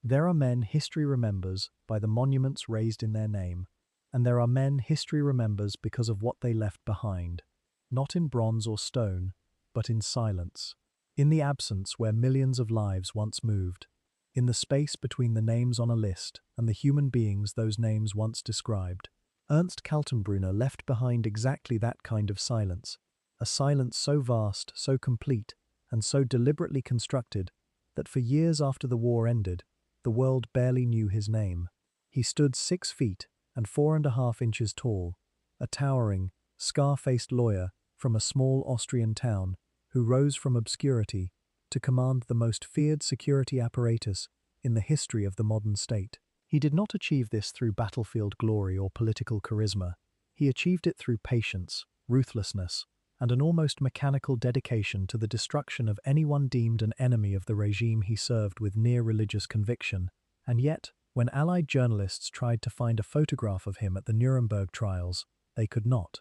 There are men history remembers by the monuments raised in their name, and there are men history remembers because of what they left behind, not in bronze or stone, but in silence, in the absence where millions of lives once moved, in the space between the names on a list and the human beings those names once described. Ernst Kaltenbrunner left behind exactly that kind of silence, a silence so vast, so complete, and so deliberately constructed that for years after the war ended, the world barely knew his name. He stood 6 feet and 4.5 inches tall, a towering, scar-faced lawyer from a small Austrian town who rose from obscurity to command the most feared security apparatus in the history of the modern state. He did not achieve this through battlefield glory or political charisma. He achieved it through patience, ruthlessness, and an almost mechanical dedication to the destruction of anyone deemed an enemy of the regime he served with near religious conviction. And yet, when Allied journalists tried to find a photograph of him at the Nuremberg trials, they could not.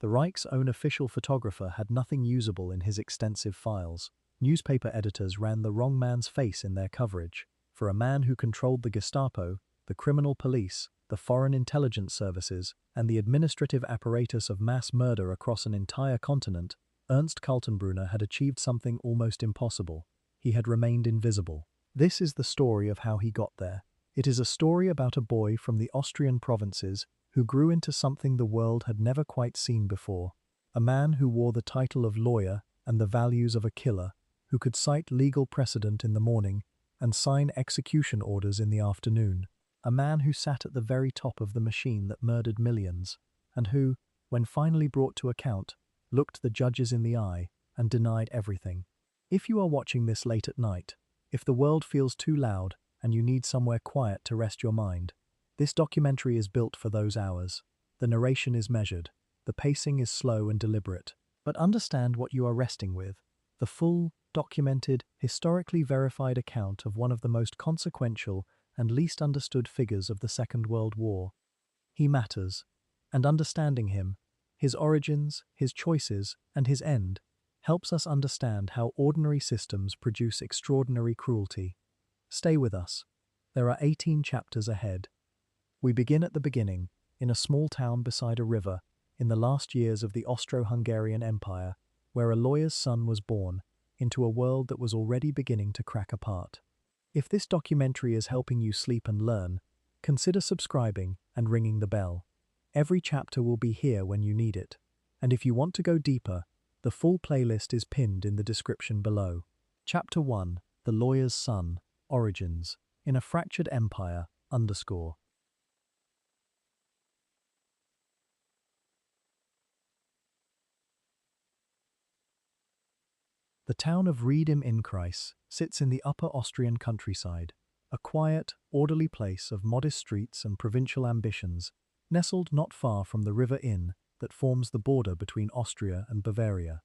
The Reich's own official photographer had nothing usable in his extensive files. Newspaper editors ran the wrong man's face in their coverage. For a man who controlled the Gestapo, the criminal police, the foreign intelligence services, and the administrative apparatus of mass murder across an entire continent, Ernst Kaltenbrunner had achieved something almost impossible. He had remained invisible. This is the story of how he got there. It is a story about a boy from the Austrian provinces who grew into something the world had never quite seen before. A man who wore the title of lawyer and the values of a killer, who could cite legal precedent in the morning and sign execution orders in the afternoon. A man who sat at the very top of the machine that murdered millions, and who, when finally brought to account, looked the judges in the eye and denied everything. If you are watching this late at night, if the world feels too loud and you need somewhere quiet to rest your mind, this documentary is built for those hours. The narration is measured, the pacing is slow and deliberate, but understand what you are resting with: the full, documented, historically verified account of one of the most consequential and least understood figures of the Second World War. He matters, and understanding him, his origins, his choices, and his end, helps us understand how ordinary systems produce extraordinary cruelty. Stay with us. There are 18 chapters ahead. We begin at the beginning, in a small town beside a river, in the last years of the Austro-Hungarian Empire, where a lawyer's son was born into a world that was already beginning to crack apart. If this documentary is helping you sleep and learn, consider subscribing and ringing the bell. Every chapter will be here when you need it. And if you want to go deeper, the full playlist is pinned in the description below. Chapter 1: The Lawyer's Son, Origins, in a Fractured Empire, _. The town of Ried im Innkreis sits in the upper Austrian countryside, a quiet, orderly place of modest streets and provincial ambitions, nestled not far from the River Inn that forms the border between Austria and Bavaria.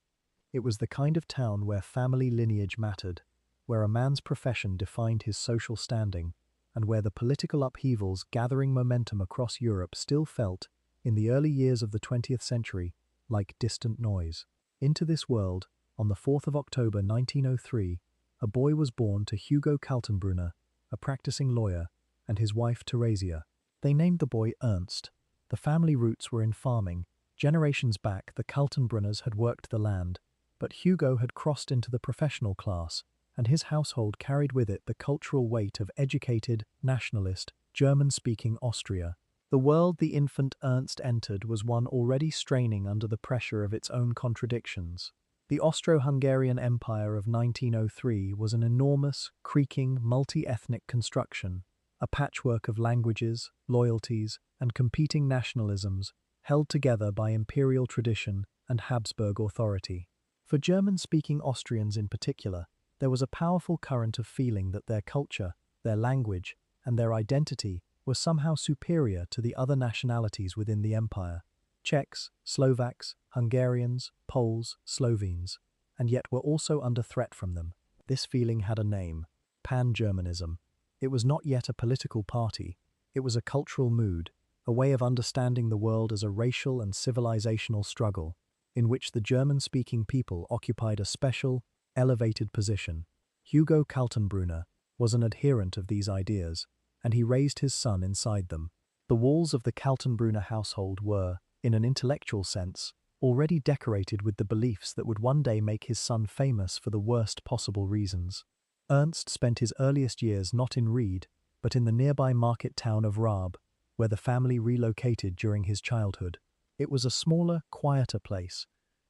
It was the kind of town where family lineage mattered, where a man's profession defined his social standing, and where the political upheavals gathering momentum across Europe still felt, in the early years of the 20th century, like distant noise. Into this world, on the 4th of October 1903, a boy was born to Hugo Kaltenbrunner, a practicing lawyer, and his wife Theresia. They named the boy Ernst. The family roots were in farming. Generations back, the Kaltenbrunners had worked the land, but Hugo had crossed into the professional class, and his household carried with it the cultural weight of educated, nationalist, German-speaking Austria. The world the infant Ernst entered was one already straining under the pressure of its own contradictions. The Austro-Hungarian Empire of 1903 was an enormous, creaking, multi-ethnic construction, a patchwork of languages, loyalties, and competing nationalisms, held together by imperial tradition and Habsburg authority. For German-speaking Austrians in particular, there was a powerful current of feeling that their culture, their language, and their identity were somehow superior to the other nationalities within the empire. Czechs, Slovaks, Hungarians, Poles, Slovenes, and yet were also under threat from them. This feeling had a name: Pan-Germanism. It was not yet a political party, it was a cultural mood, a way of understanding the world as a racial and civilizational struggle, in which the German-speaking people occupied a special, elevated position. Hugo Kaltenbrunner, was an adherent of these ideas, and he raised his son inside them. The walls of the Kaltenbrunner household were, in an intellectual sense, already decorated with the beliefs that would one day make his son famous for the worst possible reasons. Ernst spent his earliest years not in Ried, but in the nearby market town of Raab, where the family relocated during his childhood. It was a smaller, quieter place,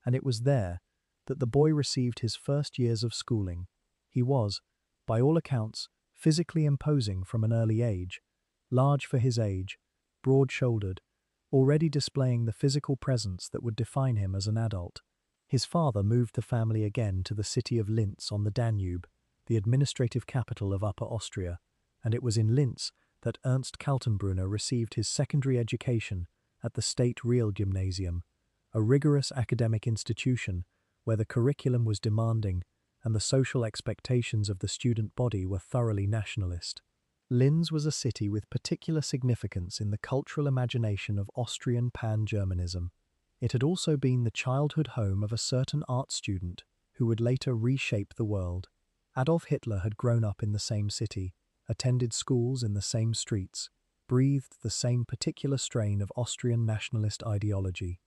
and it was there that the boy received his first years of schooling. He was, by all accounts, physically imposing from an early age, large for his age, broad-shouldered, already displaying the physical presence that would define him as an adult. His father moved the family again to the city of Linz on the Danube, the administrative capital of Upper Austria, and it was in Linz that Ernst Kaltenbrunner received his secondary education at the State Realgymnasium, a rigorous academic institution where the curriculum was demanding and the social expectations of the student body were thoroughly nationalist. Linz was a city with particular significance in the cultural imagination of Austrian pan-Germanism. It had also been the childhood home of a certain art student who would later reshape the world. Adolf Hitler had grown up in the same city, attended schools in the same streets, breathed the same particular strain of Austrian nationalist ideology.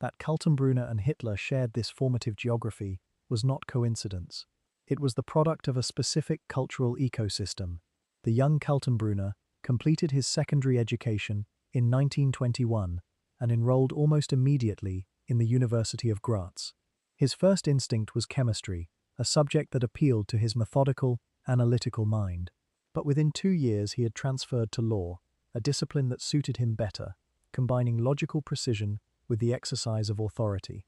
That Kaltenbrunner and Hitler shared this formative geography was not coincidence. It was the product of a specific cultural ecosystem. The young Kaltenbrunner completed his secondary education in 1921 and enrolled almost immediately in the University of Graz. His first instinct was chemistry, a subject that appealed to his methodical, analytical mind. But within 2 years he had transferred to law, a discipline that suited him better, combining logical precision with the exercise of authority.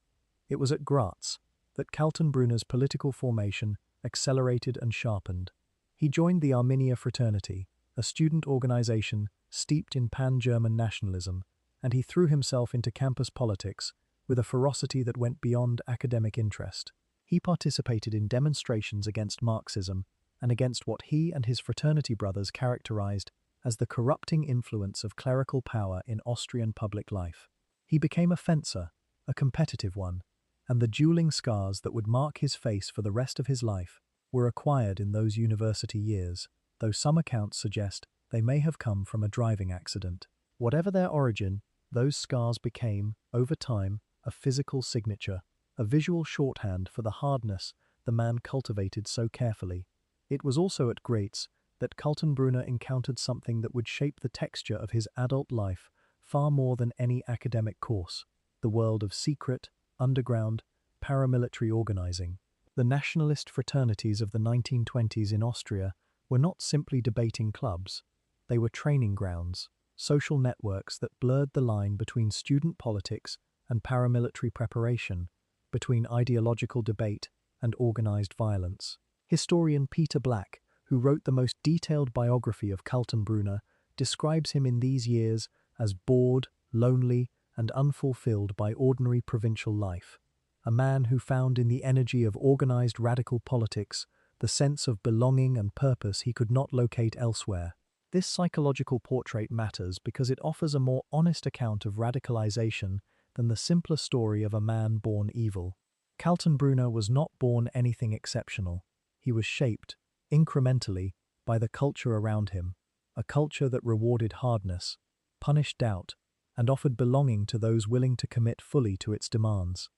It was at Graz that Kaltenbrunner's political formation accelerated and sharpened. He joined the Arminia fraternity, a student organization steeped in pan-German nationalism, and he threw himself into campus politics with a ferocity that went beyond academic interest. He participated in demonstrations against Marxism and against what he and his fraternity brothers characterized as the corrupting influence of clerical power in Austrian public life. He became a fencer, a competitive one, and the dueling scars that would mark his face for the rest of his life were acquired in those university years, though some accounts suggest they may have come from a driving accident. Whatever their origin, those scars became, over time, a physical signature, a visual shorthand for the hardness the man cultivated so carefully. It was also at Graz that Kaltenbrunner encountered something that would shape the texture of his adult life far more than any academic course: the world of secret, underground, paramilitary organizing. The nationalist fraternities of the 1920s in Austria were not simply debating clubs. They were training grounds, social networks that blurred the line between student politics and paramilitary preparation, between ideological debate and organized violence. Historian Peter Black, who wrote the most detailed biography of Kaltenbrunner, describes him in these years as bored, lonely, and unfulfilled by ordinary provincial life. A man who found in the energy of organized radical politics the sense of belonging and purpose he could not locate elsewhere. This psychological portrait matters because it offers a more honest account of radicalization than the simpler story of a man born evil. Kaltenbrunner was not born anything exceptional. He was shaped, incrementally, by the culture around him, a culture that rewarded hardness, punished doubt, and offered belonging to those willing to commit fully to its demands.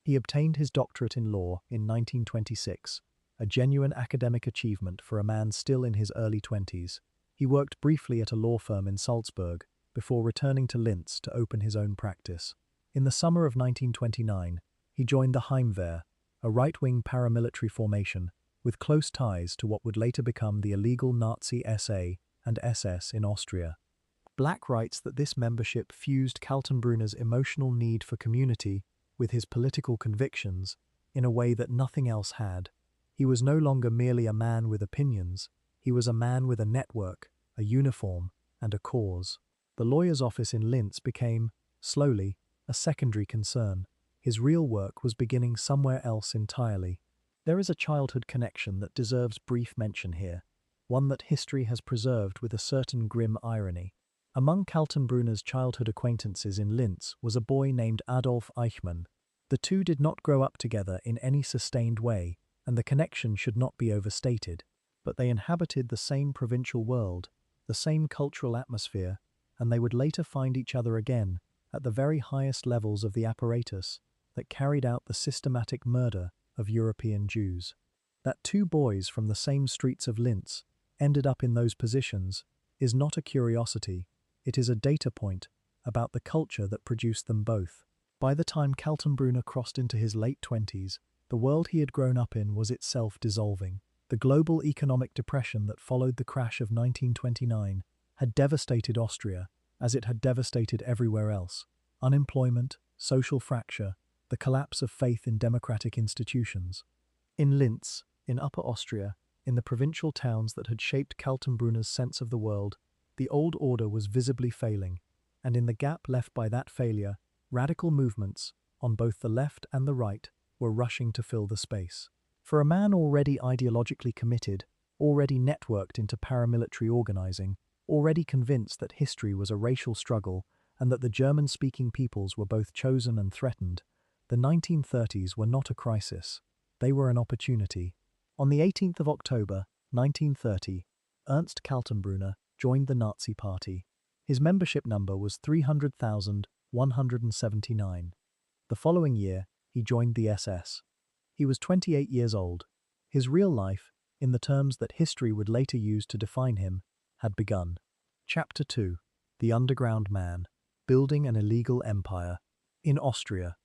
He obtained his doctorate in law in 1926, a genuine academic achievement for a man still in his early 20s. He worked briefly at a law firm in Salzburg before returning to Linz to open his own practice. In the summer of 1929, he joined the Heimwehr, a right-wing paramilitary formation with close ties to what would later become the illegal Nazi SA and SS in Austria. Black writes that this membership fused Kaltenbrunner's emotional need for community with his political convictions in a way that nothing else had. He was no longer merely a man with opinions, he was a man with a network, a uniform, and a cause. The lawyer's office in Linz became, slowly, a secondary concern. His real work was beginning somewhere else entirely. There is a childhood connection that deserves brief mention here, one that history has preserved with a certain grim irony. Among Kaltenbrunner's childhood acquaintances in Linz was a boy named Adolf Eichmann. The two did not grow up together in any sustained way, and the connection should not be overstated. but they inhabited the same provincial world, the same cultural atmosphere, and they would later find each other again at the very highest levels of the apparatus that carried out the systematic murder of European Jews. That two boys from the same streets of Linz ended up in those positions is not a curiosity, it is a data point about the culture that produced them both. By the time Kaltenbrunner crossed into his late 20s, the world he had grown up in was itself dissolving. The global economic depression that followed the crash of 1929 had devastated Austria, as it had devastated everywhere else. Unemployment, social fracture, the collapse of faith in democratic institutions. In Linz, in Upper Austria, in the provincial towns that had shaped Kaltenbrunner's sense of the world, the old order was visibly failing, and in the gap left by that failure, radical movements, on both the left and the right, were rushing to fill the space. For a man already ideologically committed, already networked into paramilitary organizing, already convinced that history was a racial struggle and that the German-speaking peoples were both chosen and threatened, the 1930s were not a crisis. They were an opportunity. On the 18th of October, 1930, Ernst Kaltenbrunner joined the Nazi Party. His membership number was 300,179. The following year, he joined the SS. He was 28 years old. His real life, in the terms that history would later use to define him, had begun. Chapter 2. The Underground Man. Building an Illegal Empire. In Austria.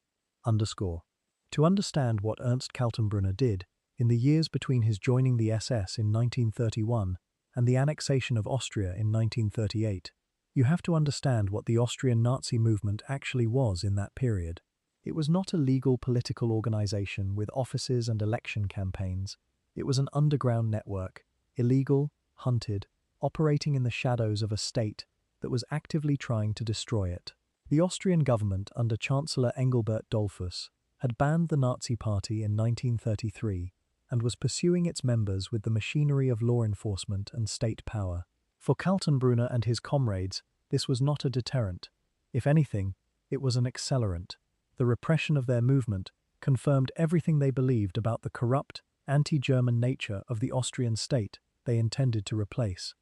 To understand what Ernst Kaltenbrunner did in the years between his joining the SS in 1931 and the annexation of Austria in 1938, you have to understand what the Austrian Nazi movement actually was in that period. It was not a legal political organization with offices and election campaigns. It was an underground network, illegal, hunted, operating in the shadows of a state that was actively trying to destroy it. The Austrian government under Chancellor Engelbert Dollfuss had banned the Nazi Party in 1933 and was pursuing its members with the machinery of law enforcement and state power. For Kaltenbrunner and his comrades, this was not a deterrent. If anything, it was an accelerant. The repression of their movement confirmed everything they believed about the corrupt, anti-German nature of the Austrian state they intended to replace.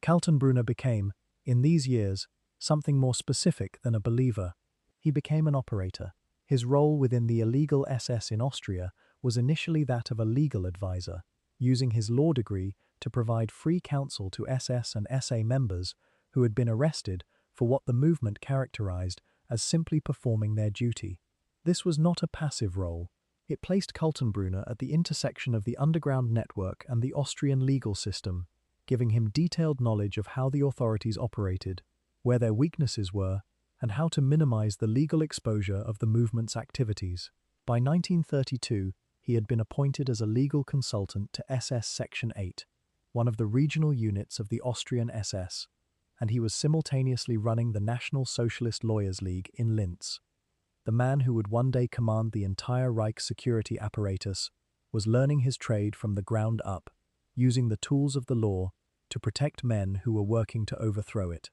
Kaltenbrunner became, in these years, something more specific than a believer. He became an operator. His role within the illegal SS in Austria was initially that of a legal advisor, using his law degree to provide free counsel to SS and SA members who had been arrested for what the movement characterized as simply performing their duty. This was not a passive role. It placed Kaltenbrunner at the intersection of the underground network and the Austrian legal system, giving him detailed knowledge of how the authorities operated, where their weaknesses were, and how to minimize the legal exposure of the movement's activities. By 1932, he had been appointed as a legal consultant to SS Section 8, one of the regional units of the Austrian SS, and he was simultaneously running the National Socialist Lawyers League in Linz. The man who would one day command the entire Reich security apparatus was learning his trade from the ground up, using the tools of the law to protect men who were working to overthrow it.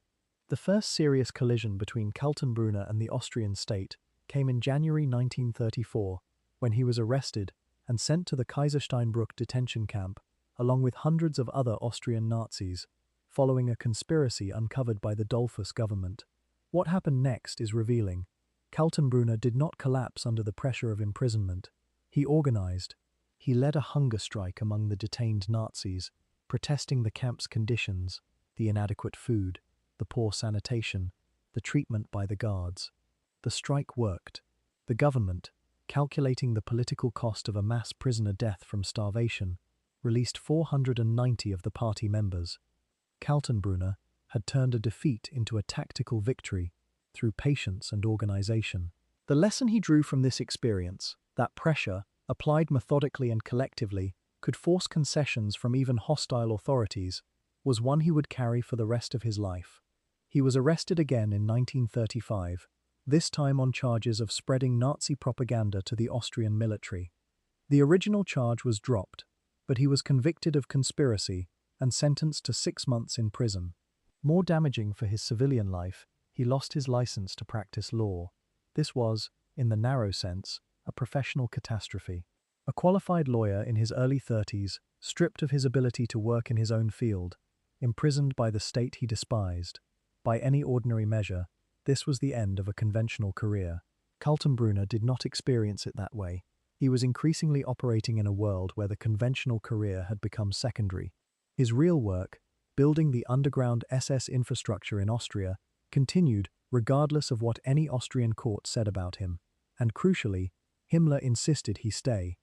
The first serious collision between Kaltenbrunner and the Austrian state came in January 1934, when he was arrested and sent to the Kaisersteinbrück detention camp, along with hundreds of other Austrian Nazis, following a conspiracy uncovered by the Dollfuss government. What happened next is revealing. Kaltenbrunner did not collapse under the pressure of imprisonment. He organized. He led a hunger strike among the detained Nazis, protesting the camp's conditions, the inadequate food, the poor sanitation, the treatment by the guards. The strike worked. The government, calculating the political cost of a mass prisoner death from starvation, released 490 of the party members. Kaltenbrunner had turned a defeat into a tactical victory through patience and organization. The lesson he drew from this experience, that pressure, applied methodically and collectively, could force concessions from even hostile authorities, was one he would carry for the rest of his life. He was arrested again in 1935, this time on charges of spreading Nazi propaganda to the Austrian military. The original charge was dropped, but he was convicted of conspiracy and sentenced to 6 months in prison. More damaging for his civilian life, he lost his license to practice law. This was, in the narrow sense, a professional catastrophe. A qualified lawyer in his early 30s, stripped of his ability to work in his own field, imprisoned by the state he despised. By any ordinary measure, this was the end of a conventional career. Kaltenbrunner did not experience it that way. He was increasingly operating in a world where the conventional career had become secondary. His real work, building the underground SS infrastructure in Austria, continued regardless of what any Austrian court said about him. And crucially, Himmler insisted he stay.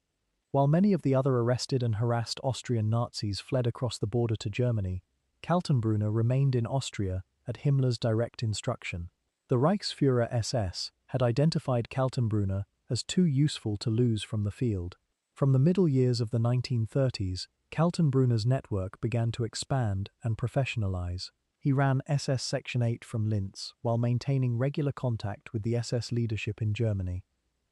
While many of the other arrested and harassed Austrian Nazis fled across the border to Germany, Kaltenbrunner remained in Austria at Himmler's direct instruction. The Reichsführer SS had identified Kaltenbrunner as too useful to lose from the field. From the middle years of the 1930s, Kaltenbrunner's network began to expand and professionalize. He ran SS Section 8 from Linz while maintaining regular contact with the SS leadership in Germany.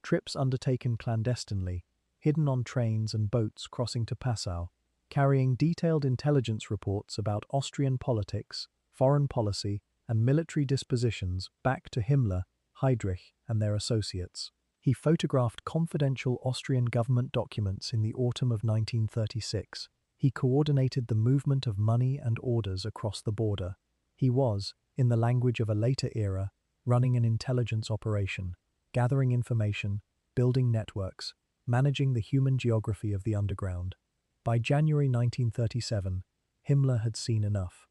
Trips undertaken clandestinely, hidden on trains and boats crossing to Passau, carrying detailed intelligence reports about Austrian politics, foreign policy, and military dispositions back to Himmler, Heydrich, and their associates. He photographed confidential Austrian government documents in the autumn of 1936. He coordinated the movement of money and orders across the border. He was, in the language of a later era, running an intelligence operation, gathering information, building networks, managing the human geography of the underground. By January 1937, Himmler had seen enough.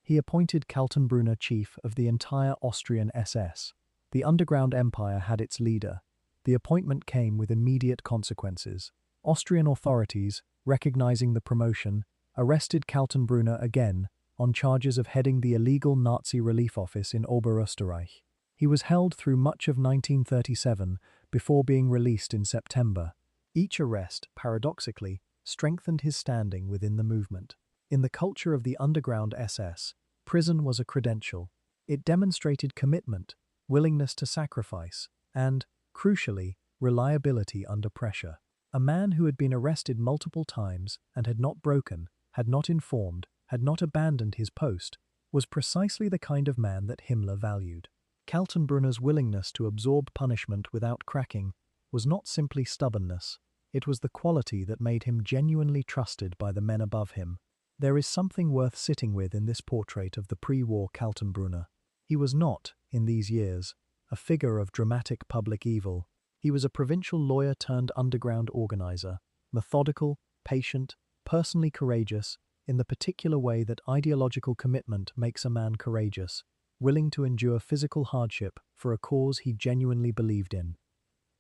He appointed Kaltenbrunner chief of the entire Austrian SS. The underground empire had its leader. The appointment came with immediate consequences. Austrian authorities, recognizing the promotion, arrested Kaltenbrunner again on charges of heading the illegal Nazi relief office in Oberösterreich. He was held through much of 1937 before being released in September. Each arrest, paradoxically, strengthened his standing within the movement. In the culture of the underground SS, prison was a credential. It demonstrated commitment, willingness to sacrifice, and, crucially, reliability under pressure. A man who had been arrested multiple times and had not broken, had not informed, had not abandoned his post, was precisely the kind of man that Himmler valued. Kaltenbrunner's willingness to absorb punishment without cracking was not simply stubbornness, it was the quality that made him genuinely trusted by the men above him. There is something worth sitting with in this portrait of the pre-war Kaltenbrunner. He was not, in these years, a figure of dramatic public evil. He was a provincial lawyer turned underground organizer, methodical, patient, personally courageous, in the particular way that ideological commitment makes a man courageous, willing to endure physical hardship for a cause he genuinely believed in.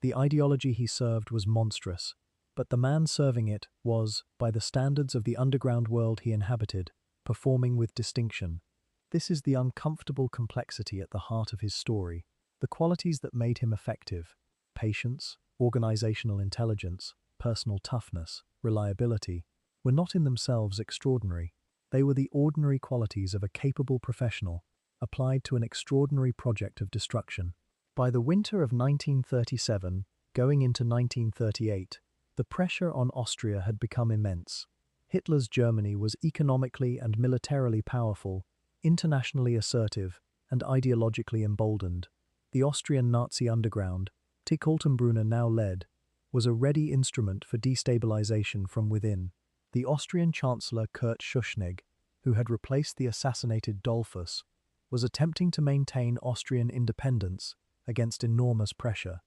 The ideology he served was monstrous, but the man serving it was, by the standards of the underground world he inhabited, performing with distinction. This is the uncomfortable complexity at the heart of his story. The qualities that made him effective, patience, organizational intelligence, personal toughness, reliability, were not in themselves extraordinary. They were the ordinary qualities of a capable professional, applied to an extraordinary project of destruction. By the winter of 1937, going into 1938, the pressure on Austria had become immense. Hitler's Germany was economically and militarily powerful, internationally assertive, and ideologically emboldened. The Austrian Nazi underground, Kaltenbrunner now led, was a ready instrument for destabilization from within. The Austrian Chancellor Kurt Schuschnigg, who had replaced the assassinated Dollfuss, was attempting to maintain Austrian independence against enormous pressure.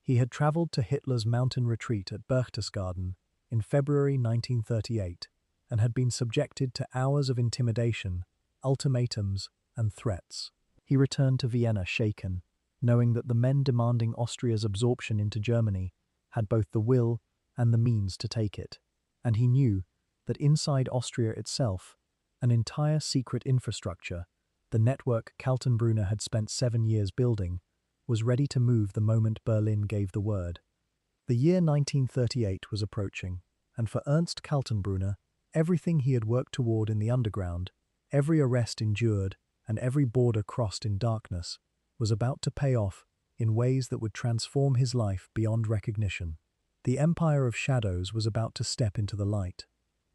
He had traveled to Hitler's mountain retreat at Berchtesgaden in February 1938 and had been subjected to hours of intimidation, ultimatums, and threats. He returned to Vienna shaken, knowing that the men demanding Austria's absorption into Germany had both the will and the means to take it. And he knew that inside Austria itself, an entire secret infrastructure, the network Kaltenbrunner had spent 7 years building, was ready to move the moment Berlin gave the word. The year 1938 was approaching, and for Ernst Kaltenbrunner, everything he had worked toward in the underground, every arrest endured, and every border crossed in darkness, was about to pay off in ways that would transform his life beyond recognition. The Empire of Shadows was about to step into the light.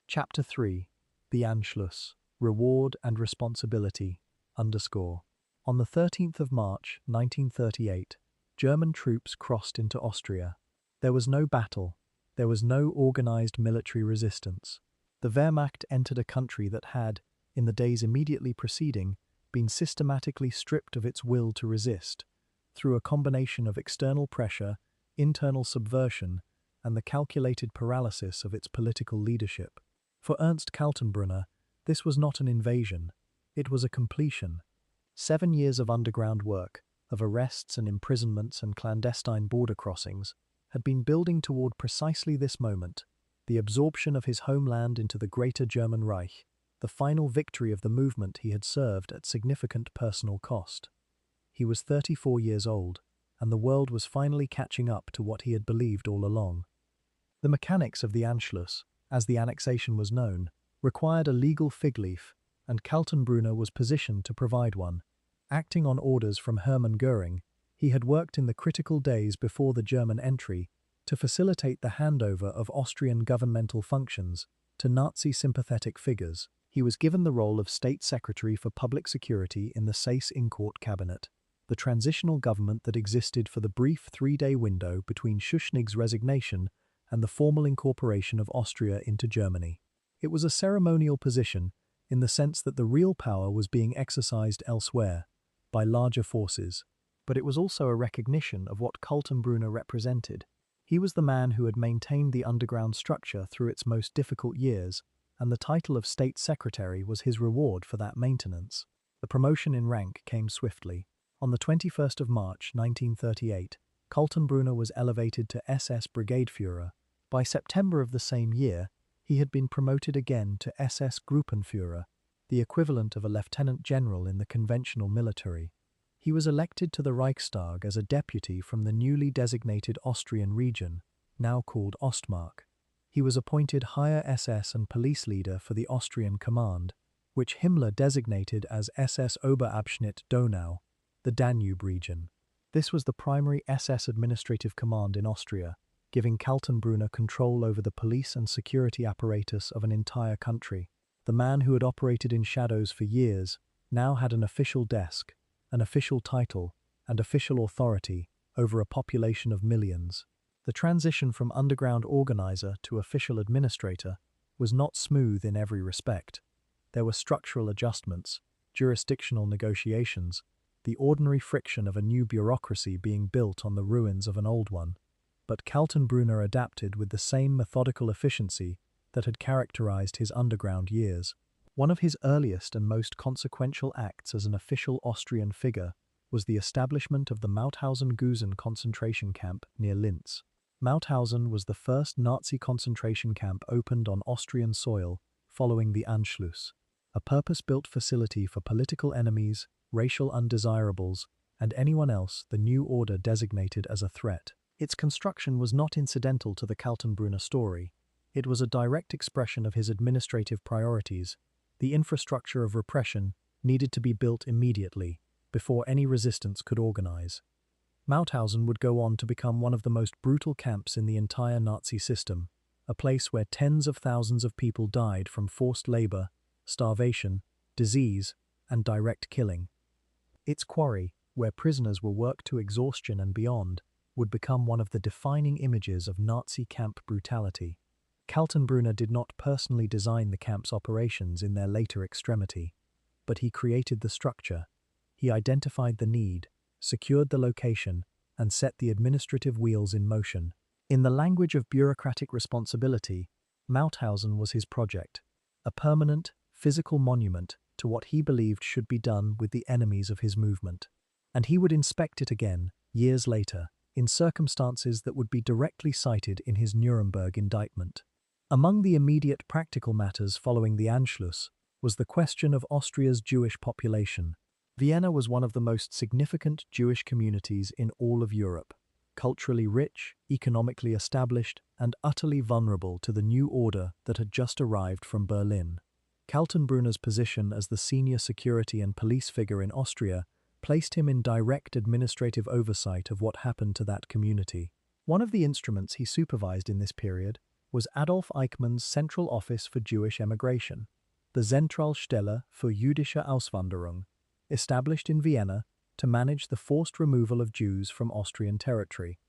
Chapter 3. The Anschluss. Reward and Responsibility. On the 13th of March, 1938, German troops crossed into Austria. There was no battle, There was no organized military resistance. The Wehrmacht entered a country that had, in the days immediately preceding, been systematically stripped of its will to resist, through a combination of external pressure, internal subversion, and the calculated paralysis of its political leadership. For Ernst Kaltenbrunner, this was not an invasion, it was a completion. 7 years of underground work, of arrests and imprisonments and clandestine border crossings, had been building toward precisely this moment, the absorption of his homeland into the Greater German Reich, the final victory of the movement he had served at significant personal cost. He was 34 years old, and the world was finally catching up to what he had believed all along. The mechanics of the Anschluss, as the annexation was known, required a legal fig leaf, and Kaltenbrunner was positioned to provide one. Acting on orders from Hermann Göring, he had worked in the critical days before the German entry to facilitate the handover of Austrian governmental functions to Nazi-sympathetic figures. He was given the role of State Secretary for Public Security in the Seyss-Inquart cabinet, the transitional government that existed for the brief 3-day window between Schuschnigg's resignation and the formal incorporation of Austria into Germany. It was a ceremonial position in the sense that the real power was being exercised elsewhere, by larger forces, but it was also a recognition of what Kaltenbrunner represented. He was the man who had maintained the underground structure through its most difficult years, and the title of State Secretary was his reward for that maintenance. The promotion in rank came swiftly. On the 21st of March 1938, Kaltenbrunner was elevated to SS Brigadeführer. By September of the same year, he had been promoted again to SS Gruppenführer, the equivalent of a lieutenant general in the conventional military. He was elected to the Reichstag as a deputy from the newly designated Austrian region, now called Ostmark. He was appointed higher SS and police leader for the Austrian command, which Himmler designated as SS Oberabschnitt Donau, the Danube region. This was the primary SS administrative command in Austria, giving Kaltenbrunner control over the police and security apparatus of an entire country. The man who had operated in shadows for years now had an official desk, an official title, and official authority over a population of millions. The transition from underground organizer to official administrator was not smooth in every respect. There were structural adjustments, jurisdictional negotiations, the ordinary friction of a new bureaucracy being built on the ruins of an old one. But Kaltenbrunner adapted with the same methodical efficiency that had characterized his underground years. One of his earliest and most consequential acts as an official Austrian figure was the establishment of the Mauthausen-Gusen concentration camp near Linz. Mauthausen was the first Nazi concentration camp opened on Austrian soil following the Anschluss, a purpose-built facility for political enemies, racial undesirables, and anyone else the new order designated as a threat. Its construction was not incidental to the Kaltenbrunner story. It was a direct expression of his administrative priorities. The infrastructure of repression needed to be built immediately, before any resistance could organize. Mauthausen would go on to become one of the most brutal camps in the entire Nazi system, a place where tens of thousands of people died from forced labor, starvation, disease, and direct killing. Its quarry, where prisoners were worked to exhaustion and beyond, would become one of the defining images of Nazi camp brutality. Kaltenbrunner did not personally design the camp's operations in their later extremity, but he created the structure. He identified the need, secured the location, and set the administrative wheels in motion. In the language of bureaucratic responsibility, Mauthausen was his project, a permanent, physical monument to what he believed should be done with the enemies of his movement. And he would inspect it again, years later, in circumstances that would be directly cited in his Nuremberg indictment. Among the immediate practical matters following the Anschluss was the question of Austria's Jewish population. Vienna was one of the most significant Jewish communities in all of Europe, culturally rich, economically established, and utterly vulnerable to the new order that had just arrived from Berlin. Kaltenbrunner's position as the senior security and police figure in Austria placed him in direct administrative oversight of what happened to that community. One of the instruments he supervised in this period was Adolf Eichmann's Central Office for Jewish Emigration, the Zentralstelle für jüdische Auswanderung, established in Vienna to manage the forced removal of Jews from Austrian territory.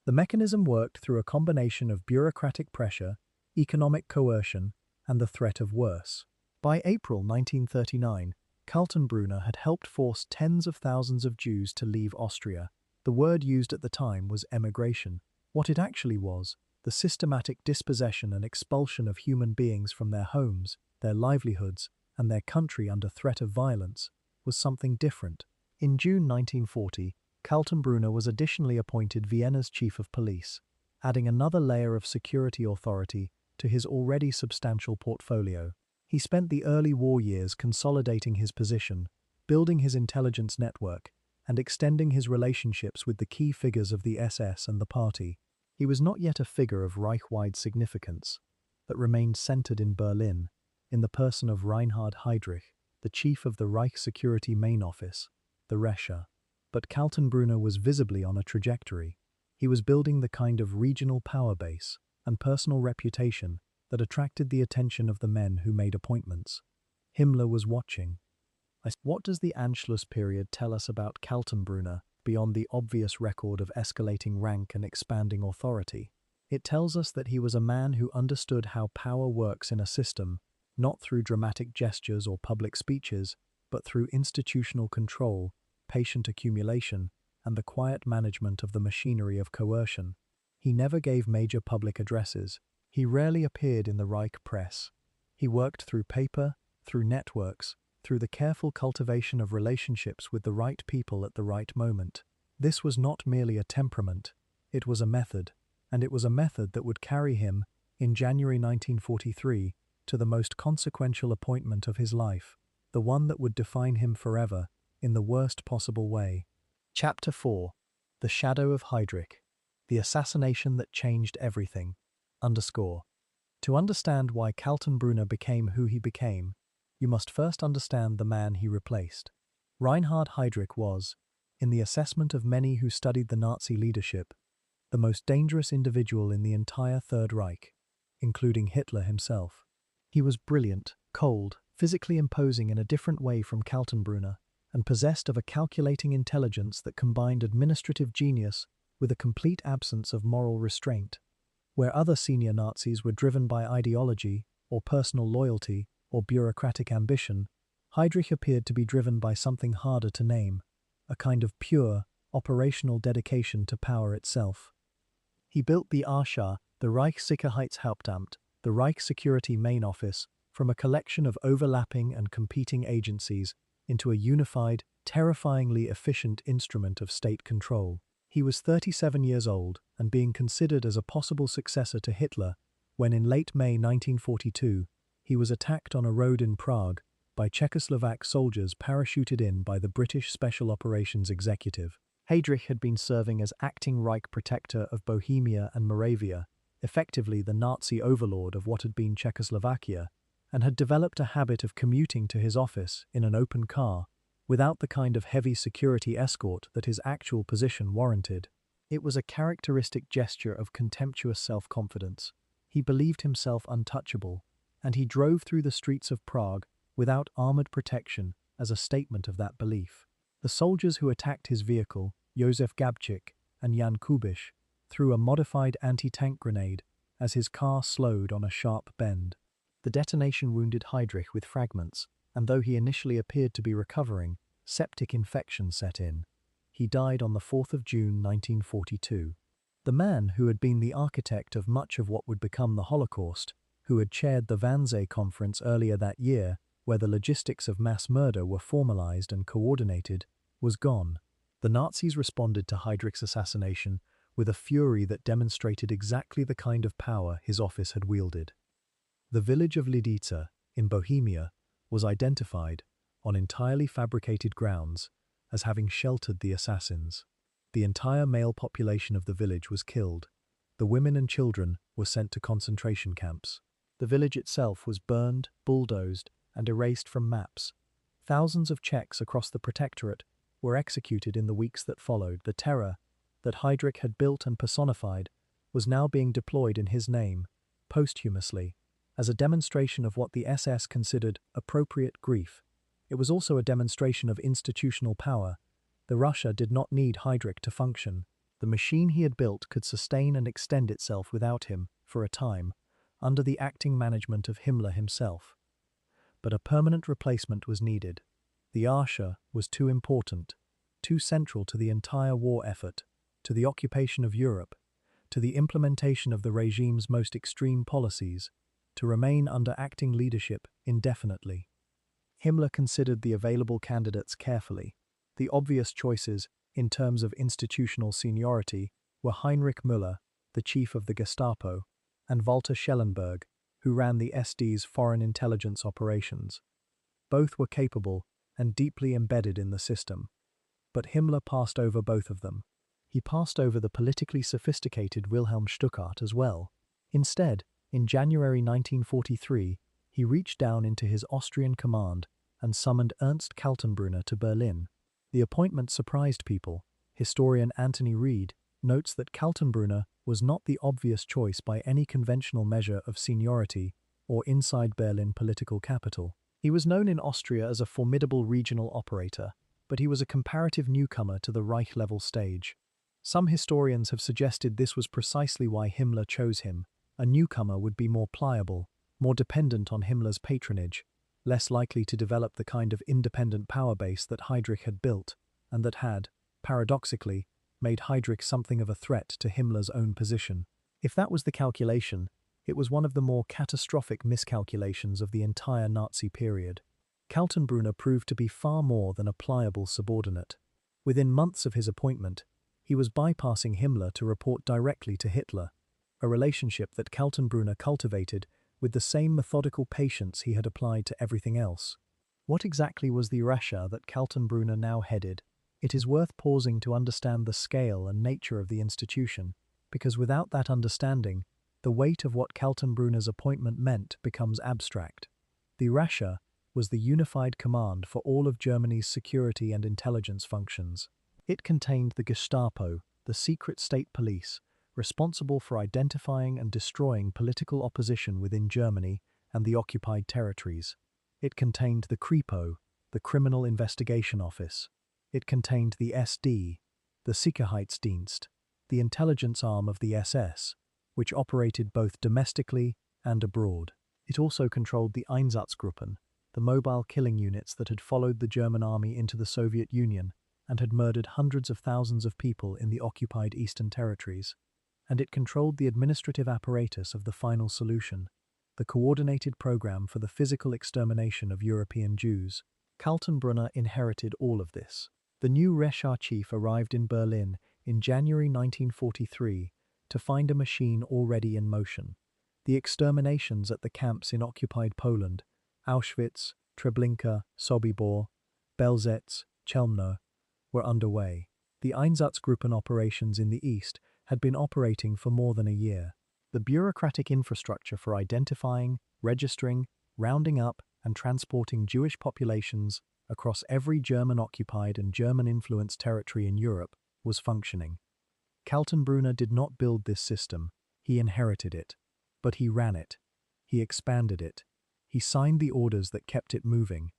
The mechanism worked through a combination of bureaucratic pressure, economic coercion, and the threat of worse. By April 1939, Kaltenbrunner had helped force tens of thousands of Jews to leave Austria. The word used at the time was emigration. What it actually was, the systematic dispossession and expulsion of human beings from their homes, their livelihoods, and their country under threat of violence, was something different. In June 1940, Kaltenbrunner was additionally appointed Vienna's chief of police, adding another layer of security authority to his already substantial portfolio. He spent the early war years consolidating his position, building his intelligence network, and extending his relationships with the key figures of the SS and the party. He was not yet a figure of Reich-wide significance, but remained centered in Berlin, in the person of Reinhard Heydrich, the chief of the Reich Security Main Office, the RSHA. But Kaltenbrunner was visibly on a trajectory. He was building the kind of regional power base and personal reputation that attracted the attention of the men who made appointments. Himmler was watching. What does the Anschluss period tell us about Kaltenbrunner beyond the obvious record of escalating rank and expanding authority? It tells us that he was a man who understood how power works in a system, not through dramatic gestures or public speeches, but through institutional control, patient accumulation, and the quiet management of the machinery of coercion. He never gave major public addresses. He rarely appeared in the Reich press. He worked through paper, through networks, through the careful cultivation of relationships with the right people at the right moment. This was not merely a temperament, it was a method, and it was a method that would carry him, in January 1943, to the most consequential appointment of his life, the one that would define him forever, in the worst possible way. Chapter 4. The Shadow of Heydrich. The Assassination That Changed Everything. To understand why Kaltenbrunner became who he became, you must first understand the man he replaced. Reinhard Heydrich was, in the assessment of many who studied the Nazi leadership, the most dangerous individual in the entire Third Reich, including Hitler himself. He was brilliant, cold, physically imposing in a different way from Kaltenbrunner, and possessed of a calculating intelligence that combined administrative genius with a complete absence of moral restraint. Where other senior Nazis were driven by ideology, or personal loyalty, or bureaucratic ambition, Heydrich appeared to be driven by something harder to name, a kind of pure, operational dedication to power itself. He built the RSHA, the Reich Sicherheitshauptamt, the Reich Security Main Office, from a collection of overlapping and competing agencies into a unified, terrifyingly efficient instrument of state control. He was 37 years old and being considered as a possible successor to Hitler when in late May 1942 he was attacked on a road in Prague by Czechoslovak soldiers parachuted in by the British Special Operations Executive. Heydrich had been serving as acting Reich protector of Bohemia and Moravia, effectively the Nazi overlord of what had been Czechoslovakia, and had developed a habit of commuting to his office in an open car, without the kind of heavy security escort that his actual position warranted. It was a characteristic gesture of contemptuous self-confidence. He believed himself untouchable, and he drove through the streets of Prague without armored protection as a statement of that belief. The soldiers who attacked his vehicle, Josef Gabčík and Jan Kubiš, threw a modified anti-tank grenade as his car slowed on a sharp bend. The detonation wounded Heydrich with fragments, and though he initially appeared to be recovering, septic infection set in. He died on the 4th of June 1942. The man who had been the architect of much of what would become the Holocaust, who had chaired the Wannsee Conference earlier that year, where the logistics of mass murder were formalized and coordinated, was gone. The Nazis responded to Heydrich's assassination with a fury that demonstrated exactly the kind of power his office had wielded. The village of Lidice, in Bohemia, was identified, on entirely fabricated grounds, as having sheltered the assassins. The entire male population of the village was killed. The women and children were sent to concentration camps. The village itself was burned, bulldozed, and erased from maps. Thousands of Czechs across the Protectorate were executed in the weeks that followed. The terror that Heydrich had built and personified was now being deployed in his name, posthumously, as a demonstration of what the SS considered appropriate grief. It was also a demonstration of institutional power. The Russia did not need Heydrich to function. The machine he had built could sustain and extend itself without him, for a time, under the acting management of Himmler himself. But a permanent replacement was needed. The RSHA was too important, too central to the entire war effort, to the occupation of Europe, to the implementation of the regime's most extreme policies, to remain under acting leadership indefinitely. Himmler considered the available candidates carefully. The obvious choices, in terms of institutional seniority, were Heinrich Müller, the chief of the Gestapo, and Walter Schellenberg, who ran the SD's foreign intelligence operations. Both were capable and deeply embedded in the system. But Himmler passed over both of them. He passed over the politically sophisticated Wilhelm Stuckart as well. Instead, in January 1943, he reached down into his Austrian command and summoned Ernst Kaltenbrunner to Berlin. The appointment surprised people. Historian Anthony Reid notes that Kaltenbrunner was not the obvious choice by any conventional measure of seniority or inside Berlin political capital. He was known in Austria as a formidable regional operator, but he was a comparative newcomer to the Reich-level stage. Some historians have suggested this was precisely why Himmler chose him. A newcomer would be more pliable, more dependent on Himmler's patronage, less likely to develop the kind of independent power base that Heydrich had built, and that had, paradoxically, made Heydrich something of a threat to Himmler's own position. If that was the calculation, it was one of the more catastrophic miscalculations of the entire Nazi period. Kaltenbrunner proved to be far more than a pliable subordinate. Within months of his appointment, he was bypassing Himmler to report directly to Hitler, a relationship that Kaltenbrunner cultivated with the same methodical patience he had applied to everything else. What exactly was the RSHA that Kaltenbrunner now headed? It is worth pausing to understand the scale and nature of the institution, because without that understanding, the weight of what Kaltenbrunner's appointment meant becomes abstract. The RSHA was the unified command for all of Germany's security and intelligence functions. It contained the Gestapo, the secret state police, responsible for identifying and destroying political opposition within Germany and the occupied territories. It contained the Kripo, the Criminal Investigation Office. It contained the SD, the Sicherheitsdienst, the intelligence arm of the SS, which operated both domestically and abroad. It also controlled the Einsatzgruppen, the mobile killing units that had followed the German army into the Soviet Union and had murdered hundreds of thousands of people in the occupied Eastern territories. And it controlled the administrative apparatus of the final solution, the coordinated program for the physical extermination of European Jews. Kaltenbrunner inherited all of this. The new RSHA chief arrived in Berlin in January 1943 to find a machine already in motion. The exterminations at the camps in occupied Poland, Auschwitz, Treblinka, Sobibor, Belzec, Chelmno, were underway. The Einsatzgruppen operations in the east had been operating for more than a year. The bureaucratic infrastructure for identifying, registering, rounding up, and transporting Jewish populations across every German-occupied and German-influenced territory in Europe was functioning. Kaltenbrunner did not build this system, he inherited it. But he ran it. He expanded it. He signed the orders that kept it moving.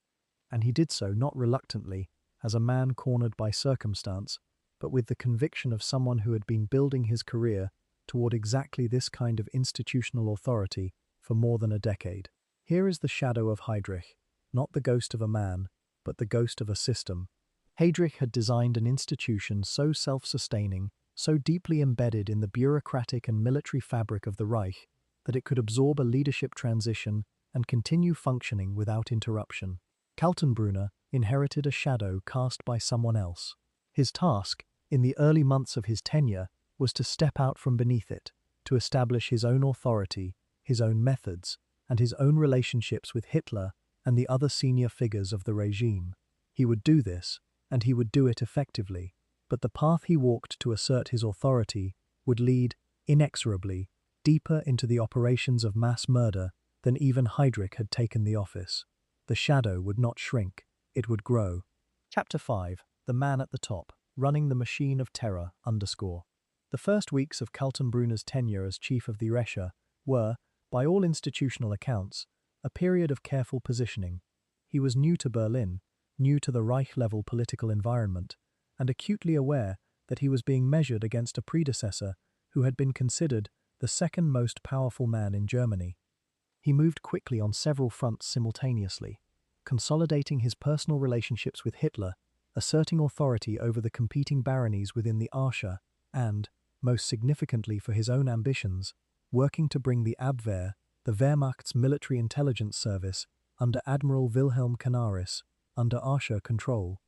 And he did so not reluctantly, as a man cornered by circumstance, but with the conviction of someone who had been building his career toward exactly this kind of institutional authority for more than a decade. Here is the shadow of Heydrich, not the ghost of a man, but the ghost of a system. Heydrich had designed an institution so self-sustaining, so deeply embedded in the bureaucratic and military fabric of the Reich, that it could absorb a leadership transition and continue functioning without interruption. Kaltenbrunner inherited a shadow cast by someone else. His task, in the early months of his tenure, was to step out from beneath it, to establish his own authority, his own methods, and his own relationships with Hitler and the other senior figures of the regime. He would do this, and he would do it effectively, but the path he walked to assert his authority would lead, inexorably, deeper into the operations of mass murder than even Heydrich had taken the office. The shadow would not shrink, it would grow. Chapter 5. The Man at the Top, Running the Machine of Terror, _. The first weeks of Kaltenbrunner's tenure as chief of the RSHA were, by all institutional accounts, a period of careful positioning. He was new to Berlin, new to the Reich-level political environment, and acutely aware that he was being measured against a predecessor who had been considered the second most powerful man in Germany. He moved quickly on several fronts simultaneously, consolidating his personal relationships with Hitler, asserting authority over the competing baronies within the RSHA, and, most significantly for his own ambitions, working to bring the Abwehr, the Wehrmacht's military intelligence service, under Admiral Wilhelm Canaris, under RSHA control.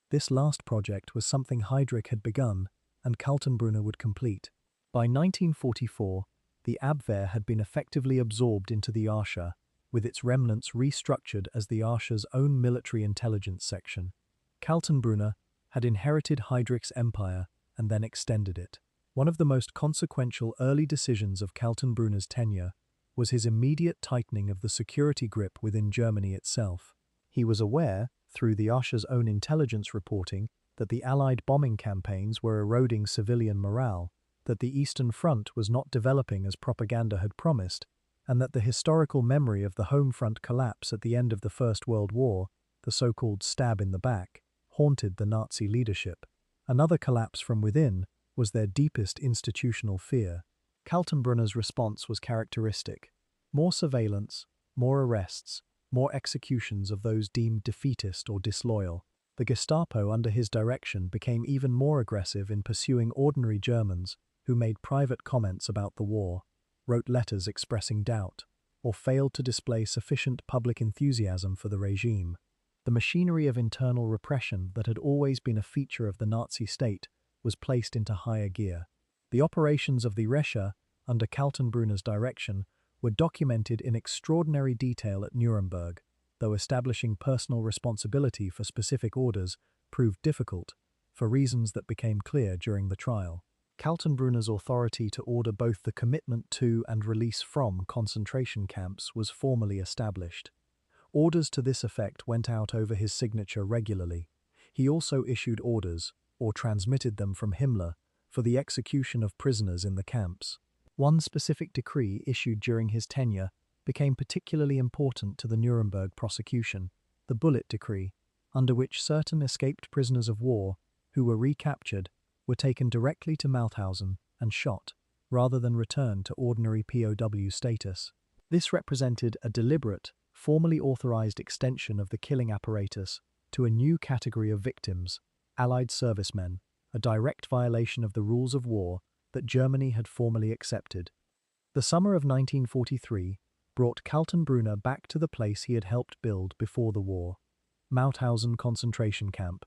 This last project was something Heydrich had begun and Kaltenbrunner would complete. By 1944, the Abwehr had been effectively absorbed into the RSHA, with its remnants restructured as the RSHA's own military intelligence section. Kaltenbrunner had inherited Heydrich's empire and then extended it. One of the most consequential early decisions of Kaltenbrunner's tenure was his immediate tightening of the security grip within Germany itself. He was aware, through the RSHA's own intelligence reporting, that the Allied bombing campaigns were eroding civilian morale, that the Eastern Front was not developing as propaganda had promised, and that the historical memory of the home front collapse at the end of the First World War, the so-called stab in the back, haunted the Nazi leadership. Another collapse from within was their deepest institutional fear. Kaltenbrunner's response was characteristic. More surveillance, more arrests, more executions of those deemed defeatist or disloyal. The Gestapo under his direction became even more aggressive in pursuing ordinary Germans who made private comments about the war, wrote letters expressing doubt, or failed to display sufficient public enthusiasm for the regime. The machinery of internal repression that had always been a feature of the Nazi state was placed into higher gear. The operations of the RSHA, under Kaltenbrunner's direction, were documented in extraordinary detail at Nuremberg, though establishing personal responsibility for specific orders proved difficult, for reasons that became clear during the trial. Kaltenbrunner's authority to order both the commitment to and release from concentration camps was formally established. Orders to this effect went out over his signature regularly. He also issued orders, or transmitted them from Himmler, for the execution of prisoners in the camps. One specific decree issued during his tenure became particularly important to the Nuremberg prosecution, the Bullet Decree, under which certain escaped prisoners of war, who were recaptured, were taken directly to Mauthausen and shot, rather than returned to ordinary POW status. This represented a deliberate, formally authorized extension of the killing apparatus to a new category of victims, Allied servicemen, a direct violation of the rules of war that Germany had formally accepted. The summer of 1943 brought Kaltenbrunner back to the place he had helped build before the war, Mauthausen concentration camp,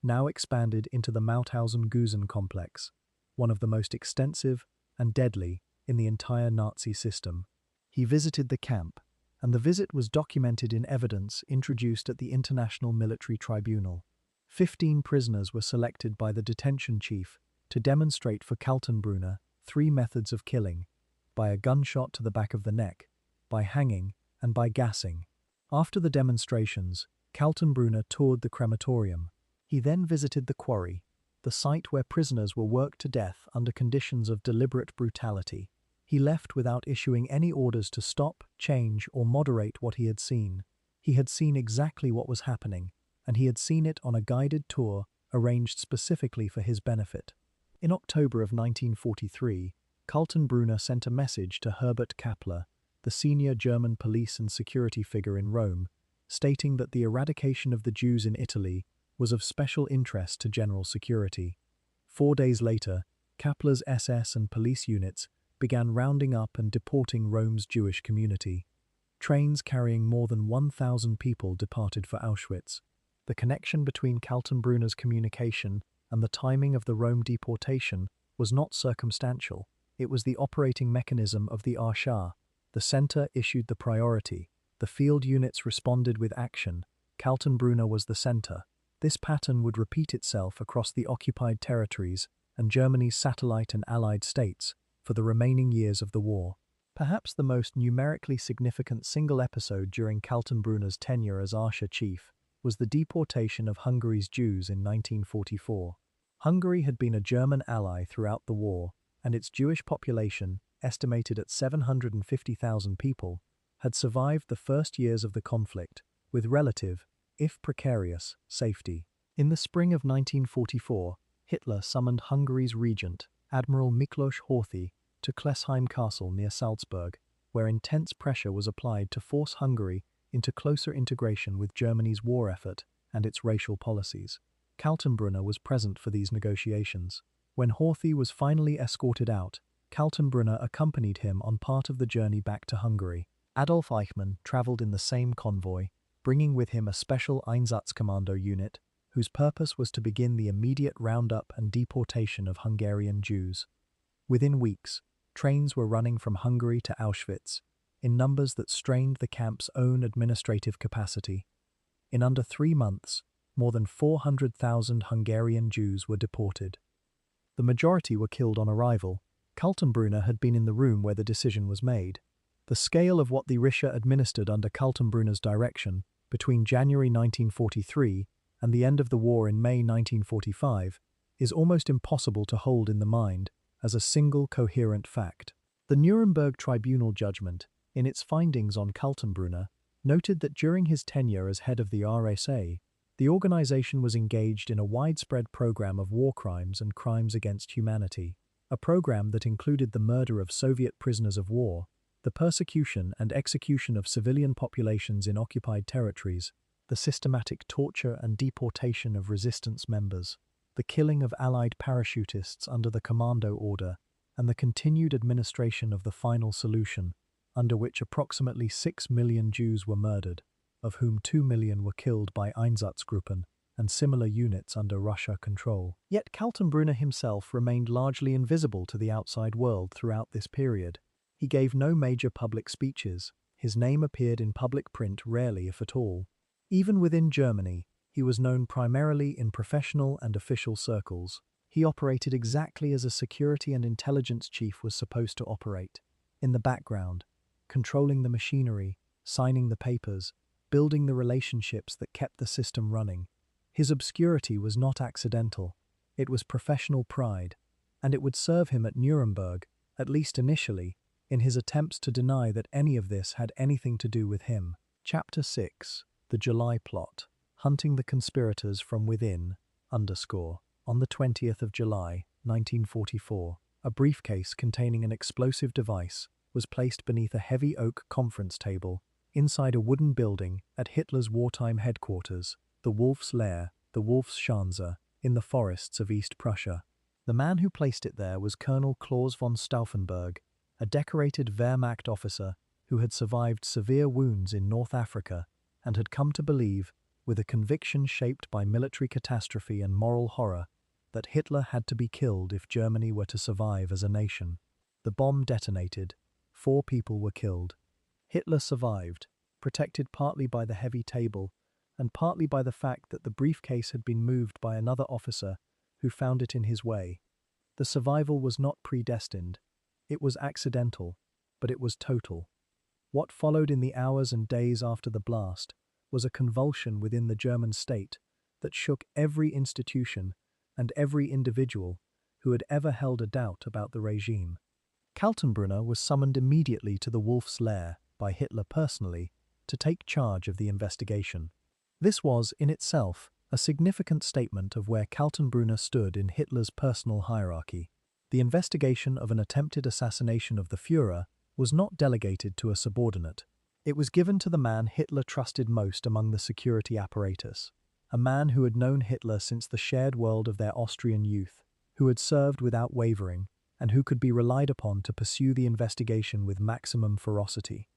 now expanded into the Mauthausen-Gusen complex, one of the most extensive and deadly in the entire Nazi system. He visited the camp, and the visit was documented in evidence introduced at the International Military Tribunal. 15 prisoners were selected by the detention chief to demonstrate for Kaltenbrunner 3 methods of killing: by a gunshot to the back of the neck, by hanging, and by gassing. After the demonstrations, Kaltenbrunner toured the crematorium. He then visited the quarry, the site where prisoners were worked to death under conditions of deliberate brutality. He left without issuing any orders to stop, change, or moderate what he had seen. He had seen exactly what was happening, and he had seen it on a guided tour arranged specifically for his benefit. In October of 1943, Kaltenbrunner sent a message to Herbert Kappler, the senior German police and security figure in Rome, stating that the eradication of the Jews in Italy was of special interest to general security. 4 days later, Kappler's SS and police units began rounding up and deporting Rome's Jewish community. Trains carrying more than 1,000 people departed for Auschwitz. The connection between Kaltenbrunner's communication and the timing of the Rome deportation was not circumstantial. It was the operating mechanism of the RSHA. The center issued the priority. The field units responded with action. Kaltenbrunner was the center. This pattern would repeat itself across the occupied territories and Germany's satellite and allied states for the remaining years of the war. Perhaps the most numerically significant single episode during Kaltenbrunner's tenure as RSHA chief was the deportation of Hungary's Jews in 1944. Hungary had been a German ally throughout the war, and its Jewish population, estimated at 750,000 people, had survived the first years of the conflict with relative, if precarious, safety. In the spring of 1944, Hitler summoned Hungary's regent, Admiral Miklos Horthy, to Klesheim Castle near Salzburg, where intense pressure was applied to force Hungary into closer integration with Germany's war effort and its racial policies. Kaltenbrunner was present for these negotiations. When Horthy was finally escorted out, Kaltenbrunner accompanied him on part of the journey back to Hungary. Adolf Eichmann traveled in the same convoy, bringing with him a special Einsatzkommando unit whose purpose was to begin the immediate roundup and deportation of Hungarian Jews. Within weeks, trains were running from Hungary to Auschwitz, in numbers that strained the camp's own administrative capacity. In under 3 months, more than 400,000 Hungarian Jews were deported. The majority were killed on arrival. Kaltenbrunner had been in the room where the decision was made. The scale of what the RSHA administered under Kaltenbrunner's direction between January 1943 and the end of the war in May 1945 is almost impossible to hold in the mind as a single coherent fact. The Nuremberg Tribunal judgment, in its findings on Kaltenbrunner, noted that during his tenure as head of the RSA, the organization was engaged in a widespread program of war crimes and crimes against humanity, a program that included the murder of Soviet prisoners of war, the persecution and execution of civilian populations in occupied territories, the systematic torture and deportation of resistance members, the killing of Allied parachutists under the Commando Order, and the continued administration of the final solution, under which approximately 6 million Jews were murdered, of whom 2 million were killed by Einsatzgruppen and similar units under Russia control. Yet Kaltenbrunner himself remained largely invisible to the outside world throughout this period. He gave no major public speeches. His name appeared in public print rarely, if at all. Even within Germany, he was known primarily in professional and official circles. He operated exactly as a security and intelligence chief was supposed to operate, in the background, controlling the machinery, signing the papers, building the relationships that kept the system running. His obscurity was not accidental. It was professional pride, and it would serve him at Nuremberg, at least initially, in his attempts to deny that any of this had anything to do with him. Chapter 6. The July Plot. Hunting the Conspirators from Within, On the 20th of July, 1944, a briefcase containing an explosive device was placed beneath a heavy oak conference table inside a wooden building at Hitler's wartime headquarters, the Wolf's Lair, the Wolf's Schanze, in the forests of East Prussia. The man who placed it there was Colonel Klaus von Stauffenberg, a decorated Wehrmacht officer who had survived severe wounds in North Africa and had come to believe, with a conviction shaped by military catastrophe and moral horror, that Hitler had to be killed if Germany were to survive as a nation. The bomb detonated. 4 people were killed. Hitler survived, protected partly by the heavy table and partly by the fact that the briefcase had been moved by another officer who found it in his way. The survival was not predestined. It was accidental, but it was total. What followed in the hours and days after the blast was a convulsion within the German state that shook every institution and every individual who had ever held a doubt about the regime. Kaltenbrunner was summoned immediately to the Wolf's Lair by Hitler personally to take charge of the investigation. This was, in itself, a significant statement of where Kaltenbrunner stood in Hitler's personal hierarchy. The investigation of an attempted assassination of the Führer was not delegated to a subordinate. It was given to the man Hitler trusted most among the security apparatus, a man who had known Hitler since the shared world of their Austrian youth, who had served without wavering, and who could be relied upon to pursue the investigation with maximum ferocity.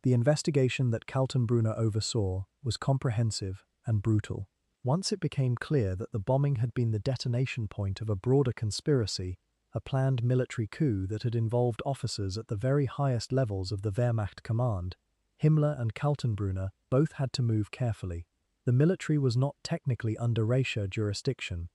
The investigation that Kaltenbrunner oversaw was comprehensive and brutal. Once it became clear that the bombing had been the detonation point of a broader conspiracy, a planned military coup that had involved officers at the very highest levels of the Wehrmacht command, Himmler and Kaltenbrunner both had to move carefully. The military was not technically under RSHA jurisdiction.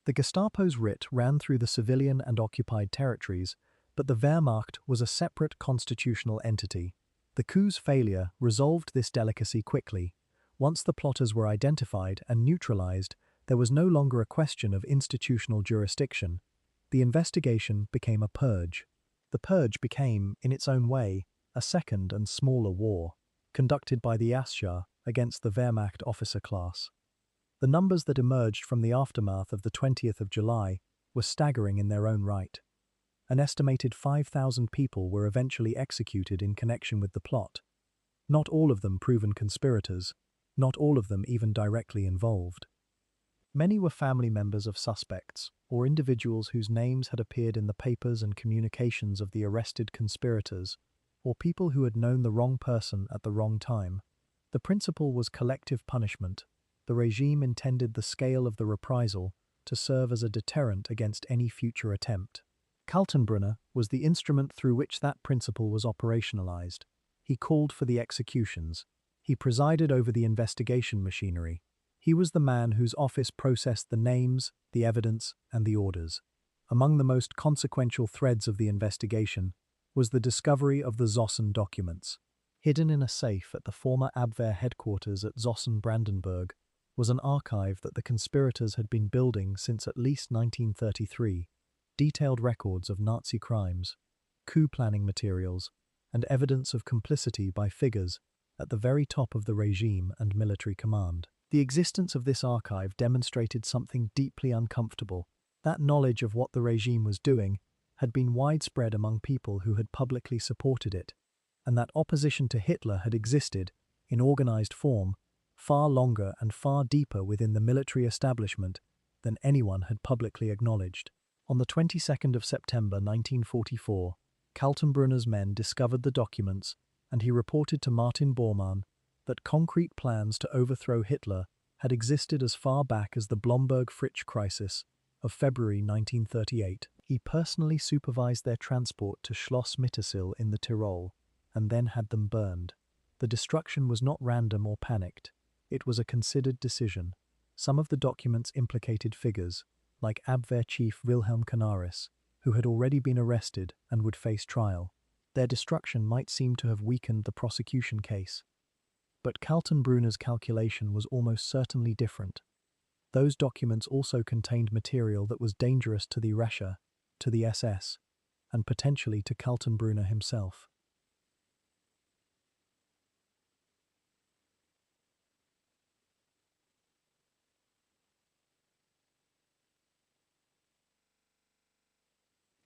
The Gestapo's writ ran through the civilian and occupied territories, but the Wehrmacht was a separate constitutional entity. The coup's failure resolved this delicacy quickly. Once the plotters were identified and neutralized, there was no longer a question of institutional jurisdiction. The investigation became a purge. The purge became, in its own way, a second and smaller war, conducted by the RSHA against the Wehrmacht officer class. The numbers that emerged from the aftermath of the 20th of July were staggering in their own right. An estimated 5,000 people were eventually executed in connection with the plot. Not all of them proven conspirators, not all of them even directly involved. Many were family members of suspects, or individuals whose names had appeared in the papers and communications of the arrested conspirators, or people who had known the wrong person at the wrong time. The principle was collective punishment. The regime intended the scale of the reprisal to serve as a deterrent against any future attempt. Kaltenbrunner was the instrument through which that principle was operationalized. He called for the executions. He presided over the investigation machinery. He was the man whose office processed the names, the evidence, and the orders. Among the most consequential threads of the investigation was the discovery of the Zossen documents. Hidden in a safe at the former Abwehr headquarters at Zossen-Brandenburg was an archive that the conspirators had been building since at least 1933, detailed records of Nazi crimes, coup planning materials, and evidence of complicity by figures at the very top of the regime and military command. The existence of this archive demonstrated something deeply uncomfortable. That knowledge of what the regime was doing had been widespread among people who had publicly supported it, and that opposition to Hitler had existed, in organized form, far longer and far deeper within the military establishment than anyone had publicly acknowledged. On the 22nd of September 1944, Kaltenbrunner's men discovered the documents, and he reported to Martin Bormann that concrete plans to overthrow Hitler had existed as far back as the Blomberg-Fritsch crisis of February 1938. He personally supervised their transport to Schloss Mittersill in the Tyrol, and then had them burned. The destruction was not random or panicked. It was a considered decision. Some of the documents implicated figures, like Abwehr Chief Wilhelm Canaris, who had already been arrested and would face trial. Their destruction might seem to have weakened the prosecution case. But Kaltenbrunner's calculation was almost certainly different. Those documents also contained material that was dangerous to the RSHA, to the SS, and potentially to Kaltenbrunner himself.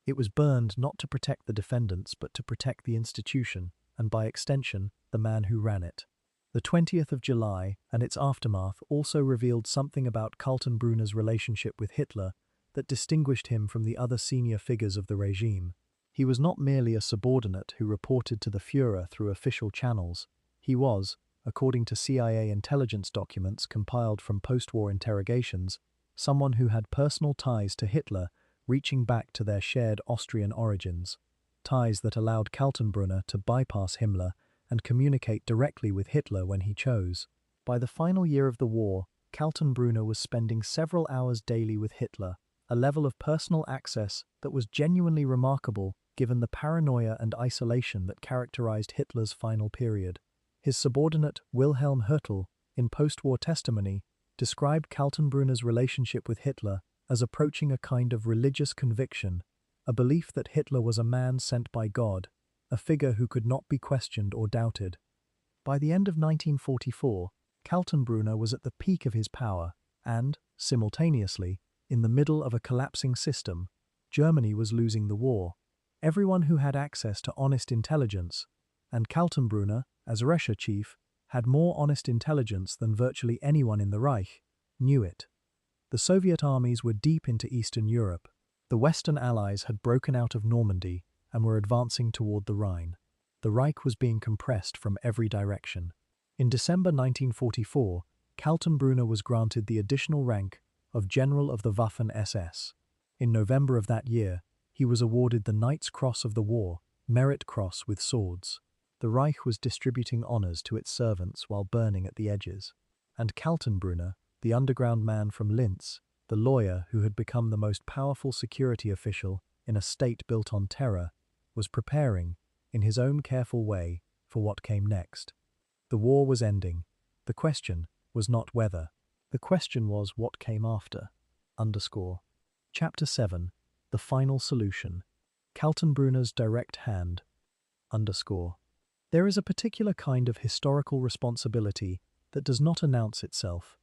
It was burned not to protect the defendants but to protect the institution, and by extension, the man who ran it. The 20th of July and its aftermath also revealed something about Kaltenbrunner's relationship with Hitler that distinguished him from the other senior figures of the regime. He was not merely a subordinate who reported to the Führer through official channels. He was, according to CIA intelligence documents compiled from post-war interrogations, someone who had personal ties to Hitler reaching back to their shared Austrian origins, ties that allowed Kaltenbrunner to bypass Himmler and communicate directly with Hitler when he chose. By the final year of the war, Kaltenbrunner was spending several hours daily with Hitler, a level of personal access that was genuinely remarkable given the paranoia and isolation that characterized Hitler's final period. His subordinate, Wilhelm Hertel, in post-war testimony, described Kaltenbrunner's relationship with Hitler as approaching a kind of religious conviction, a belief that Hitler was a man sent by God, a figure who could not be questioned or doubted. By the end of 1944, Kaltenbrunner was at the peak of his power and, simultaneously, in the middle of a collapsing system. Germany was losing the war. Everyone who had access to honest intelligence, and Kaltenbrunner, as RSHA chief, had more honest intelligence than virtually anyone in the Reich, knew it. The Soviet armies were deep into Eastern Europe. The Western Allies had broken out of Normandy and were advancing toward the Rhine. The Reich was being compressed from every direction. In December 1944, Kaltenbrunner was granted the additional rank of General of the Waffen-SS. In November of that year, he was awarded the Knight's Cross of the War, Merit Cross with swords. The Reich was distributing honors to its servants while burning at the edges. And Kaltenbrunner, the underground man from Linz, the lawyer who had become the most powerful security official in a state built on terror, was preparing, in his own careful way, for what came next. The war was ending. The question was not whether. The question was what came after. Chapter 7. The Final Solution. Kaltenbrunner's Direct Hand. There is a particular kind of historical responsibility that does not announce itself.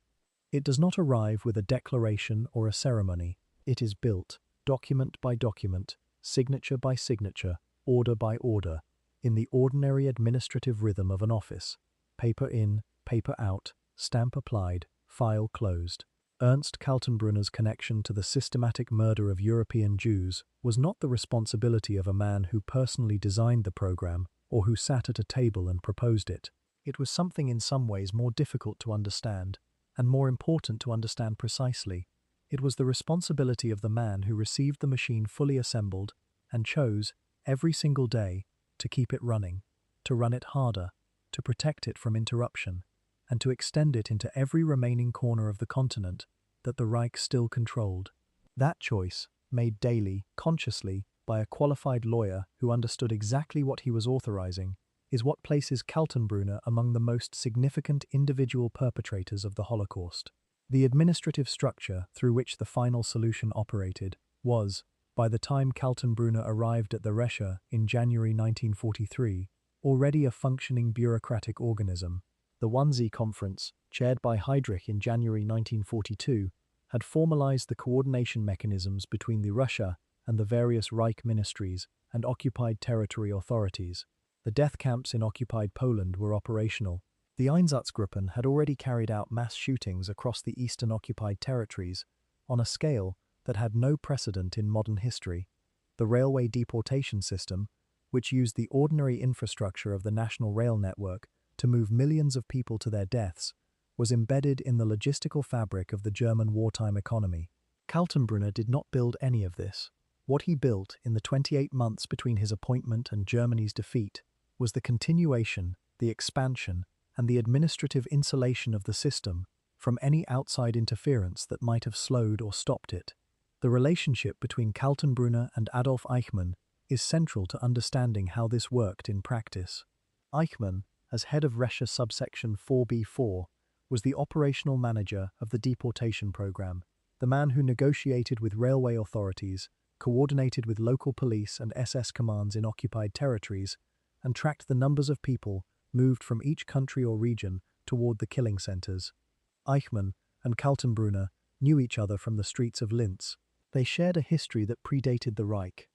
It does not arrive with a declaration or a ceremony. It is built, document by document, signature by signature, order by order, in the ordinary administrative rhythm of an office. Paper in, paper out, stamp applied, file closed. Ernst Kaltenbrunner's connection to the systematic murder of European Jews was not the responsibility of a man who personally designed the program or who sat at a table and proposed it. It was something in some ways more difficult to understand, and more important to understand precisely. It was the responsibility of the man who received the machine fully assembled and chose, every single day, to keep it running, to run it harder, to protect it from interruption, and to extend it into every remaining corner of the continent that the Reich still controlled. That choice, made daily, consciously, by a qualified lawyer who understood exactly what he was authorizing, is what places Kaltenbrunner among the most significant individual perpetrators of the Holocaust. The administrative structure through which the final solution operated was, by the time Kaltenbrunner arrived at the RSHA in January 1943, already a functioning bureaucratic organism. The Wannsee Conference, chaired by Heydrich in January 1942, had formalized the coordination mechanisms between the RSHA and the various Reich ministries and occupied territory authorities. The death camps in occupied Poland were operational. The Einsatzgruppen had already carried out mass shootings across the eastern occupied territories on a scale that had no precedent in modern history. The railway deportation system, which used the ordinary infrastructure of the national rail network to move millions of people to their deaths, was embedded in the logistical fabric of the German wartime economy. Kaltenbrunner did not build any of this. What he built in the 28 months between his appointment and Germany's defeat was the continuation, the expansion, and the administrative insulation of the system from any outside interference that might have slowed or stopped it. The relationship between Kaltenbrunner and Adolf Eichmann is central to understanding how this worked in practice. Eichmann, as head of RSHA subsection 4B4, was the operational manager of the deportation program, the man who negotiated with railway authorities, coordinated with local police and SS commands in occupied territories, and tracked the numbers of people moved from each country or region toward the killing centers. Eichmann and Kaltenbrunner knew each other from the streets of Linz. They shared a history that predated the Reich.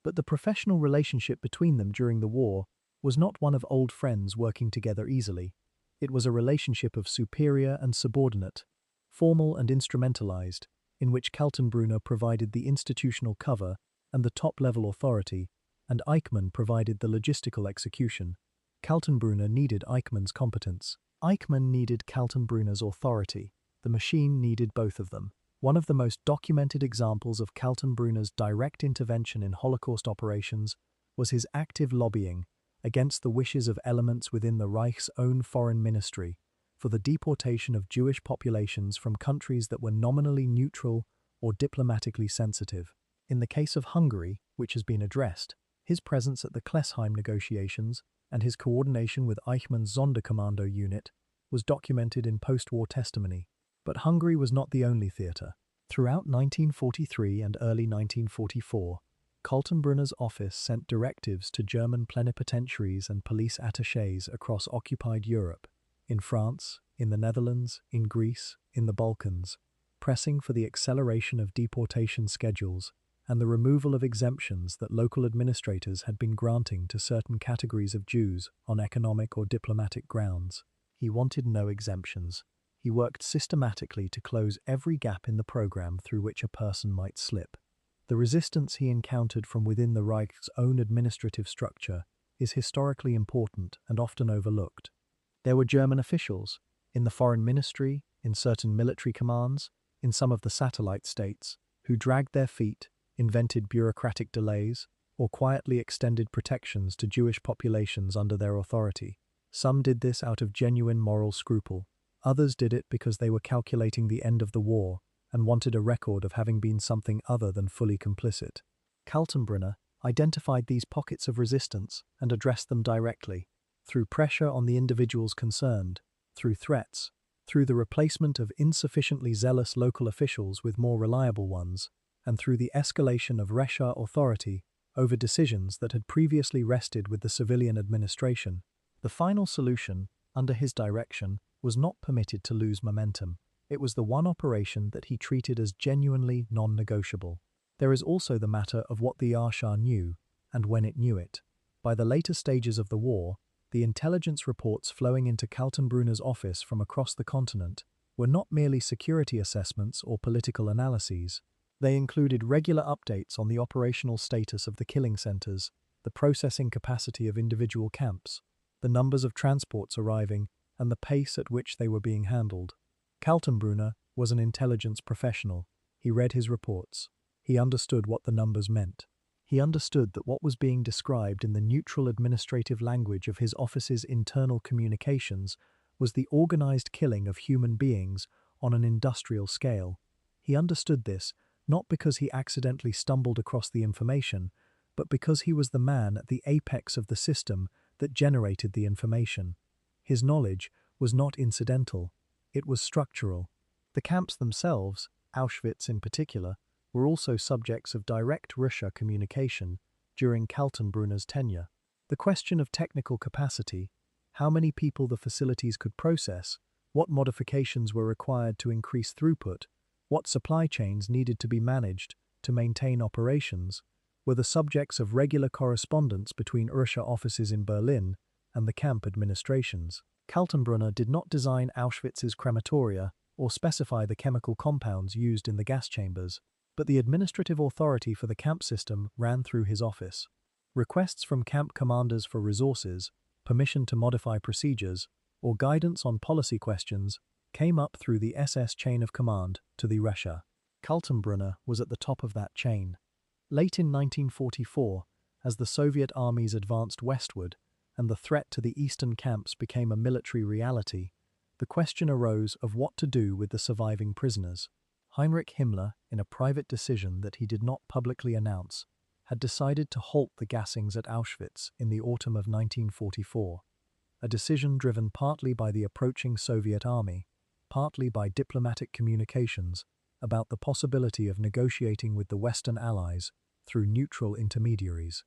But the professional relationship between them during the war was not one of old friends working together easily. It was a relationship of superior and subordinate, formal and instrumentalized, in which Kaltenbrunner provided the institutional cover and the top-level authority, and Eichmann provided the logistical execution. Kaltenbrunner needed Eichmann's competence. Eichmann needed Kaltenbrunner's authority. The machine needed both of them. One of the most documented examples of Kaltenbrunner's direct intervention in Holocaust operations was his active lobbying against the wishes of elements within the Reich's own foreign ministry for the deportation of Jewish populations from countries that were nominally neutral or diplomatically sensitive. In the case of Hungary, which has been addressed, his presence at the Klesheim negotiations and his coordination with Eichmann's Sonderkommando unit was documented in post-war testimony. But Hungary was not the only theatre. Throughout 1943 and early 1944, Kaltenbrunner's office sent directives to German plenipotentiaries and police attachés across occupied Europe, in France, in the Netherlands, in Greece, in the Balkans, pressing for the acceleration of deportation schedules and the removal of exemptions that local administrators had been granting to certain categories of Jews on economic or diplomatic grounds. He wanted no exemptions. He worked systematically to close every gap in the program through which a person might slip. The resistance he encountered from within the Reich's own administrative structure is historically important and often overlooked. There were German officials, in the foreign ministry, in certain military commands, in some of the satellite states, who dragged their feet, invented bureaucratic delays, or quietly extended protections to Jewish populations under their authority. Some did this out of genuine moral scruple. Others did it because they were calculating the end of the war and wanted a record of having been something other than fully complicit. Kaltenbrunner identified these pockets of resistance and addressed them directly, through pressure on the individuals concerned, through threats, through the replacement of insufficiently zealous local officials with more reliable ones, and through the escalation of RSHA authority over decisions that had previously rested with the civilian administration. The final solution, under his direction, was not permitted to lose momentum. It was the one operation that he treated as genuinely non-negotiable. There is also the matter of what the RSHA knew, and when it knew it. By the later stages of the war, the intelligence reports flowing into Kaltenbrunner's office from across the continent were not merely security assessments or political analyses. They included regular updates on the operational status of the killing centers, the processing capacity of individual camps, the numbers of transports arriving, and the pace at which they were being handled. Kaltenbrunner was an intelligence professional. He read his reports. He understood what the numbers meant. He understood that what was being described in the neutral administrative language of his office's internal communications was the organized killing of human beings on an industrial scale. He understood this not because he accidentally stumbled across the information, but because he was the man at the apex of the system that generated the information. His knowledge was not incidental, it was structural. The camps themselves, Auschwitz in particular, were also subjects of direct RSHA communication during Kaltenbrunner's tenure. The question of technical capacity, how many people the facilities could process, what modifications were required to increase throughput, what supply chains needed to be managed to maintain operations, were the subjects of regular correspondence between RSHA offices in Berlin and the camp administrations. Kaltenbrunner did not design Auschwitz's crematoria or specify the chemical compounds used in the gas chambers, but the administrative authority for the camp system ran through his office. Requests from camp commanders for resources, permission to modify procedures, or guidance on policy questions came up through the SS chain of command to the RSHA. Kaltenbrunner was at the top of that chain. Late in 1944, as the Soviet armies advanced westward and the threat to the eastern camps became a military reality, the question arose of what to do with the surviving prisoners. Heinrich Himmler, in a private decision that he did not publicly announce, had decided to halt the gassings at Auschwitz in the autumn of 1944, a decision driven partly by the approaching Soviet army, partly by diplomatic communications about the possibility of negotiating with the Western Allies through neutral intermediaries.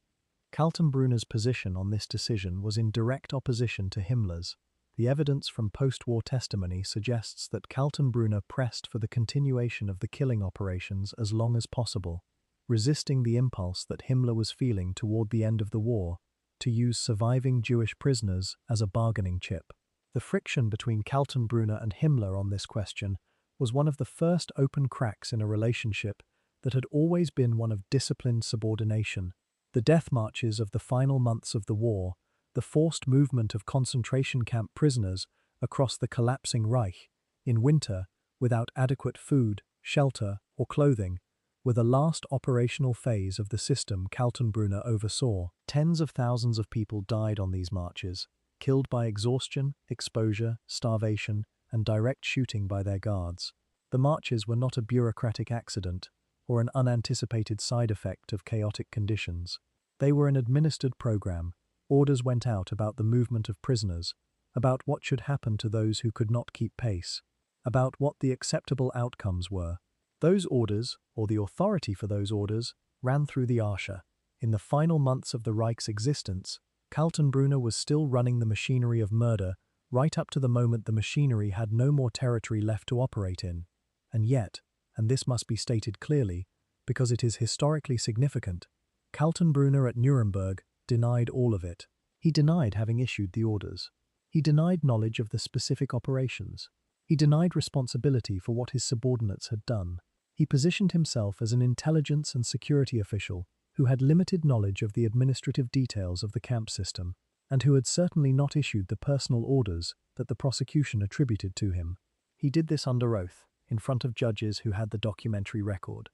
Kaltenbrunner's position on this decision was in direct opposition to Himmler's. The evidence from post-war testimony suggests that Kaltenbrunner pressed for the continuation of the killing operations as long as possible, resisting the impulse that Himmler was feeling toward the end of the war to use surviving Jewish prisoners as a bargaining chip. The friction between Kaltenbrunner and Himmler on this question was one of the first open cracks in a relationship that had always been one of disciplined subordination. The death marches of the final months of the war, the forced movement of concentration camp prisoners across the collapsing Reich, in winter, without adequate food, shelter, or clothing, were the last operational phase of the system Kaltenbrunner oversaw. Tens of thousands of people died on these marches, killed by exhaustion, exposure, starvation, and direct shooting by their guards. The marches were not a bureaucratic accident or an unanticipated side effect of chaotic conditions. They were an administered program. Orders went out about the movement of prisoners, about what should happen to those who could not keep pace, about what the acceptable outcomes were. Those orders, or the authority for those orders, ran through the RSHA. In the final months of the Reich's existence, Kaltenbrunner was still running the machinery of murder right up to the moment the machinery had no more territory left to operate in. And yet, and this must be stated clearly, because it is historically significant, Kaltenbrunner at Nuremberg denied all of it. He denied having issued the orders. He denied knowledge of the specific operations. He denied responsibility for what his subordinates had done. He positioned himself as an intelligence and security official who had limited knowledge of the administrative details of the camp system, and who had certainly not issued the personal orders that the prosecution attributed to him. He did this under oath, in front of judges who had the documentary record.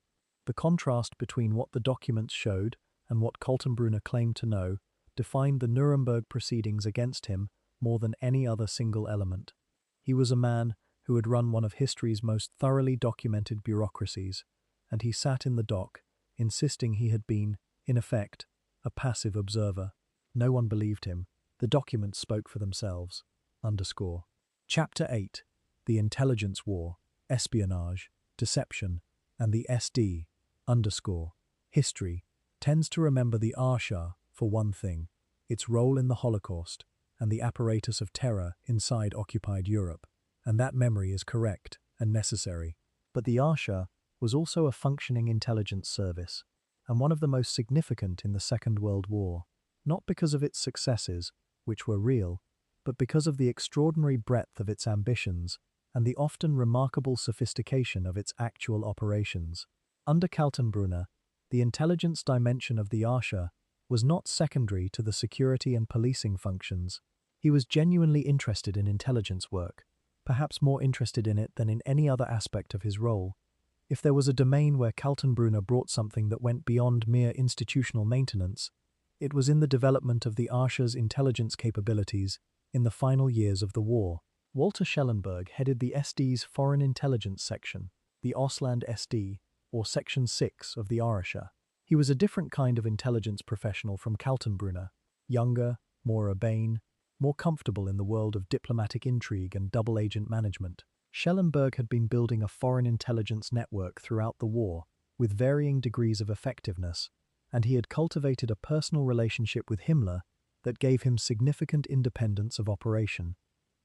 The contrast between what the documents showed and what Kaltenbrunner claimed to know defined the Nuremberg proceedings against him more than any other single element. He was a man who had run one of history's most thoroughly documented bureaucracies, and he sat in the dock, insisting he had been, in effect, a passive observer. No one believed him. The documents spoke for themselves. Chapter 8. The Intelligence War, Espionage, Deception, and the SD, History, tends to remember the RSHA for one thing, its role in the Holocaust, and the apparatus of terror inside occupied Europe, and that memory is correct and necessary. But the RSHA was also a functioning intelligence service, and one of the most significant in the Second World War, not because of its successes, which were real, but because of the extraordinary breadth of its ambitions and the often remarkable sophistication of its actual operations. Under Kaltenbrunner, the intelligence dimension of the RSHA was not secondary to the security and policing functions. He was genuinely interested in intelligence work, perhaps more interested in it than in any other aspect of his role. If there was a domain where Kaltenbrunner brought something that went beyond mere institutional maintenance, it was in the development of the RSHA's intelligence capabilities in the final years of the war. Walter Schellenberg headed the SD's Foreign Intelligence Section, the Ausland SD, or Section 6 of the RSHA. He was a different kind of intelligence professional from Kaltenbrunner, younger, more urbane, more comfortable in the world of diplomatic intrigue and double-agent management. Schellenberg had been building a foreign intelligence network throughout the war, with varying degrees of effectiveness, and he had cultivated a personal relationship with Himmler that gave him significant independence of operation.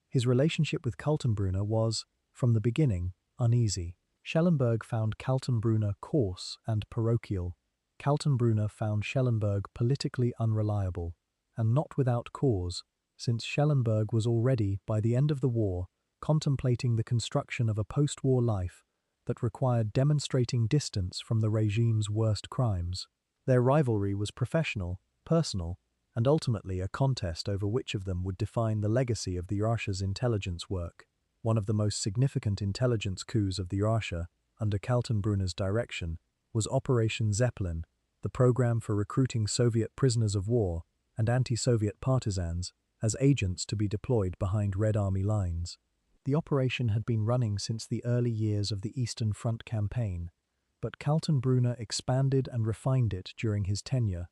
His relationship with Kaltenbrunner was, from the beginning, uneasy. Schellenberg found Kaltenbrunner coarse and parochial. Kaltenbrunner found Schellenberg politically unreliable, and not without cause, since Schellenberg was already, by the end of the war, contemplating the construction of a post-war life that required demonstrating distance from the regime's worst crimes. Their rivalry was professional, personal, and ultimately a contest over which of them would define the legacy of the RSHA's intelligence work. One of the most significant intelligence coups of the RSHA, under Kaltenbrunner's direction, was Operation Zeppelin, the program for recruiting Soviet prisoners of war and anti-Soviet partisans as agents to be deployed behind Red Army lines. The operation had been running since the early years of the Eastern Front campaign, but Kaltenbrunner expanded and refined it during his tenure.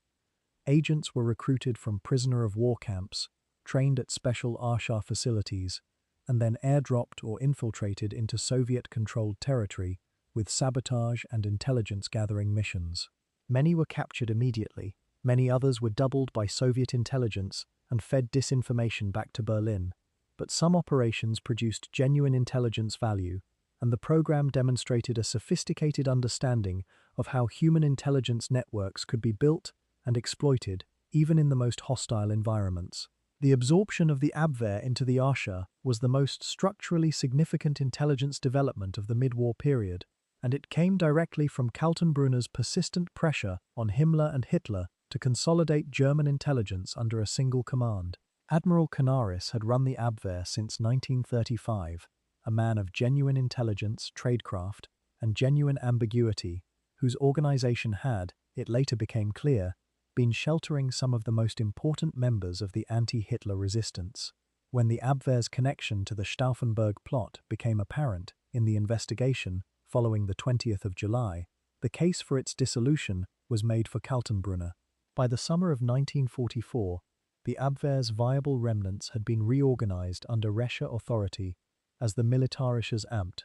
Agents were recruited from prisoner of war camps, trained at special RSHA facilities, and then airdropped or infiltrated into Soviet-controlled territory with sabotage and intelligence-gathering missions. Many were captured immediately, many others were doubled by Soviet intelligence and fed disinformation back to Berlin, but some operations produced genuine intelligence value, and the program demonstrated a sophisticated understanding of how human intelligence networks could be built and exploited, even in the most hostile environments. The absorption of the Abwehr into the RSHA was the most structurally significant intelligence development of the mid-war period, and it came directly from Kaltenbrunner's persistent pressure on Himmler and Hitler to consolidate German intelligence under a single command. Admiral Canaris had run the Abwehr since 1935, a man of genuine intelligence, tradecraft, and genuine ambiguity, whose organization had, it later became clear, been sheltering some of the most important members of the anti-Hitler resistance. When the Abwehr's connection to the Stauffenberg plot became apparent in the investigation following the 20th of July, the case for its dissolution was made for Kaltenbrunner. By the summer of 1944, the Abwehr's viable remnants had been reorganized under RSHA authority as the Militärisches Amt.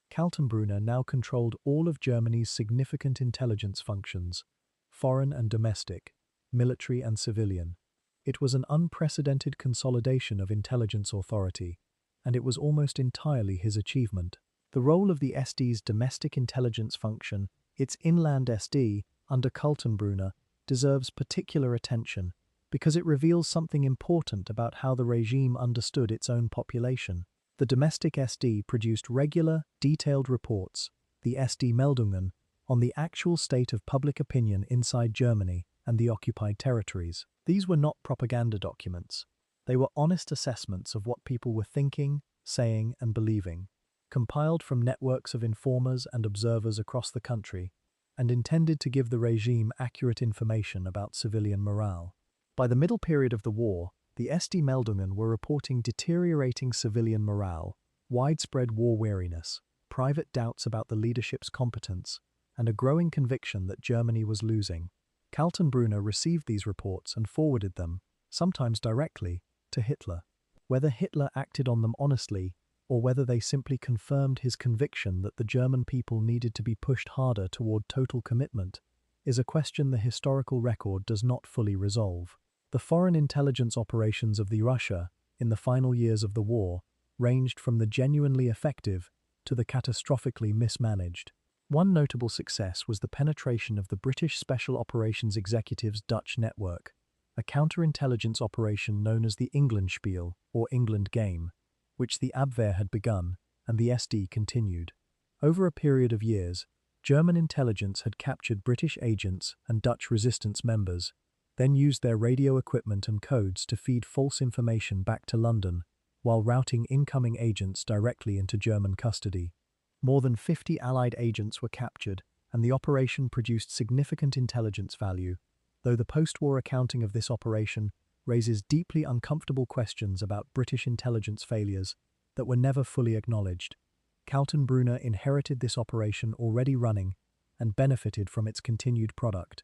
Kaltenbrunner now controlled all of Germany's significant intelligence functions, foreign and domestic, military and civilian. It was an unprecedented consolidation of intelligence authority, and it was almost entirely his achievement. The role of the SD's domestic intelligence function, its inland SD, under Kaltenbrunner, deserves particular attention because it reveals something important about how the regime understood its own population. The domestic SD produced regular, detailed reports, the SD Meldungen, on the actual state of public opinion inside Germany and the occupied territories. These were not propaganda documents. They were honest assessments of what people were thinking, saying, and believing, compiled from networks of informers and observers across the country, and intended to give the regime accurate information about civilian morale. By the middle period of the war, the SD Meldungen were reporting deteriorating civilian morale, widespread war weariness, private doubts about the leadership's competence, and a growing conviction that Germany was losing. Kaltenbrunner received these reports and forwarded them, sometimes directly, to Hitler. Whether Hitler acted on them honestly, or whether they simply confirmed his conviction that the German people needed to be pushed harder toward total commitment, is a question the historical record does not fully resolve. The foreign intelligence operations of the Russia in the final years of the war ranged from the genuinely effective to the catastrophically mismanaged. One notable success was the penetration of the British Special Operations Executive's Dutch network, a counterintelligence operation known as the Englandspiel, or England Game, which the Abwehr had begun and the SD continued. Over a period of years, German intelligence had captured British agents and Dutch resistance members, then used their radio equipment and codes to feed false information back to London, while routing incoming agents directly into German custody. More than 50 Allied agents were captured, and the operation produced significant intelligence value, though the post-war accounting of this operation raises deeply uncomfortable questions about British intelligence failures that were never fully acknowledged. Kaltenbrunner inherited this operation already running and benefited from its continued product.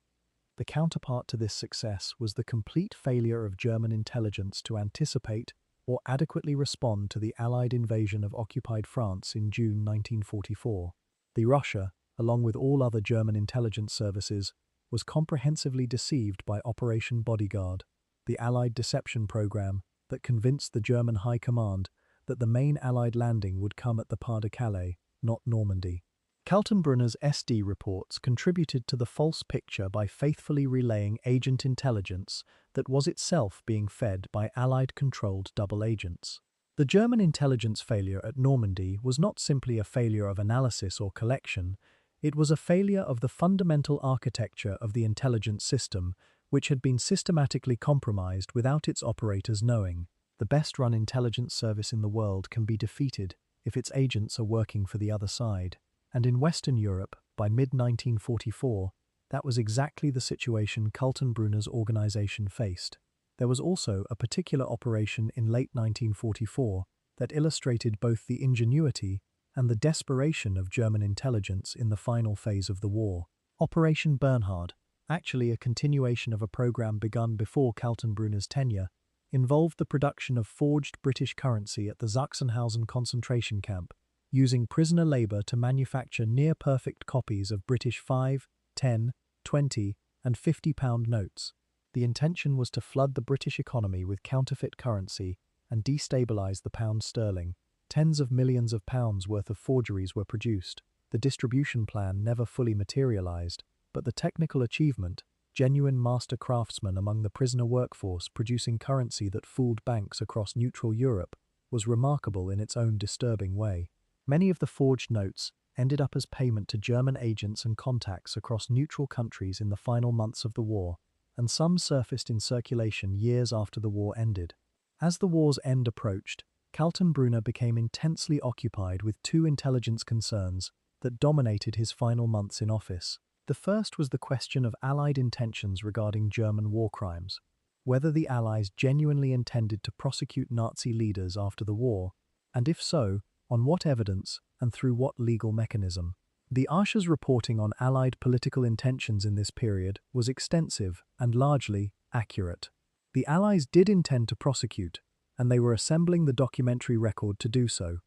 The counterpart to this success was the complete failure of German intelligence to anticipate or adequately respond to the Allied invasion of occupied France in June 1944. The Russia, along with all other German intelligence services, was comprehensively deceived by Operation Bodyguard, the Allied deception program that convinced the German High Command that the main Allied landing would come at the Pas de Calais, not Normandy. Kaltenbrunner's SD reports contributed to the false picture by faithfully relaying agent intelligence that was itself being fed by Allied-controlled double agents. The German intelligence failure at Normandy was not simply a failure of analysis or collection, it was a failure of the fundamental architecture of the intelligence system, which had been systematically compromised without its operators knowing. The best-run intelligence service in the world can be defeated if its agents are working for the other side. And in Western Europe, by mid-1944, that was exactly the situation Kaltenbrunner's organization faced. There was also a particular operation in late 1944 that illustrated both the ingenuity and the desperation of German intelligence in the final phase of the war. Operation Bernhard, actually a continuation of a program begun before Kaltenbrunner's tenure, involved the production of forged British currency at the Sachsenhausen concentration camp, using prisoner labour to manufacture near-perfect copies of British 5, 10, 20 and £50 notes. The intention was to flood the British economy with counterfeit currency and destabilise the pound sterling. Tens of millions of pounds worth of forgeries were produced. The distribution plan never fully materialised, but the technical achievement, genuine master craftsmen among the prisoner workforce producing currency that fooled banks across neutral Europe, was remarkable in its own disturbing way. Many of the forged notes ended up as payment to German agents and contacts across neutral countries in the final months of the war, and some surfaced in circulation years after the war ended. As the war's end approached, Kaltenbrunner became intensely occupied with two intelligence concerns that dominated his final months in office. The first was the question of Allied intentions regarding German war crimes, whether the Allies genuinely intended to prosecute Nazi leaders after the war, and if so, on what evidence and through what legal mechanism. The RSHA's reporting on Allied political intentions in this period was extensive and largely accurate. The Allies did intend to prosecute, and they were assembling the documentary record to do so.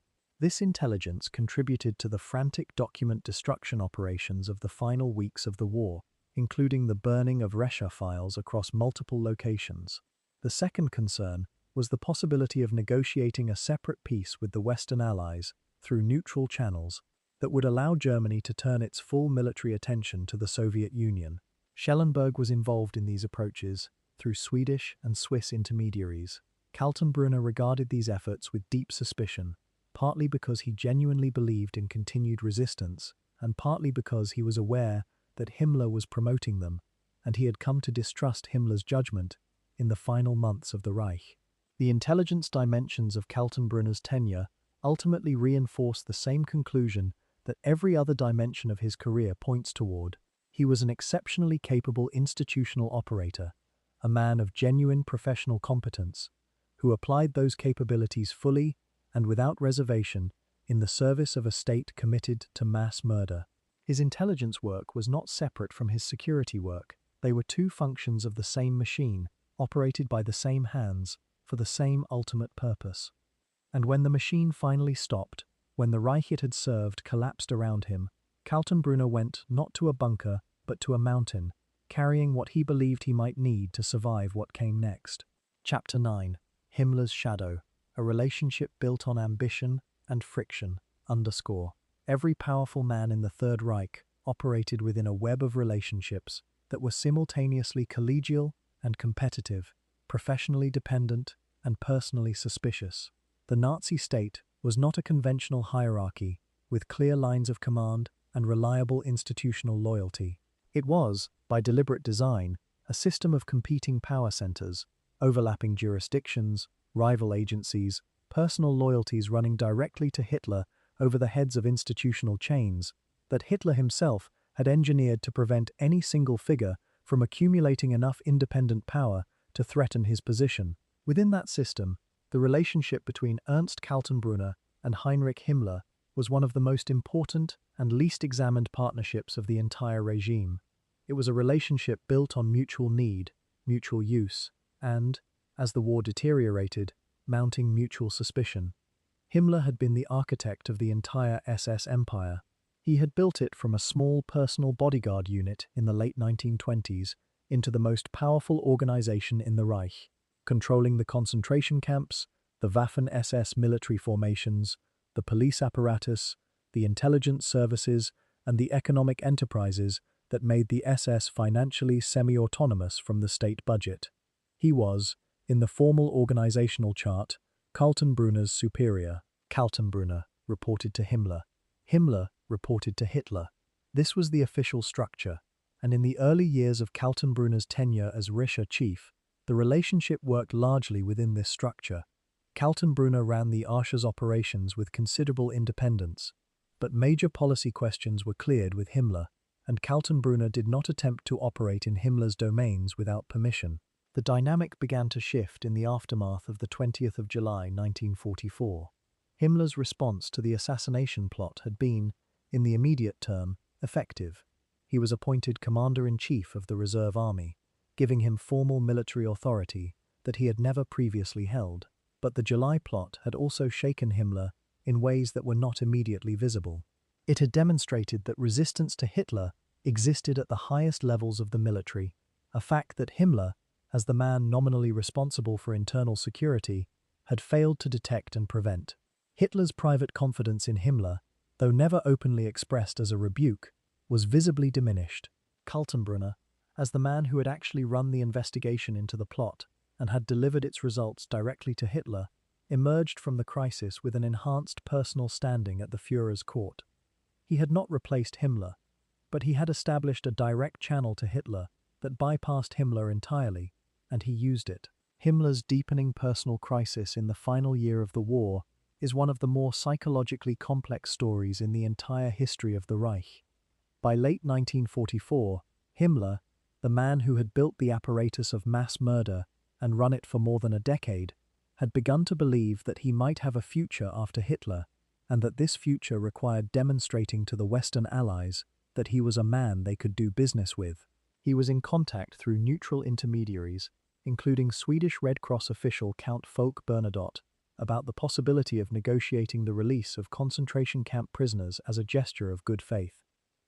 This intelligence contributed to the frantic document destruction operations of the final weeks of the war, including the burning of RSHA files across multiple locations. The second concern was the possibility of negotiating a separate peace with the Western Allies through neutral channels that would allow Germany to turn its full military attention to the Soviet Union. Schellenberg was involved in these approaches through Swedish and Swiss intermediaries. Kaltenbrunner regarded these efforts with deep suspicion, partly because he genuinely believed in continued resistance, and partly because he was aware that Himmler was promoting them, and he had come to distrust Himmler's judgment in the final months of the Reich. The intelligence dimensions of Kaltenbrunner's tenure ultimately reinforced the same conclusion that every other dimension of his career points toward. He was an exceptionally capable institutional operator, a man of genuine professional competence, who applied those capabilities fully and without reservation in the service of a state committed to mass murder. His intelligence work was not separate from his security work. They were two functions of the same machine, operated by the same hands, for the same ultimate purpose. And when the machine finally stopped, when the Reich it had served collapsed around him, Kaltenbrunner went not to a bunker, but to a mountain, carrying what he believed he might need to survive what came next. Chapter 9. Himmler's Shadow, a relationship built on ambition and friction. Every powerful man in the Third Reich operated within a web of relationships that were simultaneously collegial and competitive, professionally dependent and personally suspicious. The Nazi state was not a conventional hierarchy with clear lines of command and reliable institutional loyalty. It was, by deliberate design, a system of competing power centers, overlapping jurisdictions, rival agencies, personal loyalties running directly to Hitler over the heads of institutional chains that Hitler himself had engineered to prevent any single figure from accumulating enough independent power to threaten his position. Within that system, the relationship between Ernst Kaltenbrunner and Heinrich Himmler was one of the most important and least examined partnerships of the entire regime. It was a relationship built on mutual need, mutual use, and, as the war deteriorated, mounting mutual suspicion. Himmler had been the architect of the entire SS empire. He had built it from a small personal bodyguard unit in the late 1920s into the most powerful organization in the Reich, controlling the concentration camps, the Waffen-SS military formations, the police apparatus, the intelligence services, and the economic enterprises that made the SS financially semi-autonomous from the state budget. He was, in the formal organizational chart, Kaltenbrunner's superior. Kaltenbrunner reported to Himmler. Himmler reported to Hitler. This was the official structure, and in the early years of Kaltenbrunner's tenure as RSHA chief, the relationship worked largely within this structure. Kaltenbrunner ran the RSHA's operations with considerable independence, but major policy questions were cleared with Himmler, and Kaltenbrunner did not attempt to operate in Himmler's domains without permission. The dynamic began to shift in the aftermath of the 20th of July 1944. Himmler's response to the assassination plot had been, in the immediate term, effective. He was appointed Commander-in-Chief of the Reserve Army, giving him formal military authority that he had never previously held. But the July plot had also shaken Himmler in ways that were not immediately visible. It had demonstrated that resistance to Hitler existed at the highest levels of the military, a fact that Himmler, as the man nominally responsible for internal security, had failed to detect and prevent. Hitler's private confidence in Himmler, though never openly expressed as a rebuke, was visibly diminished. Kaltenbrunner, as the man who had actually run the investigation into the plot and had delivered its results directly to Hitler, emerged from the crisis with an enhanced personal standing at the Führer's court. He had not replaced Himmler, but he had established a direct channel to Hitler that bypassed Himmler entirely, and he used it. Himmler's deepening personal crisis in the final year of the war is one of the more psychologically complex stories in the entire history of the Reich. By late 1944, Himmler, the man who had built the apparatus of mass murder and run it for more than a decade, had begun to believe that he might have a future after Hitler, and that this future required demonstrating to the Western Allies that he was a man they could do business with. He was in contact through neutral intermediaries, including Swedish Red Cross official Count Folke Bernadotte, about the possibility of negotiating the release of concentration camp prisoners as a gesture of good faith.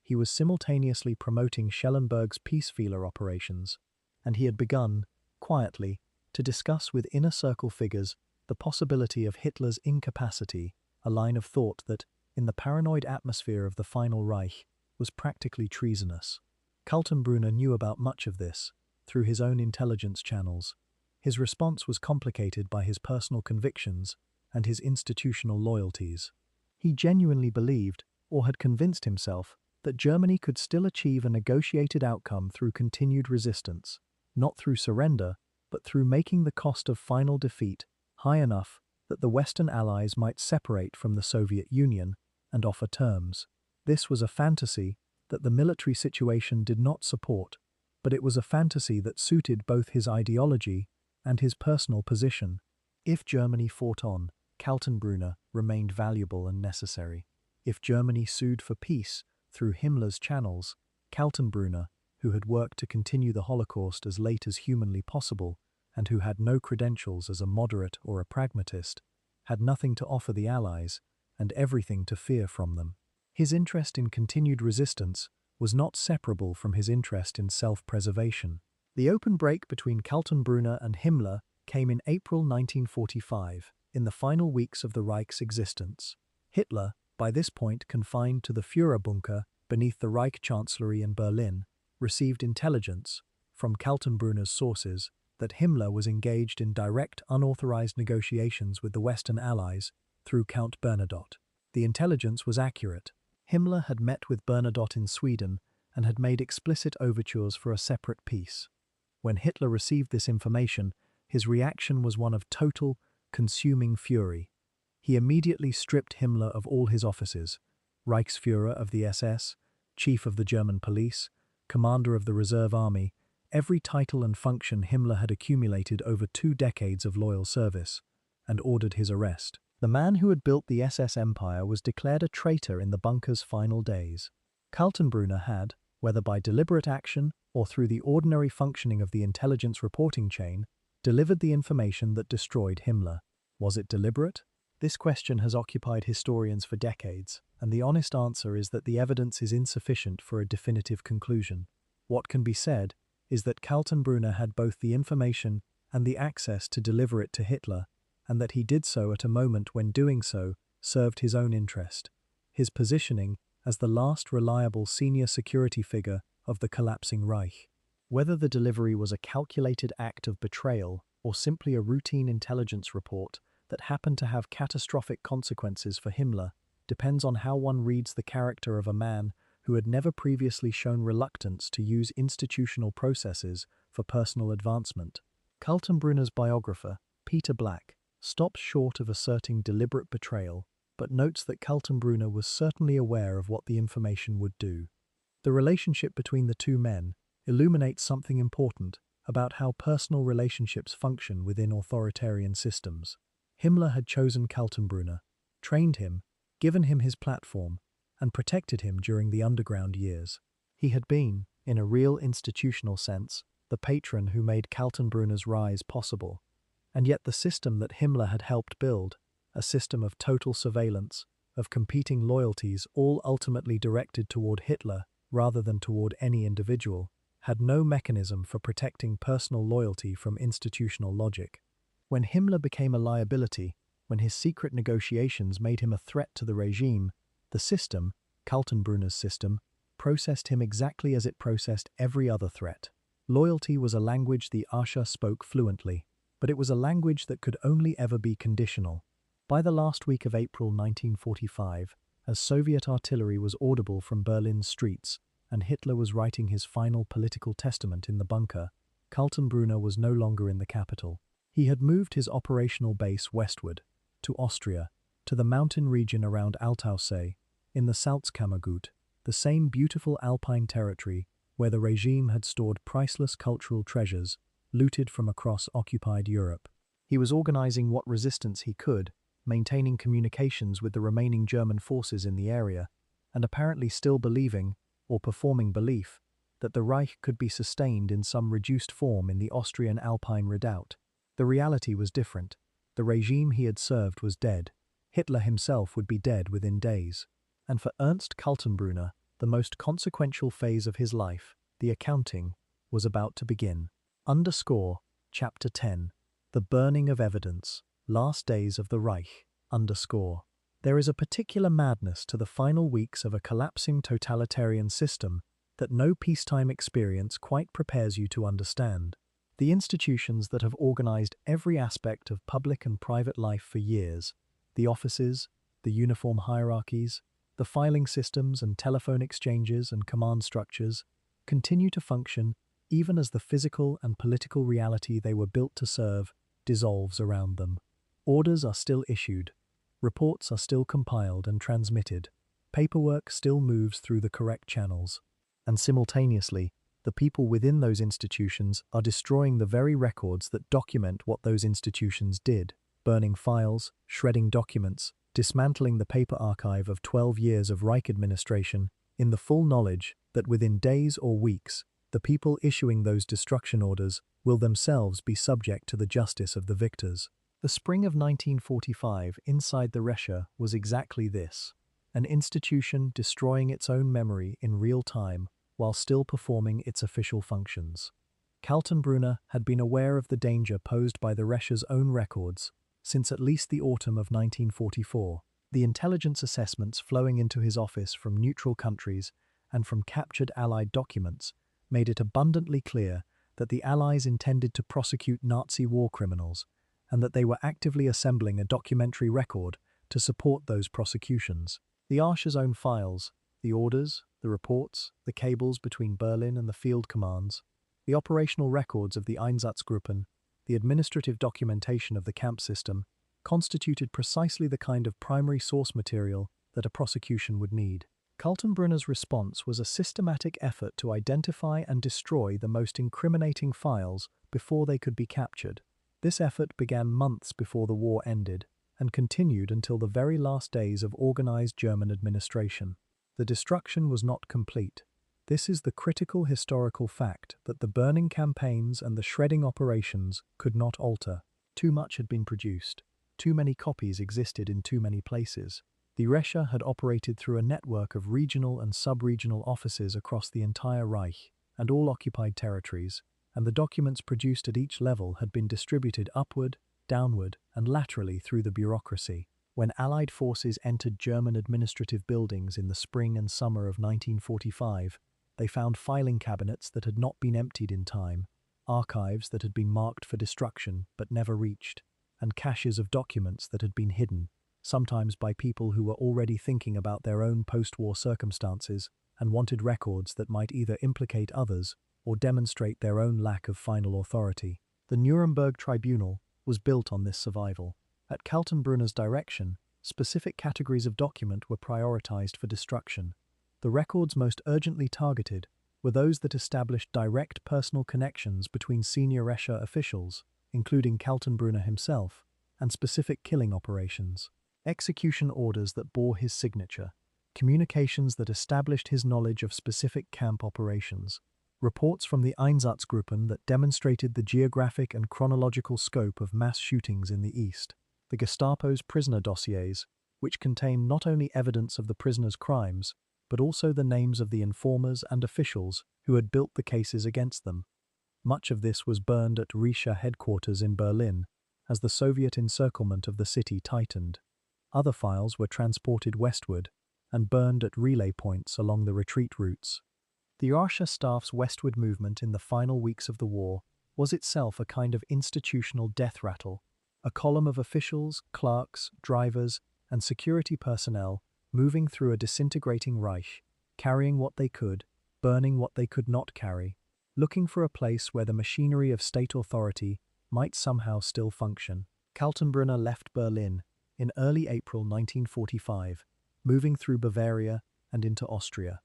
He was simultaneously promoting Schellenberg's peace-feeler operations, and he had begun, quietly, to discuss with inner circle figures the possibility of Hitler's incapacity, a line of thought that, in the paranoid atmosphere of the final Reich, was practically treasonous. Kaltenbrunner knew about much of this, through his own intelligence channels. His response was complicated by his personal convictions and his institutional loyalties. He genuinely believed, or had convinced himself, that Germany could still achieve a negotiated outcome through continued resistance, not through surrender, but through making the cost of final defeat high enough that the Western Allies might separate from the Soviet Union and offer terms. This was a fantasy that the military situation did not support, but it was a fantasy that suited both his ideology and his personal position. If Germany fought on, Kaltenbrunner remained valuable and necessary. If Germany sued for peace through Himmler's channels, Kaltenbrunner, who had worked to continue the Holocaust as late as humanly possible and who had no credentials as a moderate or a pragmatist, had nothing to offer the Allies and everything to fear from them. His interest in continued resistance was not separable from his interest in self-preservation. The open break between Kaltenbrunner and Himmler came in April 1945, in the final weeks of the Reich's existence. Hitler, by this point confined to the Führerbunker beneath the Reich Chancellery in Berlin, received intelligence, from Kaltenbrunner's sources, that Himmler was engaged in direct unauthorized negotiations with the Western Allies through Count Bernadotte. The intelligence was accurate. Himmler had met with Bernadotte in Sweden and had made explicit overtures for a separate peace. When Hitler received this information, his reaction was one of total, consuming fury. He immediately stripped Himmler of all his offices: Reichsführer of the SS, Chief of the German Police, Commander of the Reserve Army, every title and function Himmler had accumulated over 2 decades of loyal service, and ordered his arrest. The man who had built the SS empire was declared a traitor in the bunker's final days. Kaltenbrunner had, whether by deliberate action or through the ordinary functioning of the intelligence reporting chain, delivered the information that destroyed Himmler. Was it deliberate? This question has occupied historians for decades, and the honest answer is that the evidence is insufficient for a definitive conclusion. What can be said is that Kaltenbrunner had both the information and the access to deliver it to Hitler, and that he did so at a moment when doing so served his own interest, his positioning as the last reliable senior security figure of the collapsing Reich. Whether the delivery was a calculated act of betrayal or simply a routine intelligence report that happened to have catastrophic consequences for Himmler depends on how one reads the character of a man who had never previously shown reluctance to use institutional processes for personal advancement. Kaltenbrunner's biographer, Peter Black, stops short of asserting deliberate betrayal, but notes that Kaltenbrunner was certainly aware of what the information would do. The relationship between the two men illuminates something important about how personal relationships function within authoritarian systems. Himmler had chosen Kaltenbrunner, trained him, given him his platform, and protected him during the underground years. He had been, in a real institutional sense, the patron who made Kaltenbrunner's rise possible. And yet the system that Himmler had helped build, a system of total surveillance, of competing loyalties all ultimately directed toward Hitler rather than toward any individual, had no mechanism for protecting personal loyalty from institutional logic. When Himmler became a liability, when his secret negotiations made him a threat to the regime, the system, Kaltenbrunner's system, processed him exactly as it processed every other threat. Loyalty was a language the RSHA spoke fluently, but it was a language that could only ever be conditional. By the last week of April 1945, as Soviet artillery was audible from Berlin's streets and Hitler was writing his final political testament in the bunker, Kaltenbrunner was no longer in the capital. He had moved his operational base westward, to Austria, to the mountain region around Altausee, in the Salzkammergut, the same beautiful alpine territory where the regime had stored priceless cultural treasures looted from across occupied Europe. He was organizing what resistance he could, maintaining communications with the remaining German forces in the area, and apparently still believing, or performing belief, that the Reich could be sustained in some reduced form in the Austrian Alpine redoubt. The reality was different. The regime he had served was dead. Hitler himself would be dead within days. And for Ernst Kaltenbrunner, the most consequential phase of his life, the accounting, was about to begin. Chapter 10. The Burning of Evidence. Last Days of the Reich. There is a particular madness to the final weeks of a collapsing totalitarian system that no peacetime experience quite prepares you to understand. The institutions that have organized every aspect of public and private life for years, the offices, the uniform hierarchies, the filing systems and telephone exchanges and command structures, continue to function even as the physical and political reality they were built to serve dissolves around them. Orders are still issued, reports are still compiled and transmitted, paperwork still moves through the correct channels, and simultaneously, the people within those institutions are destroying the very records that document what those institutions did, burning files, shredding documents, dismantling the paper archive of 12 years of Reich administration, in the full knowledge that within days or weeks, the people issuing those destruction orders will themselves be subject to the justice of the victors. The spring of 1945 inside the RSHA was exactly this. an institution destroying its own memory in real time while still performing its official functions. Kaltenbrunner had been aware of the danger posed by the RSHA's own records since at least the autumn of 1944. The intelligence assessments flowing into his office from neutral countries and from captured Allied documents made it abundantly clear that the Allies intended to prosecute Nazi war criminals and that they were actively assembling a documentary record to support those prosecutions. The RSHA's own files, the orders, the reports, the cables between Berlin and the field commands, the operational records of the Einsatzgruppen, the administrative documentation of the camp system, constituted precisely the kind of primary source material that a prosecution would need. Kaltenbrunner's response was a systematic effort to identify and destroy the most incriminating files before they could be captured. This effort began months before the war ended and continued until the very last days of organized German administration. The destruction was not complete. This is the critical historical fact that the burning campaigns and the shredding operations could not alter. Too much had been produced. Too many copies existed in too many places. The RSHA had operated through a network of regional and sub-regional offices across the entire Reich and all occupied territories, and the documents produced at each level had been distributed upward, downward, and laterally through the bureaucracy. When Allied forces entered German administrative buildings in the spring and summer of 1945, they found filing cabinets that had not been emptied in time, archives that had been marked for destruction but never reached, and caches of documents that had been hidden, sometimes by people who were already thinking about their own post-war circumstances and wanted records that might either implicate others or demonstrate their own lack of final authority. The Nuremberg Tribunal was built on this survival. At Kaltenbrunner's direction, specific categories of document were prioritized for destruction. The records most urgently targeted were those that established direct personal connections between senior RSHA officials, including Kaltenbrunner himself, and specific killing operations. Execution orders that bore his signature, communications that established his knowledge of specific camp operations, reports from the Einsatzgruppen that demonstrated the geographic and chronological scope of mass shootings in the East, the Gestapo's prisoner dossiers, which contain not only evidence of the prisoners' crimes, but also the names of the informers and officials who had built the cases against them. Much of this was burned at RSHA headquarters in Berlin, as the Soviet encirclement of the city tightened. Other files were transported westward and burned at relay points along the retreat routes. The RSHA staff's westward movement in the final weeks of the war was itself a kind of institutional death rattle, a column of officials, clerks, drivers, and security personnel moving through a disintegrating Reich, carrying what they could, burning what they could not carry, looking for a place where the machinery of state authority might somehow still function. Kaltenbrunner left Berlin in early April 1945, moving through Bavaria and into Austria.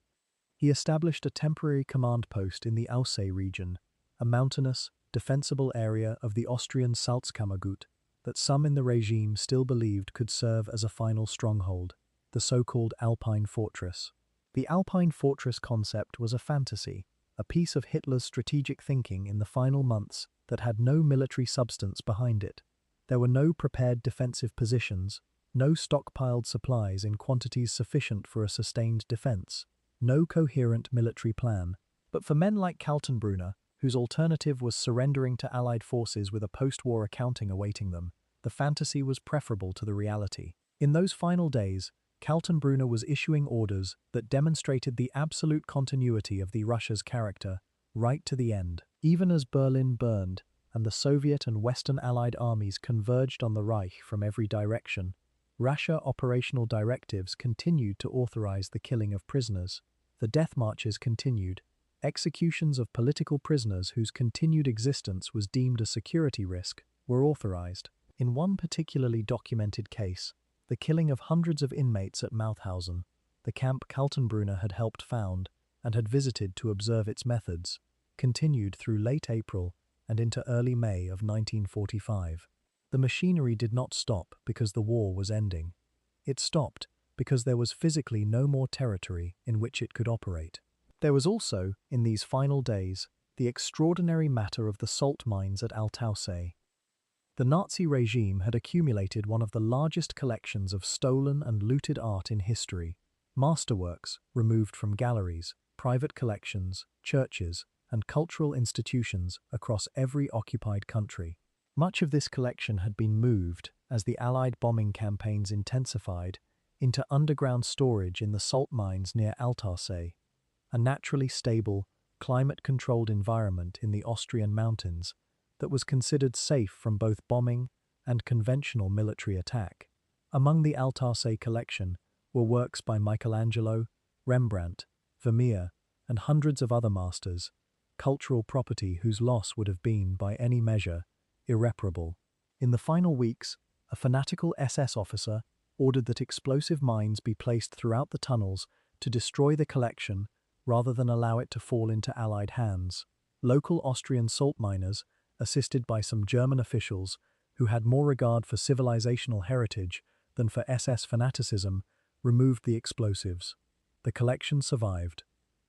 He established a temporary command post in the Aussee region, a mountainous, defensible area of the Austrian Salzkammergut that some in the regime still believed could serve as a final stronghold, the so-called Alpine Fortress. The Alpine Fortress concept was a fantasy, a piece of Hitler's strategic thinking in the final months that had no military substance behind it. There were no prepared defensive positions, no stockpiled supplies in quantities sufficient for a sustained defense, no coherent military plan. But for men like Kaltenbrunner, whose alternative was surrendering to Allied forces with a post-war accounting awaiting them, the fantasy was preferable to the reality. In those final days, Kaltenbrunner was issuing orders that demonstrated the absolute continuity of the RSHA's character right to the end. Even as Berlin burned and the Soviet and Western Allied armies converged on the Reich from every direction, RSHA operational directives continued to authorize the killing of prisoners. The death marches continued. Executions of political prisoners whose continued existence was deemed a security risk were authorized. In one particularly documented case, the killing of hundreds of inmates at Mauthausen, the camp Kaltenbrunner had helped found and had visited to observe its methods, continued through late April and into early May of 1945. The machinery did not stop because the war was ending. It stopped because there was physically no more territory in which it could operate. There was also, in these final days, the extraordinary matter of the salt mines at Altaussee. The Nazi regime had accumulated one of the largest collections of stolen and looted art in history. Masterworks removed from galleries, private collections, churches, and cultural institutions across every occupied country. Much of this collection had been moved, as the Allied bombing campaigns intensified, into underground storage in the salt mines near Altarsee, a naturally stable, climate-controlled environment in the Austrian mountains that was considered safe from both bombing and conventional military attack. Among the Altarsee collection were works by Michelangelo, Rembrandt, Vermeer, and hundreds of other masters, cultural property whose loss would have been, by any measure, irreparable. In the final weeks, a fanatical SS officer ordered that explosive mines be placed throughout the tunnels to destroy the collection rather than allow it to fall into Allied hands. Local Austrian salt miners, assisted by some German officials who had more regard for civilizational heritage than for SS fanaticism, removed the explosives. The collection survived.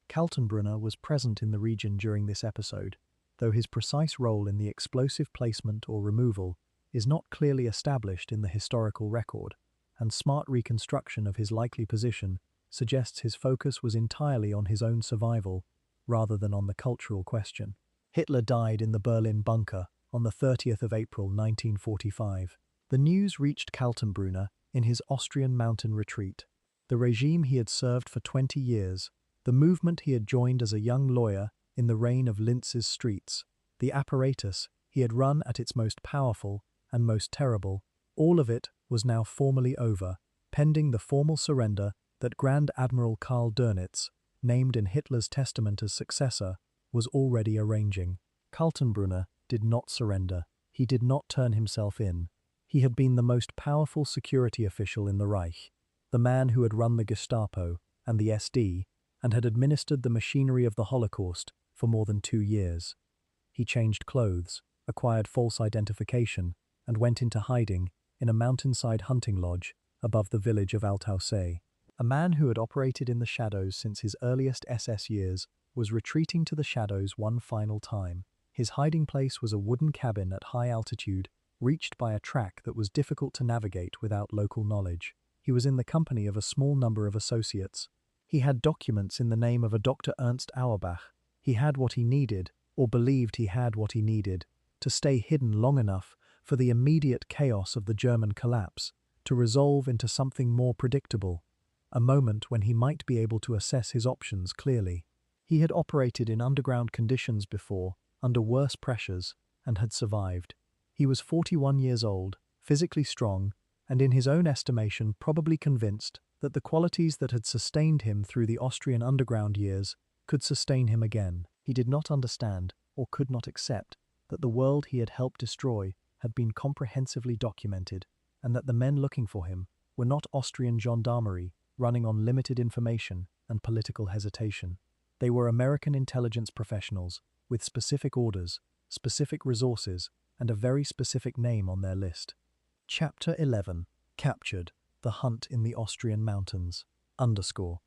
Kaltenbrunner was present in the region during this episode, though his precise role in the explosive placement or removal is not clearly established in the historical record, and smart reconstruction of his likely position suggests his focus was entirely on his own survival rather than on the cultural question. Hitler died in the Berlin bunker on the 30th of April 1945. The news reached Kaltenbrunner in his Austrian mountain retreat. The regime he had served for 20 years, the movement he had joined as a young lawyer in the reign of Linz's streets, the apparatus he had run at its most powerful and most terrible, all of it was now formally over, pending the formal surrender that Grand Admiral Karl Dönitz, named in Hitler's testament as successor, was already arranging. Kaltenbrunner did not surrender. He did not turn himself in. He had been the most powerful security official in the Reich, the man who had run the Gestapo and the SD and had administered the machinery of the Holocaust for more than 2 years. He changed clothes, acquired false identification, and went into hiding in a mountainside hunting lodge above the village of Altausee. A man who had operated in the shadows since his earliest SS years was retreating to the shadows one final time. His hiding place was a wooden cabin at high altitude, reached by a track that was difficult to navigate without local knowledge. He was in the company of a small number of associates. He had documents in the name of a Dr. Ernst Auerbach. He had what he needed, or believed he had what he needed, to stay hidden long enough for the immediate chaos of the German collapse to resolve into something more predictable, a moment when he might be able to assess his options clearly. He had operated in underground conditions before, under worse pressures, and had survived. He was 41 years old, physically strong, and in his own estimation probably convinced that the qualities that had sustained him through the Austrian underground years could sustain him again. He did not understand, or could not accept, that the world he had helped destroy had been comprehensively documented, and that the men looking for him were not Austrian gendarmerie running on limited information and political hesitation. They were American intelligence professionals with specific orders, specific resources, and a very specific name on their list. Chapter 11. Captured. The Hunt in the Austrian Mountains. _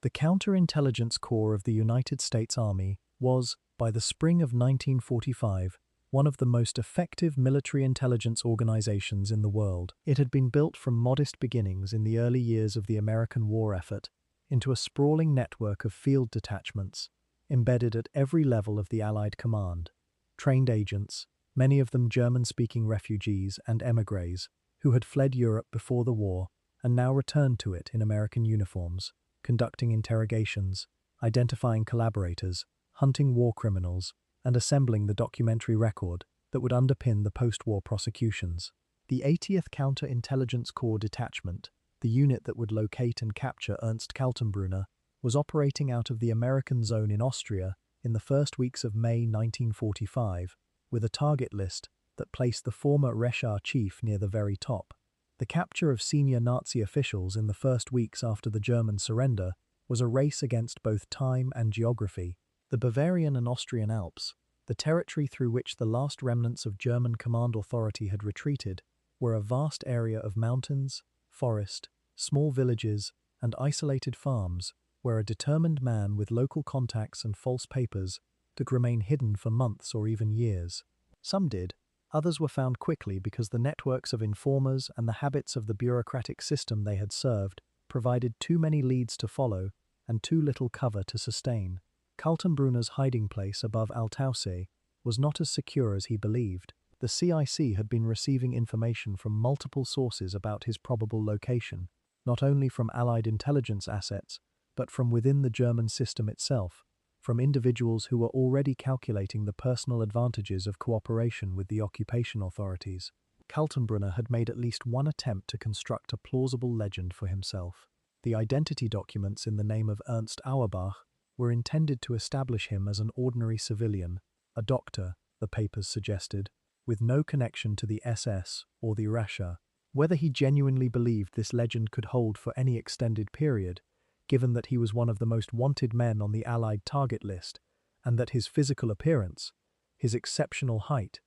The Counterintelligence Corps of the United States Army was, by the spring of 1945, one of the most effective military intelligence organizations in the world. It had been built from modest beginnings in the early years of the American war effort into a sprawling network of field detachments, embedded at every level of the Allied command. Trained agents, many of them German-speaking refugees and émigrés, who had fled Europe before the war and now returned to it in American uniforms, conducting interrogations, identifying collaborators, hunting war criminals, and assembling the documentary record that would underpin the post-war prosecutions. The 80th Counterintelligence Corps Detachment, the unit that would locate and capture Ernst Kaltenbrunner, was operating out of the American zone in Austria in the first weeks of May 1945, with a target list that placed the former RSHA chief near the very top. The capture of senior Nazi officials in the first weeks after the German surrender was a race against both time and geography. The Bavarian and Austrian Alps, the territory through which the last remnants of German command authority had retreated, were a vast area of mountains, forest, small villages, and isolated farms where a determined man with local contacts and false papers to remain hidden for months or even years. Some did, others were found quickly because the networks of informers and the habits of the bureaucratic system they had served provided too many leads to follow and too little cover to sustain. Kaltenbrunner's hiding place above Altaussee was not as secure as he believed. The CIC had been receiving information from multiple sources about his probable location, not only from Allied intelligence assets, but from within the German system itself, from individuals who were already calculating the personal advantages of cooperation with the occupation authorities. Kaltenbrunner had made at least one attempt to construct a plausible legend for himself. The identity documents in the name of Ernst Auerbach were intended to establish him as an ordinary civilian, a doctor, the papers suggested, with no connection to the SS or the RSHA. Whether he genuinely believed this legend could hold for any extended period, given that he was one of the most wanted men on the Allied target list, and that his physical appearance, his exceptional height,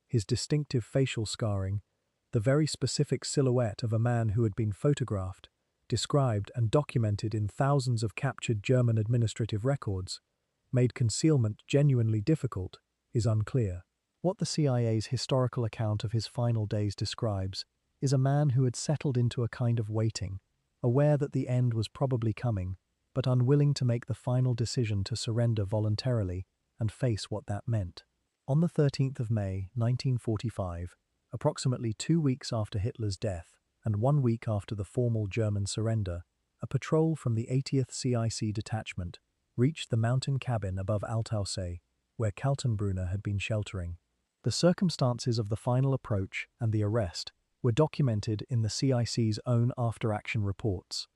his distinctive facial scarring, the very specific silhouette of a man who had been photographed, described and documented in thousands of captured German administrative records, made concealment genuinely difficult, is unclear. What the CIA's historical account of his final days describes is a man who had settled into a kind of waiting, aware that the end was probably coming, but unwilling to make the final decision to surrender voluntarily and face what that meant. On the 13th of May, 1945, approximately 2 weeks after Hitler's death and 1 week after the formal German surrender, a patrol from the 80th CIC detachment reached the mountain cabin above Altaussee, where Kaltenbrunner had been sheltering. The circumstances of the final approach and the arrest were documented in the CIC's own after-action reports.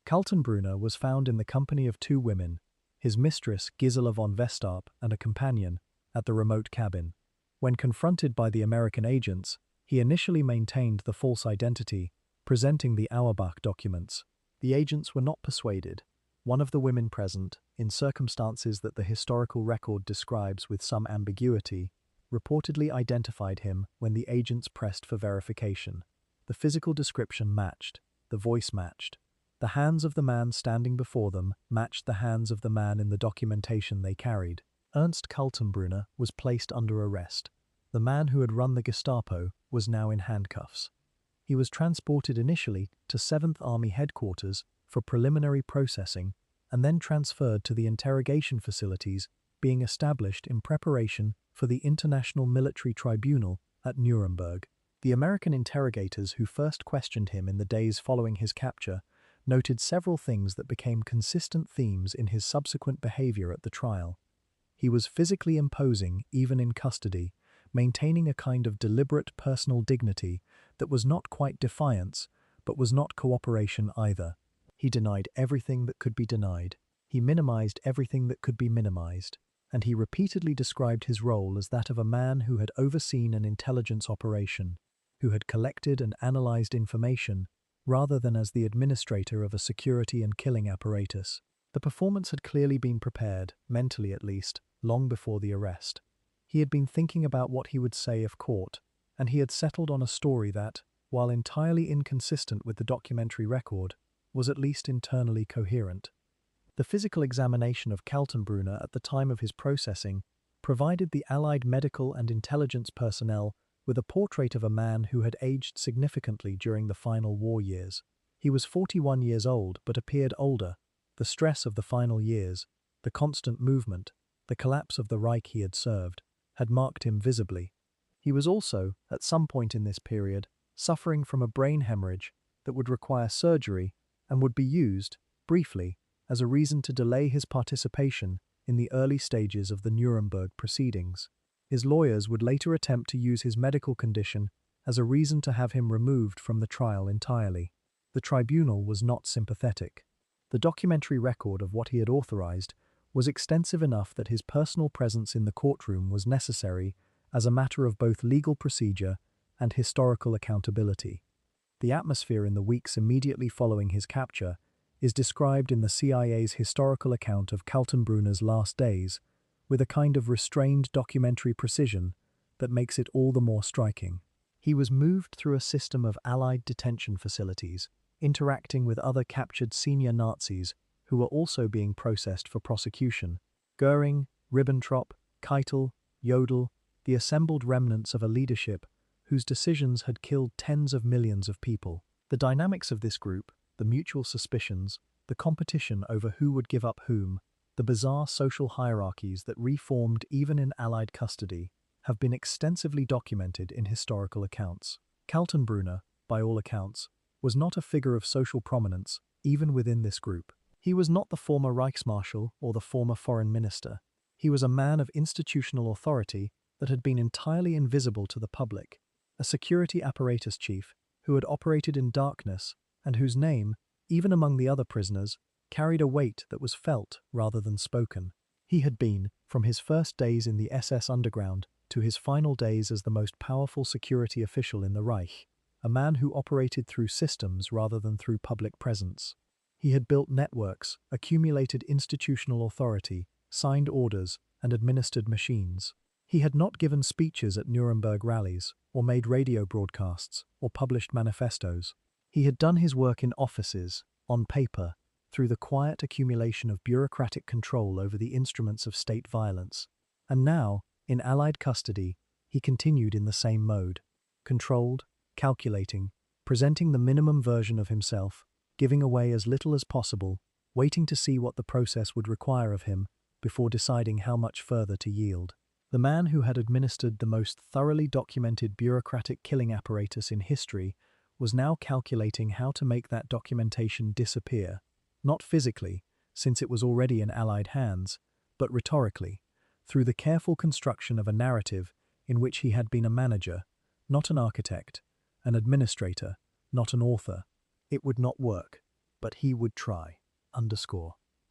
Kaltenbrunner was found in the company of 2 women, his mistress Gisela von Vestarp and a companion, at the remote cabin. When confronted by the American agents, he initially maintained the false identity, presenting the Auerbach documents. The agents were not persuaded. One of the women present, in circumstances that the historical record describes with some ambiguity, reportedly identified him when the agents pressed for verification. The physical description matched, the voice matched. The hands of the man standing before them matched the hands of the man in the documentation they carried. Ernst Kaltenbrunner was placed under arrest. The man who had run the Gestapo was now in handcuffs. He was transported initially to 7th Army Headquarters for preliminary processing and then transferred to the interrogation facilities being established in preparation for the International Military Tribunal at Nuremberg. The American interrogators who first questioned him in the days following his capture noted several things that became consistent themes in his subsequent behavior at the trial. He was physically imposing even in custody, maintaining a kind of deliberate personal dignity that was not quite defiance, but was not cooperation either. He denied everything that could be denied. He minimized everything that could be minimized. And he repeatedly described his role as that of a man who had overseen an intelligence operation, who had collected and analyzed information, rather than as the administrator of a security and killing apparatus. The performance had clearly been prepared, mentally at least, long before the arrest. He had been thinking about what he would say if caught, and he had settled on a story that, while entirely inconsistent with the documentary record, was at least internally coherent. The physical examination of Kaltenbrunner at the time of his processing provided the Allied medical and intelligence personnel with a portrait of a man who had aged significantly during the final war years. He was 41 years old but appeared older. The stress of the final years, the constant movement, the collapse of the Reich he had served, had marked him visibly. He was also, at some point in this period, suffering from a brain hemorrhage that would require surgery and would be used, briefly, as a reason to delay his participation in the early stages of the Nuremberg proceedings. His lawyers would later attempt to use his medical condition as a reason to have him removed from the trial entirely. The tribunal was not sympathetic. The documentary record of what he had authorized was extensive enough that his personal presence in the courtroom was necessary as a matter of both legal procedure and historical accountability. The atmosphere in the weeks immediately following his capture is described in the CIA's historical account of Kaltenbrunner's last days with a kind of restrained documentary precision that makes it all the more striking. He was moved through a system of Allied detention facilities, interacting with other captured senior Nazis who were also being processed for prosecution. Goering, Ribbentrop, Keitel, Jodl, the assembled remnants of a leadership whose decisions had killed tens of millions of people. The dynamics of this group, the mutual suspicions, the competition over who would give up whom, the bizarre social hierarchies that reformed even in Allied custody, have been extensively documented in historical accounts. Kaltenbrunner, by all accounts, was not a figure of social prominence even within this group. He was not the former Reichsmarshal or the former foreign minister. He was a man of institutional authority that had been entirely invisible to the public, a security apparatus chief who had operated in darkness and whose name, even among the other prisoners, carried a weight that was felt rather than spoken. He had been, from his first days in the SS underground to his final days as the most powerful security official in the Reich, a man who operated through systems rather than through public presence. He had built networks, accumulated institutional authority, signed orders, and administered machines. He had not given speeches at Nuremberg rallies, or made radio broadcasts, or published manifestos. He had done his work in offices, on paper, through the quiet accumulation of bureaucratic control over the instruments of state violence. And now, in Allied custody, he continued in the same mode, controlled, calculating, presenting the minimum version of himself, giving away as little as possible, waiting to see what the process would require of him before deciding how much further to yield. The man who had administered the most thoroughly documented bureaucratic killing apparatus in history was now calculating how to make that documentation disappear, not physically, since it was already in Allied hands, but rhetorically, through the careful construction of a narrative in which he had been a manager, not an architect, an administrator, not an author. It would not work, but he would try.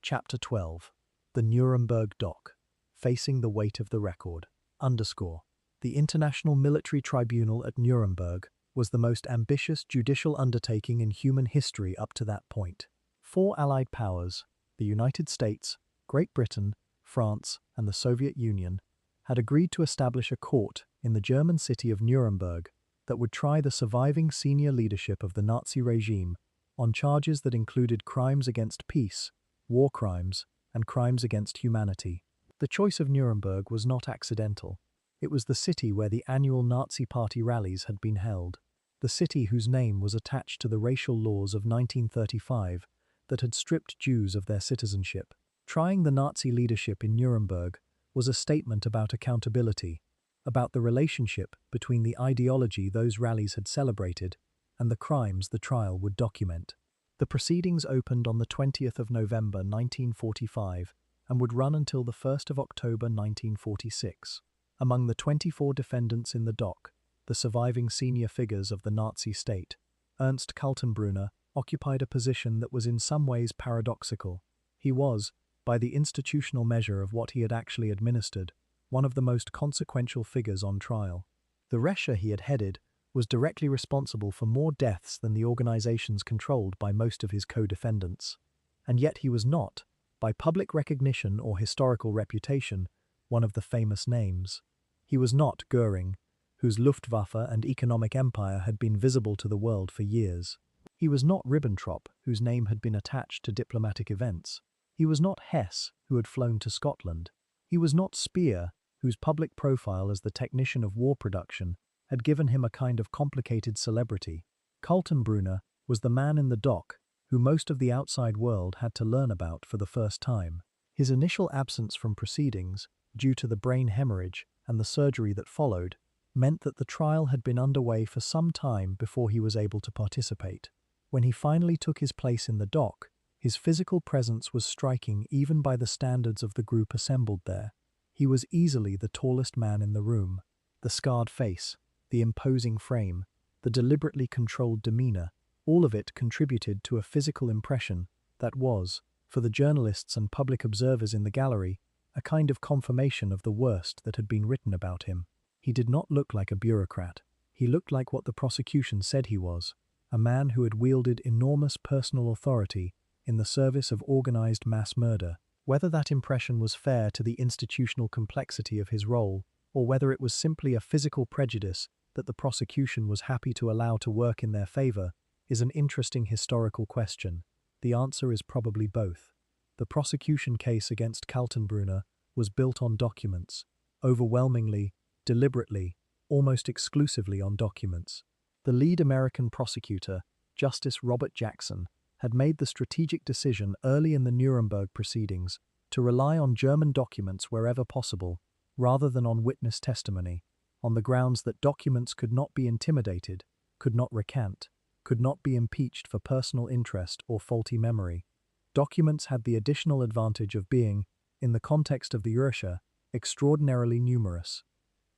Chapter 12. The Nuremberg Dock. Facing the weight of the record. The International Military Tribunal at Nuremberg was the most ambitious judicial undertaking in human history up to that point. 4 Allied powers, the United States, Great Britain, France, and the Soviet Union, had agreed to establish a court in the German city of Nuremberg that would try the surviving senior leadership of the Nazi regime on charges that included crimes against peace, war crimes, and crimes against humanity. The choice of Nuremberg was not accidental. It was the city where the annual Nazi Party rallies had been held, the city whose name was attached to the racial laws of 1935 that had stripped Jews of their citizenship. Trying the Nazi leadership in Nuremberg was a statement about accountability, about the relationship between the ideology those rallies had celebrated and the crimes the trial would document. The proceedings opened on the 20th of November 1945 and would run until the 1st of October 1946. Among the 24 defendants in the dock, the surviving senior figures of the Nazi state, Ernst Kaltenbrunner occupied a position that was in some ways paradoxical. He was, by the institutional measure of what he had actually administered, one of the most consequential figures on trial. The RSHA he had headed was directly responsible for more deaths than the organizations controlled by most of his co-defendants. And yet he was not, by public recognition or historical reputation, one of the famous names. He was not Göring, whose Luftwaffe and economic empire had been visible to the world for years. He was not Ribbentrop, whose name had been attached to diplomatic events. He was not Hess, who had flown to Scotland. He was not Speer, whose public profile as the technician of war production had given him a kind of complicated celebrity. Kaltenbrunner was the man in the dock who most of the outside world had to learn about for the first time. His initial absence from proceedings, due to the brain hemorrhage and the surgery that followed, meant that the trial had been underway for some time before he was able to participate. When he finally took his place in the dock, his physical presence was striking even by the standards of the group assembled there. He was easily the tallest man in the room. The scarred face, the imposing frame, the deliberately controlled demeanor, all of it contributed to a physical impression that was, for the journalists and public observers in the gallery, a kind of confirmation of the worst that had been written about him. He did not look like a bureaucrat. He looked like what the prosecution said he was, a man who had wielded enormous personal authority in the service of organized mass murder. Whether that impression was fair to the institutional complexity of his role, or whether it was simply a physical prejudice that the prosecution was happy to allow to work in their favor, is an interesting historical question. The answer is probably both. The prosecution case against Kaltenbrunner was built on documents, overwhelmingly, deliberately, almost exclusively on documents. The lead American prosecutor, Justice Robert Jackson, had made the strategic decision early in the Nuremberg proceedings to rely on German documents wherever possible, rather than on witness testimony, on the grounds that documents could not be intimidated, could not recant, could not be impeached for personal interest or faulty memory. Documents had the additional advantage of being, in the context of the RSHA, extraordinarily numerous.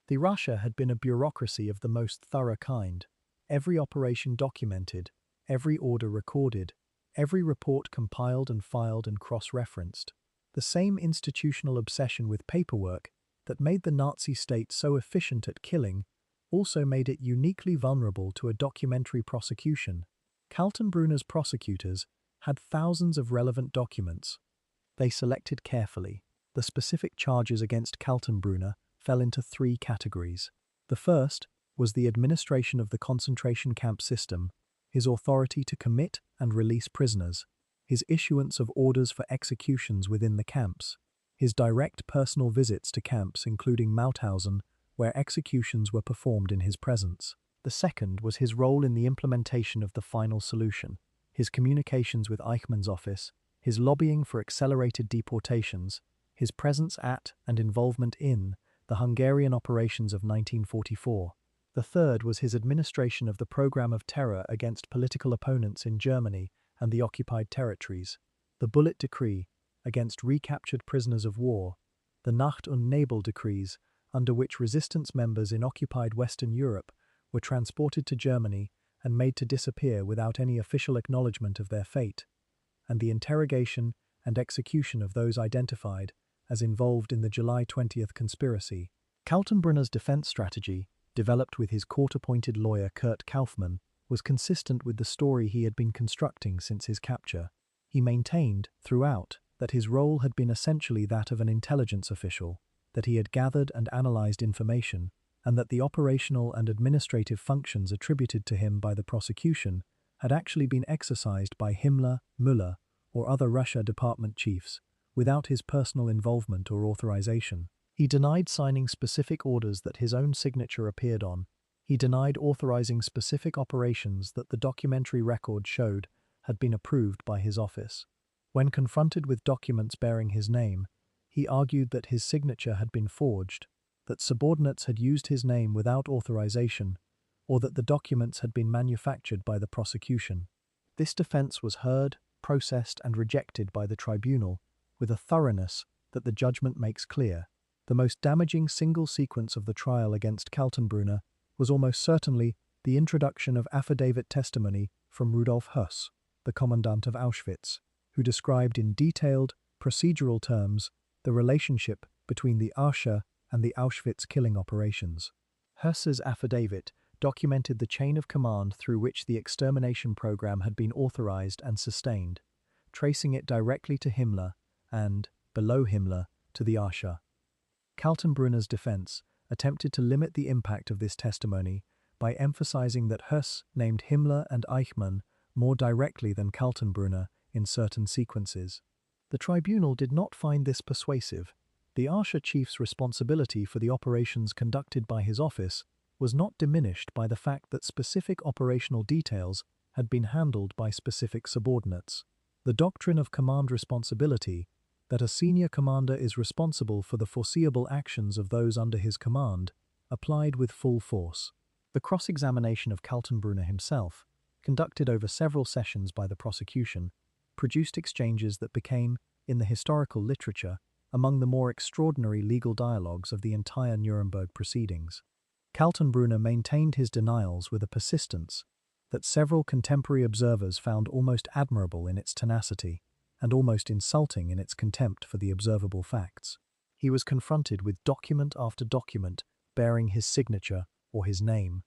The RSHA had been a bureaucracy of the most thorough kind. Every operation documented, every order recorded, every report compiled and filed and cross-referenced. The same institutional obsession with paperwork that made the Nazi state so efficient at killing also made it uniquely vulnerable to a documentary prosecution. Kaltenbrunner's prosecutors had thousands of relevant documents. They selected carefully. The specific charges against Kaltenbrunner fell into three categories. The first was the administration of the concentration camp system, his authority to commit and release prisoners, his issuance of orders for executions within the camps, his direct personal visits to camps including Mauthausen, where executions were performed in his presence. The second was his role in the implementation of the final solution, his communications with Eichmann's office, his lobbying for accelerated deportations, his presence at and involvement in the Hungarian operations of 1944. The third was his administration of the program of terror against political opponents in Germany and the occupied territories, the Bullet Decree against recaptured prisoners of war, the Nacht- und Nebel decrees under which resistance members in occupied Western Europe were transported to Germany and made to disappear without any official acknowledgement of their fate, and the interrogation and execution of those identified as involved in the July 20th conspiracy. Kaltenbrunner's defense strategy, developed with his court-appointed lawyer Kurt Kaufmann, was consistent with the story he had been constructing since his capture. He maintained, throughout, that his role had been essentially that of an intelligence official, that he had gathered and analyzed information, and that the operational and administrative functions attributed to him by the prosecution had actually been exercised by Himmler, Müller, or other Russia department chiefs, without his personal involvement or authorization. He denied signing specific orders that his own signature appeared on. He denied authorizing specific operations that the documentary record showed had been approved by his office. When confronted with documents bearing his name, he argued that his signature had been forged, that subordinates had used his name without authorization, or that the documents had been manufactured by the prosecution. This defense was heard, processed, and rejected by the tribunal with a thoroughness that the judgment makes clear. The most damaging single sequence of the trial against Kaltenbrunner was almost certainly the introduction of affidavit testimony from Rudolf Höss, the commandant of Auschwitz, who described in detailed, procedural terms the relationship between the RSHA and the Auschwitz killing operations. Höss's affidavit documented the chain of command through which the extermination program had been authorized and sustained, tracing it directly to Himmler and, below Himmler, to the RSHA. Kaltenbrunner's defense attempted to limit the impact of this testimony by emphasizing that Höss named Himmler and Eichmann more directly than Kaltenbrunner in certain sequences. The tribunal did not find this persuasive. The RSHA chief's responsibility for the operations conducted by his office was not diminished by the fact that specific operational details had been handled by specific subordinates. The doctrine of command responsibility, that a senior commander is responsible for the foreseeable actions of those under his command, applied with full force. The cross-examination of Kaltenbrunner himself, conducted over several sessions by the prosecution, produced exchanges that became, in the historical literature, among the more extraordinary legal dialogues of the entire Nuremberg proceedings. Kaltenbrunner maintained his denials with a persistence that several contemporary observers found almost admirable in its tenacity and almost insulting in its contempt for the observable facts. He was confronted with document after document bearing his signature or his name.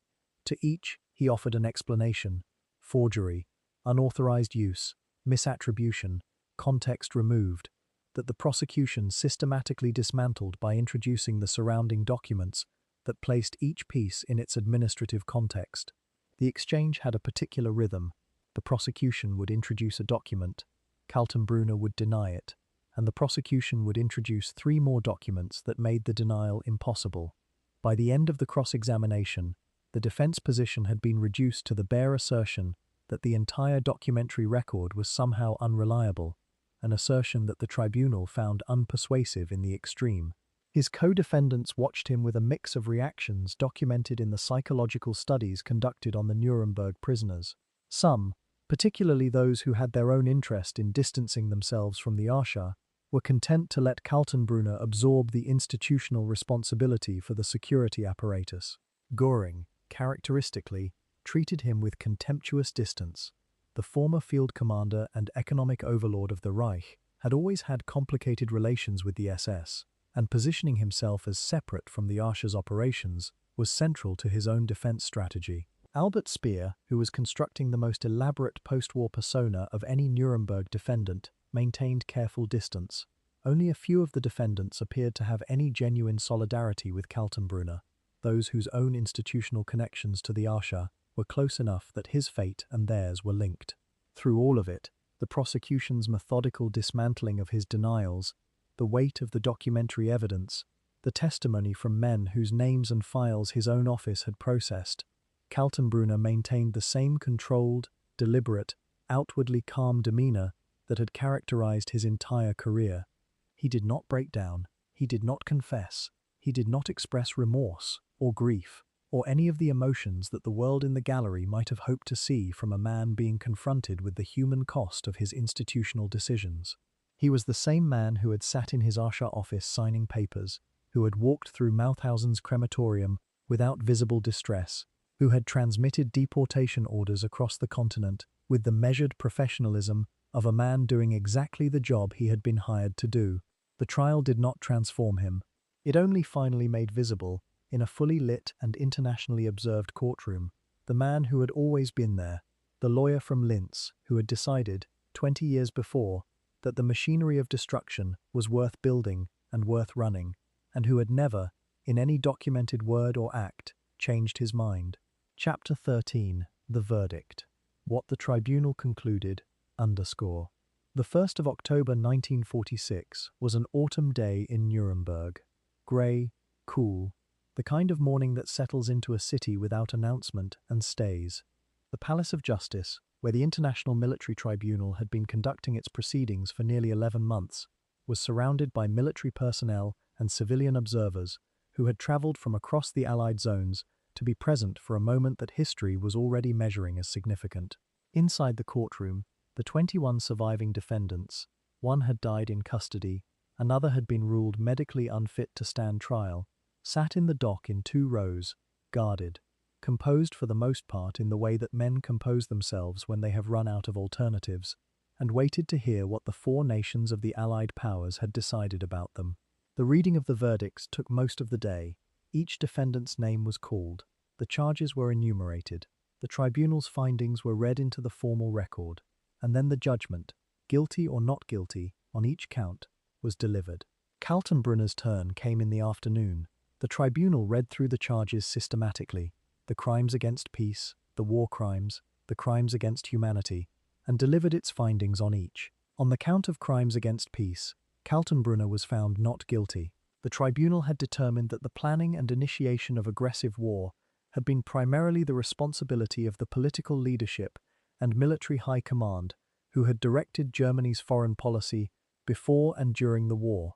To each, he offered an explanation: forgery, unauthorized use, misattribution, context removed, that the prosecution systematically dismantled by introducing the surrounding documents that placed each piece in its administrative context. The exchange had a particular rhythm. The prosecution would introduce a document, Kaltenbrunner would deny it, and the prosecution would introduce 3 more documents that made the denial impossible. By the end of the cross-examination, the defense position had been reduced to the bare assertion that the entire documentary record was somehow unreliable, an assertion that the tribunal found unpersuasive in the extreme. His co-defendants watched him with a mix of reactions documented in the psychological studies conducted on the Nuremberg prisoners. Some, particularly those who had their own interest in distancing themselves from the RSHA, were content to let Kaltenbrunner absorb the institutional responsibility for the security apparatus. Göring, characteristically, treated him with contemptuous distance. The former field commander and economic overlord of the Reich had always had complicated relations with the SS, and positioning himself as separate from the RSHA's operations was central to his own defense strategy. Albert Speer, who was constructing the most elaborate post-war persona of any Nuremberg defendant, maintained careful distance. Only a few of the defendants appeared to have any genuine solidarity with Kaltenbrunner, those whose own institutional connections to the RSHA were close enough that his fate and theirs were linked. Through all of it, the prosecution's methodical dismantling of his denials, the weight of the documentary evidence, the testimony from men whose names and files his own office had processed, Kaltenbrunner maintained the same controlled, deliberate, outwardly calm demeanor that had characterized his entire career. He did not break down, he did not confess, he did not express remorse or grief, or any of the emotions that the world in the gallery might have hoped to see from a man being confronted with the human cost of his institutional decisions. He was the same man who had sat in his RSHA office signing papers, who had walked through Mauthausen's crematorium without visible distress, who had transmitted deportation orders across the continent with the measured professionalism of a man doing exactly the job he had been hired to do. The trial did not transform him. It only finally made visible, in a fully lit and internationally observed courtroom, the man who had always been there, the lawyer from Linz who had decided, 20 years before, that the machinery of destruction was worth building and worth running, and who had never, in any documented word or act, changed his mind. Chapter 13. The Verdict. What the Tribunal Concluded, _. The 1st of October 1946 was an autumn day in Nuremberg. Grey, cool, the kind of morning that settles into a city without announcement and stays. The Palace of Justice, where the International Military Tribunal had been conducting its proceedings for nearly 11 months, was surrounded by military personnel and civilian observers who had travelled from across the Allied zones to be present for a moment that history was already measuring as significant. Inside the courtroom, the 21 surviving defendants, one had died in custody, another had been ruled medically unfit to stand trial, sat in the dock in 2 rows, guarded, composed for the most part in the way that men compose themselves when they have run out of alternatives, and waited to hear what the 4 nations of the Allied powers had decided about them. The reading of the verdicts took most of the day. Each defendant's name was called, the charges were enumerated, the tribunal's findings were read into the formal record, and then the judgment, guilty or not guilty, on each count, was delivered. Kaltenbrunner's turn came in the afternoon. The tribunal read through the charges systematically, the crimes against peace, the war crimes, the crimes against humanity, and delivered its findings on each. On the count of crimes against peace, Kaltenbrunner was found not guilty. The tribunal had determined that the planning and initiation of aggressive war had been primarily the responsibility of the political leadership and military high command who had directed Germany's foreign policy before and during the war,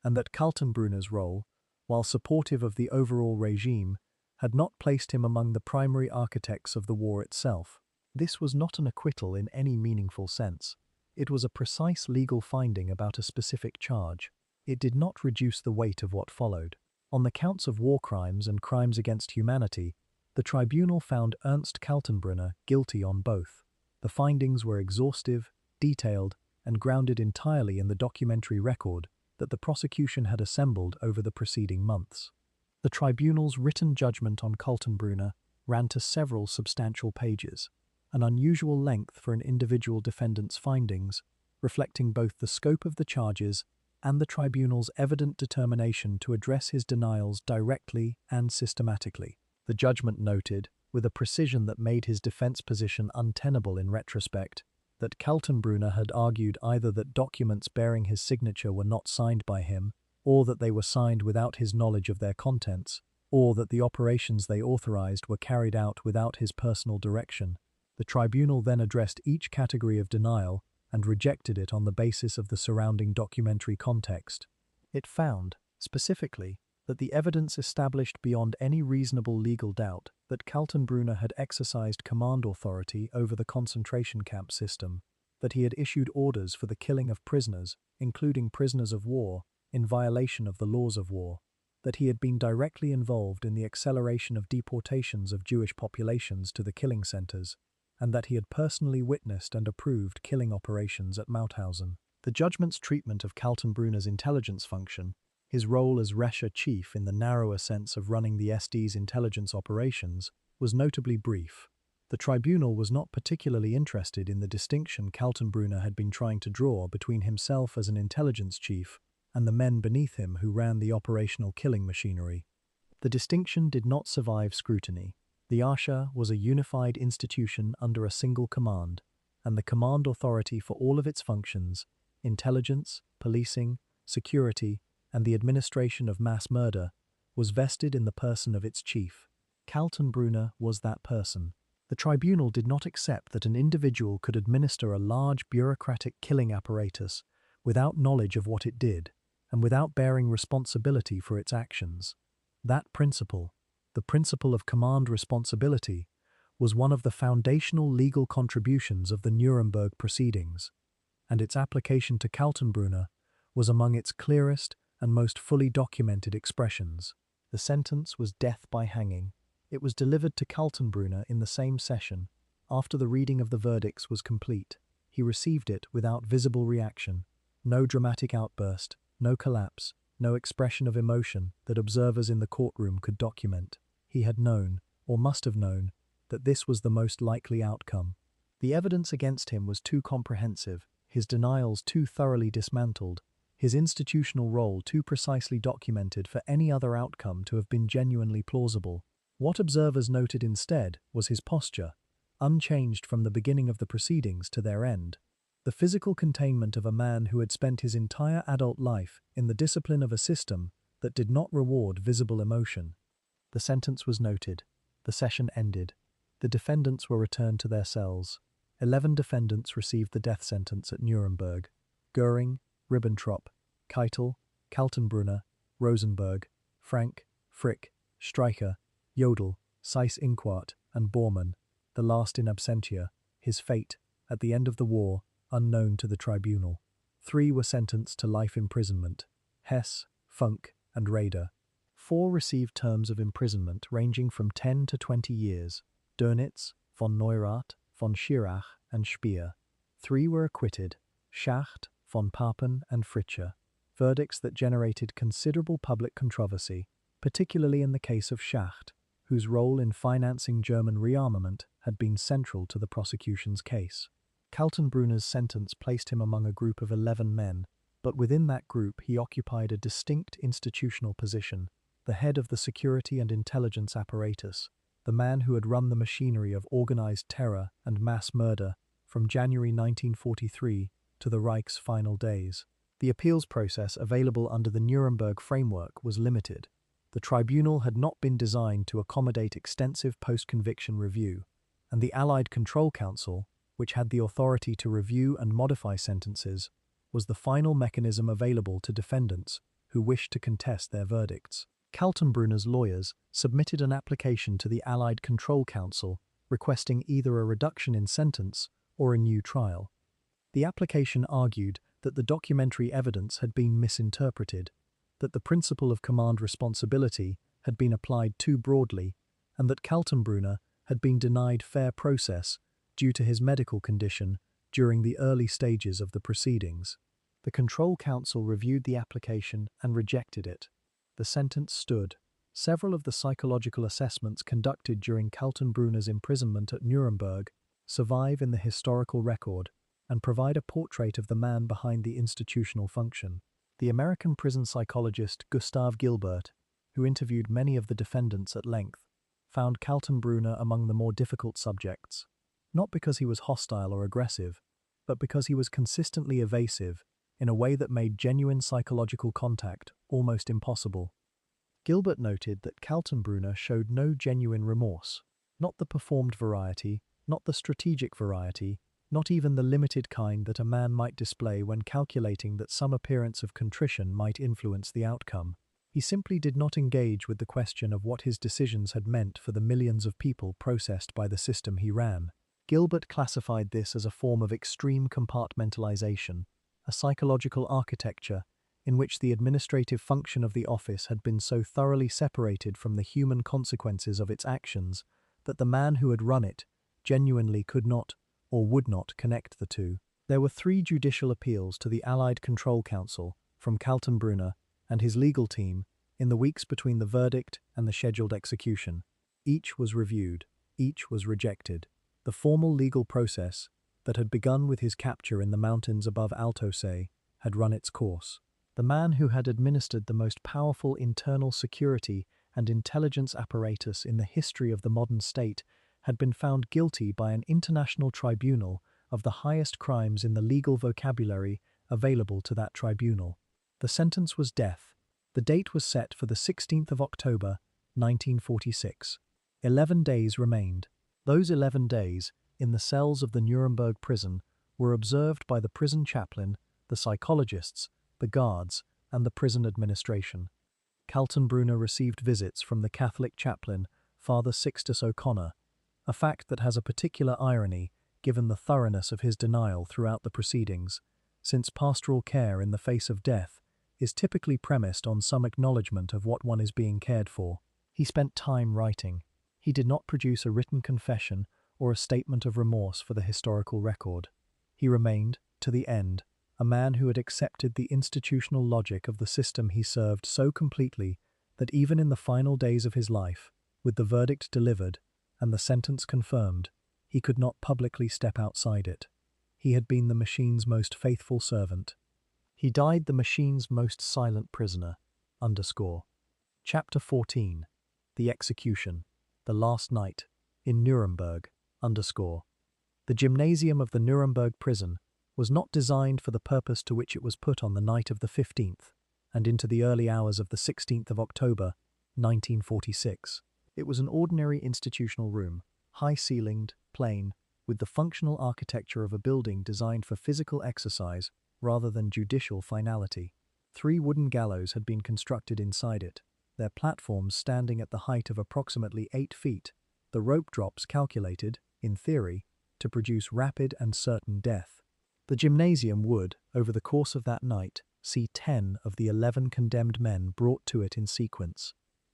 and that Kaltenbrunner's role, while supportive of the overall regime, had not placed him among the primary architects of the war itself. This was not an acquittal in any meaningful sense. It was a precise legal finding about a specific charge. It did not reduce the weight of what followed. On the counts of war crimes and crimes against humanity, the tribunal found Ernst Kaltenbrunner guilty on both. The findings were exhaustive, detailed, and grounded entirely in the documentary record that the prosecution had assembled over the preceding months. The tribunal's written judgment on Kaltenbrunner ran to several substantial pages, an unusual length for an individual defendant's findings, reflecting both the scope of the charges and the tribunal's evident determination to address his denials directly and systematically. The judgment noted, with a precision that made his defense position untenable in retrospect, that Kaltenbrunner had argued either that documents bearing his signature were not signed by him, or that they were signed without his knowledge of their contents, or that the operations they authorized were carried out without his personal direction. The tribunal then addressed each category of denial and rejected it on the basis of the surrounding documentary context. It found, specifically, that the evidence established beyond any reasonable legal doubt that Kaltenbrunner had exercised command authority over the concentration camp system, that he had issued orders for the killing of prisoners, including prisoners of war, in violation of the laws of war, that he had been directly involved in the acceleration of deportations of Jewish populations to the killing centers, and that he had personally witnessed and approved killing operations at Mauthausen. The judgment's treatment of Kaltenbrunner's intelligence function, his role as RSHA chief in the narrower sense of running the SD's intelligence operations, was notably brief. The tribunal was not particularly interested in the distinction Kaltenbrunner had been trying to draw between himself as an intelligence chief and the men beneath him who ran the operational killing machinery. The distinction did not survive scrutiny. The RSHA was a unified institution under a single command, and the command authority for all of its functions, intelligence, policing, security, and the administration of mass murder, was vested in the person of its chief. Kaltenbrunner was that person. The tribunal did not accept that an individual could administer a large bureaucratic killing apparatus without knowledge of what it did, and without bearing responsibility for its actions. That principle, the principle of command responsibility, was one of the foundational legal contributions of the Nuremberg proceedings, and its application to Kaltenbrunner was among its clearest and most fully documented expressions. The sentence was death by hanging. It was delivered to Kaltenbrunner in the same session. After the reading of the verdicts was complete, he received it without visible reaction, no dramatic outburst, no collapse, no expression of emotion that observers in the courtroom could document. He had known, or must have known, that this was the most likely outcome. The evidence against him was too comprehensive, his denials too thoroughly dismantled, his institutional role too precisely documented for any other outcome to have been genuinely plausible. What observers noted instead was his posture, unchanged from the beginning of the proceedings to their end. The physical containment of a man who had spent his entire adult life in the discipline of a system that did not reward visible emotion. The sentence was noted. The session ended. The defendants were returned to their cells. 11 defendants received the death sentence at Nuremberg. Göring, Ribbentrop, Keitel, Kaltenbrunner, Rosenberg, Frank, Frick, Streicher, Jodl, Seyss-Inquart, and Bormann, the last in absentia, his fate, at the end of the war, unknown to the tribunal. 3 were sentenced to life imprisonment: Hess, Funk, and Raeder. 4 received terms of imprisonment ranging from 10 to 20 years: Dönitz, von Neurath, von Schirach, and Speer. 3 were acquitted: Schacht, von Papen, and Fritzsche. Verdicts that generated considerable public controversy, particularly in the case of Schacht, whose role in financing German rearmament had been central to the prosecution's case. Kaltenbrunner's sentence placed him among a group of 11 men, but within that group he occupied a distinct institutional position, the head of the security and intelligence apparatus, the man who had run the machinery of organized terror and mass murder from January 1943 to the Reich's final days. The appeals process available under the Nuremberg framework was limited. The tribunal had not been designed to accommodate extensive post-conviction review, and the Allied Control Council, which had the authority to review and modify sentences, was the final mechanism available to defendants who wished to contest their verdicts. Kaltenbrunner's lawyers submitted an application to the Allied Control Council requesting either a reduction in sentence or a new trial. The application argued that the documentary evidence had been misinterpreted, that the principle of command responsibility had been applied too broadly, and that Kaltenbrunner had been denied fair process due to his medical condition during the early stages of the proceedings. The Control Council reviewed the application and rejected it. The sentence stood. Several of the psychological assessments conducted during Kaltenbrunner's imprisonment at Nuremberg survive in the historical record and provide a portrait of the man behind the institutional function. The American prison psychologist Gustav Gilbert, who interviewed many of the defendants at length, found Kaltenbrunner among the more difficult subjects, not because he was hostile or aggressive, but because he was consistently evasive in a way that made genuine psychological contact almost impossible. Gilbert noted that Kaltenbrunner showed no genuine remorse, not the performed variety, not the strategic variety, not even the limited kind that a man might display when calculating that some appearance of contrition might influence the outcome. He simply did not engage with the question of what his decisions had meant for the millions of people processed by the system he ran. Gilbert classified this as a form of extreme compartmentalization, a psychological architecture in which the administrative function of the office had been so thoroughly separated from the human consequences of its actions that the man who had run it genuinely could not or would not connect the two. There were 3 judicial appeals to the Allied Control Council from Kaltenbrunner and his legal team in the weeks between the verdict and the scheduled execution. Each was reviewed, each was rejected. The formal legal process that had begun with his capture in the mountains above Altaussee had run its course. The man who had administered the most powerful internal security and intelligence apparatus in the history of the modern state had been found guilty by an international tribunal of the highest crimes in the legal vocabulary available to that tribunal. The sentence was death. The date was set for the 16th of October, 1946. 11 days remained. Those 11 days, in the cells of the Nuremberg prison, were observed by the prison chaplain, the psychologists, the guards, and the prison administration. Kaltenbrunner received visits from the Catholic chaplain, Father Sixtus O'Connor, a fact that has a particular irony given the thoroughness of his denial throughout the proceedings, since pastoral care in the face of death is typically premised on some acknowledgement of what one is being cared for. He spent time writing. He did not produce a written confession or a statement of remorse for the historical record. He remained, to the end, a man who had accepted the institutional logic of the system he served so completely that even in the final days of his life, with the verdict delivered and the sentence confirmed, he could not publicly step outside it. He had been the machine's most faithful servant. He died the machine's most silent prisoner. Chapter 14. The Execution. The Last Night. In Nuremberg. The gymnasium of the Nuremberg prison was not designed for the purpose to which it was put on the night of the 15th, and into the early hours of the 16th of October, 1946. It was an ordinary institutional room, high-ceilinged, plain, with the functional architecture of a building designed for physical exercise rather than judicial finality. 3 wooden gallows had been constructed inside it, their platforms standing at the height of approximately 8 feet, the rope drops calculated, in theory, to produce rapid and certain death. The gymnasium would, over the course of that night, see 10 of the 11 condemned men brought to it in sequence.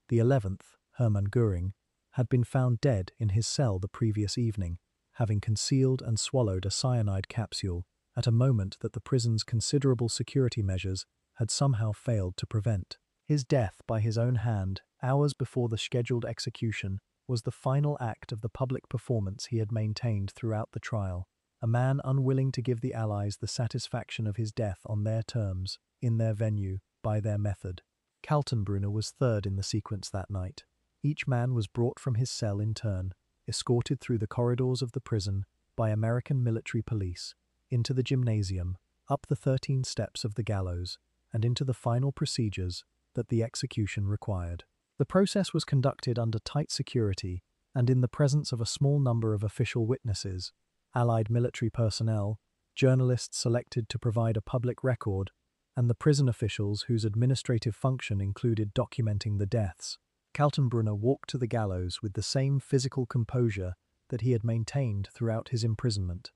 The 11th, Hermann Göring, had been found dead in his cell the previous evening, having concealed and swallowed a cyanide capsule at a moment that the prison's considerable security measures had somehow failed to prevent. His death by his own hand, hours before the scheduled execution, was the final act of the public performance he had maintained throughout the trial, a man unwilling to give the Allies the satisfaction of his death on their terms, in their venue, by their method. Kaltenbrunner was third in the sequence that night. Each man was brought from his cell in turn, escorted through the corridors of the prison by American military police, into the gymnasium, up the 13 steps of the gallows, and into the final procedures that the execution required. The process was conducted under tight security and in the presence of a small number of official witnesses, Allied military personnel, journalists selected to provide a public record, and the prison officials whose administrative function included documenting the deaths. Kaltenbrunner walked to the gallows with the same physical composure that he had maintained throughout his imprisonment.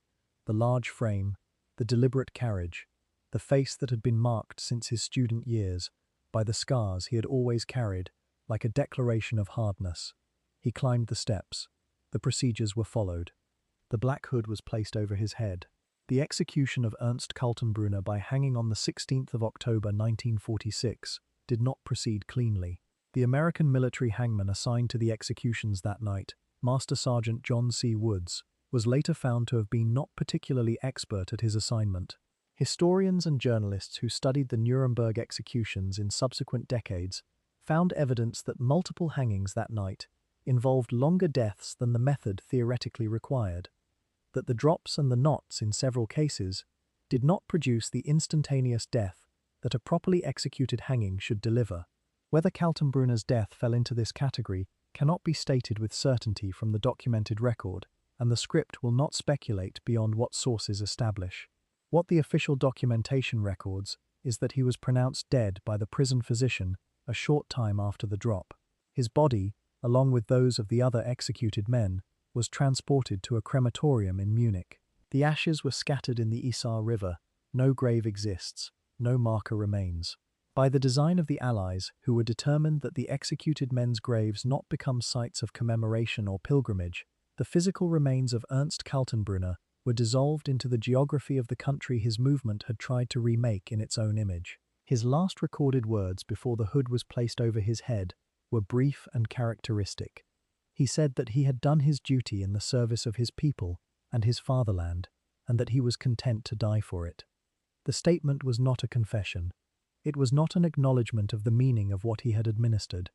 The large frame, the deliberate carriage, the face that had been marked since his student years by the scars he had always carried, like a declaration of hardness. He climbed the steps. The procedures were followed. The black hood was placed over his head. The execution of Ernst Kaltenbrunner by hanging on the 16th of October 1946 did not proceed cleanly. The American military hangman assigned to the executions that night, Master Sergeant John C. Woods, was later found to have been not particularly expert at his assignment. Historians and journalists who studied the Nuremberg executions in subsequent decades found evidence that multiple hangings that night involved longer deaths than the method theoretically required. that the drops and the knots in several cases did not produce the instantaneous death that a properly executed hanging should deliver. Whether Kaltenbrunner's death fell into this category cannot be stated with certainty from the documented record, and the script will not speculate beyond what sources establish. What the official documentation records is that he was pronounced dead by the prison physician a short time after the drop. His body, along with those of the other executed men, was transported to a crematorium in Munich. The ashes were scattered in the Isar River. No grave exists, no marker remains. By the design of the Allies, who were determined that the executed men's graves not become sites of commemoration or pilgrimage, the physical remains of Ernst Kaltenbrunner were dissolved into the geography of the country his movement had tried to remake in its own image. His last recorded words before the hood was placed over his head were brief and characteristic. He said that he had done his duty in the service of his people and his fatherland, and that he was content to die for it. The statement was not a confession. It was not an acknowledgement of the meaning of what he had administered.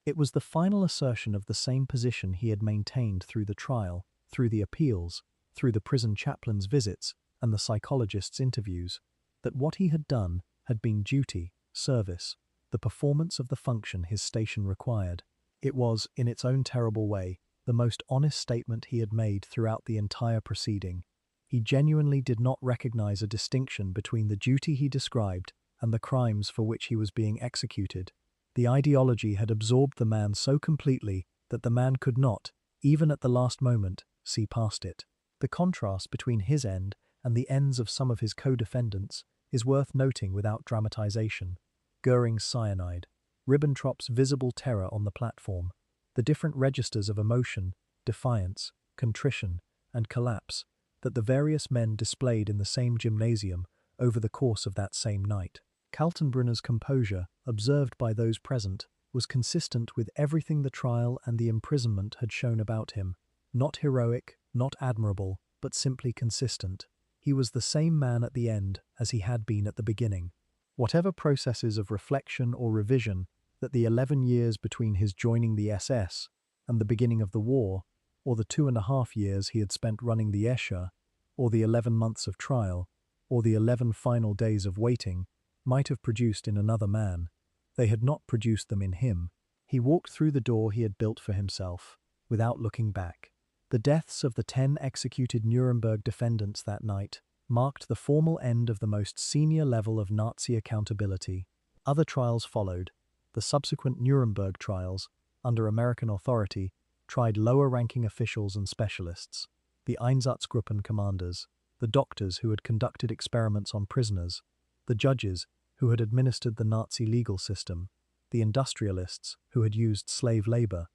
It was the final assertion of the same position he had maintained through the trial, through the appeals, through the prison chaplain's visits, and the psychologist's interviews, that what he had done had been duty, service, the performance of the function his station required. It was, in its own terrible way, the most honest statement he had made throughout the entire proceeding. He genuinely did not recognize a distinction between the duty he described and the crimes for which he was being executed. The ideology had absorbed the man so completely that the man could not, even at the last moment, see past it. The contrast between his end and the ends of some of his co-defendants is worth noting without dramatization. Goering's cyanide, Ribbentrop's visible terror on the platform, the different registers of emotion, defiance, contrition, and collapse that the various men displayed in the same gymnasium over the course of that same night. Kaltenbrunner's composure, observed by those present, was consistent with everything the trial and the imprisonment had shown about him. Not heroic, not admirable, but simply consistent. He was the same man at the end as he had been at the beginning. Whatever processes of reflection or revision that the 11 years between his joining the SS and the beginning of the war, or the 2.5 years he had spent running the RSHA, or the 11 months of trial, or the 11 final days of waiting, might have produced in another man, they had not produced them in him. He walked through the door he had built for himself, without looking back. The deaths of the 10 executed Nuremberg defendants that night marked the formal end of the most senior level of Nazi accountability. Other trials followed. The subsequent Nuremberg trials, under American authority, tried lower-ranking officials and specialists, the Einsatzgruppen commanders, the doctors who had conducted experiments on prisoners, the judges who had administered the Nazi legal system, the industrialists who had used slave labor,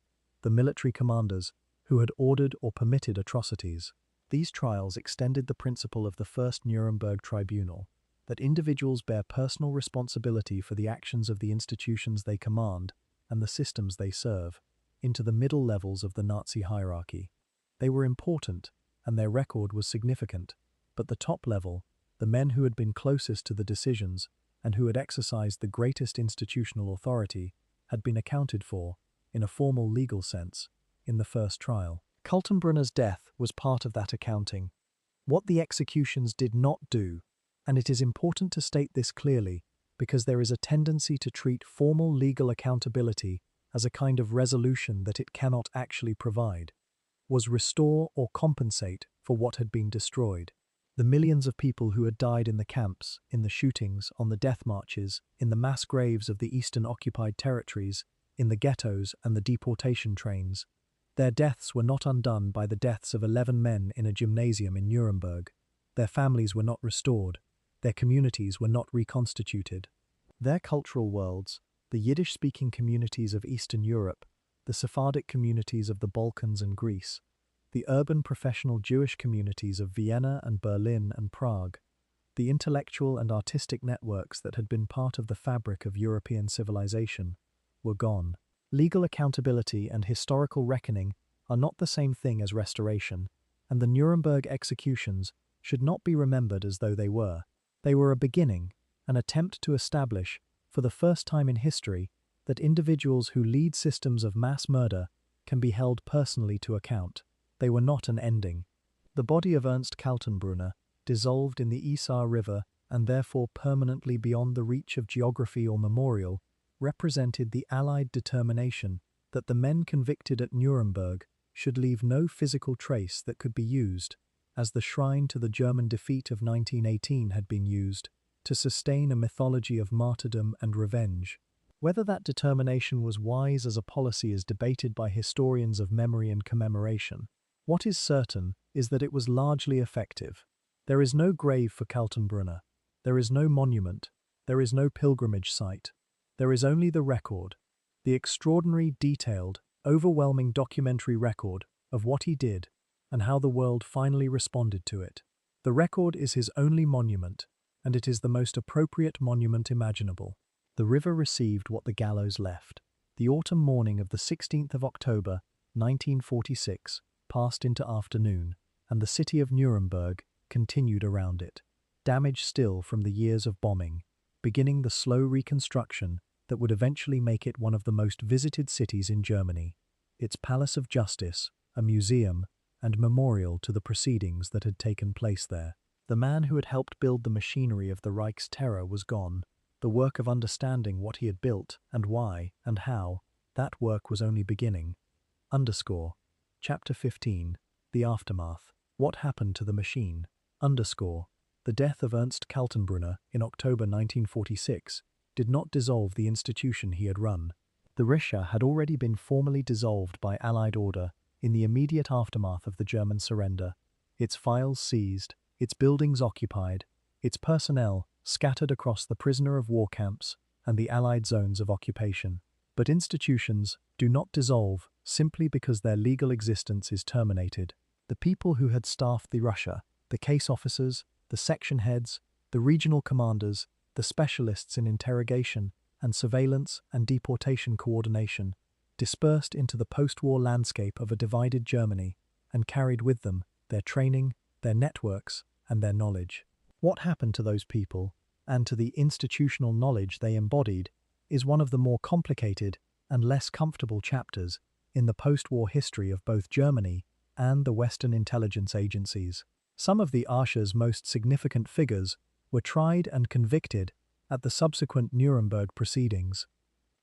the military commanders who had ordered or permitted atrocities. These trials extended the principle of the First Nuremberg Tribunal, that individuals bear personal responsibility for the actions of the institutions they command and the systems they serve, into the middle levels of the Nazi hierarchy. They were important, and their record was significant, but the top level, the men who had been closest to the decisions and who had exercised the greatest institutional authority, had been accounted for, in a formal legal sense, in the first trial. Kaltenbrunner's death was part of that accounting. What the executions did not do, and it is important to state this clearly because there is a tendency to treat formal legal accountability as a kind of resolution that it cannot actually provide, was restore or compensate for what had been destroyed. The millions of people who had died in the camps, in the shootings, on the death marches, in the mass graves of the eastern occupied territories, in the ghettos and the deportation trains, their deaths were not undone by the deaths of 11 men in a gymnasium in Nuremberg. Their families were not restored. Their communities were not reconstituted. Their cultural worlds, the Yiddish-speaking communities of Eastern Europe, the Sephardic communities of the Balkans and Greece, the urban professional Jewish communities of Vienna and Berlin and Prague, the intellectual and artistic networks that had been part of the fabric of European civilization, were gone. Legal accountability and historical reckoning are not the same thing as restoration, and the Nuremberg executions should not be remembered as though they were. They were a beginning, an attempt to establish, for the first time in history, that individuals who lead systems of mass murder can be held personally to account. They were not an ending. The body of Ernst Kaltenbrunner, dissolved in the Isar River and therefore permanently beyond the reach of geography or memorial, represented the Allied determination that the men convicted at Nuremberg should leave no physical trace that could be used, as the shrine to the German defeat of 1918 had been used, to sustain a mythology of martyrdom and revenge. Whether that determination was wise as a policy is debated by historians of memory and commemoration. What is certain is that it was largely effective. There is no grave for Kaltenbrunner. There is no monument. There is no pilgrimage site. There is only the record, the extraordinary, detailed, overwhelming documentary record of what he did and how the world finally responded to it. The record is his only monument, and it is the most appropriate monument imaginable. The river received what the gallows left. The autumn morning of the 16th of October, 1946, passed into afternoon, and the city of Nuremberg continued around it, damaged still from the years of bombing, beginning the slow reconstruction that would eventually make it one of the most visited cities in Germany. Its Palace of Justice, a museum, and memorial to the proceedings that had taken place there. The man who had helped build the machinery of the Reich's terror was gone. The work of understanding what he had built and why and how, that work was only beginning. Chapter 15. The Aftermath. What happened to the machine? The death of Ernst Kaltenbrunner in October 1946 did not dissolve the institution he had run. The RSHA had already been formally dissolved by Allied order in the immediate aftermath of the German surrender, its files seized, its buildings occupied, its personnel scattered across the prisoner of war camps and the Allied zones of occupation. But institutions do not dissolve simply because their legal existence is terminated. The people who had staffed the RSHA, the case officers, the section heads, the regional commanders, the specialists in interrogation and surveillance and deportation coordination, dispersed into the post-war landscape of a divided Germany and carried with them their training, their networks, and their knowledge. What happened to those people, and to the institutional knowledge they embodied, is one of the more complicated and less comfortable chapters in the post-war history of both Germany and the Western intelligence agencies. Some of the RSHA's most significant figures were tried and convicted at the subsequent Nuremberg proceedings.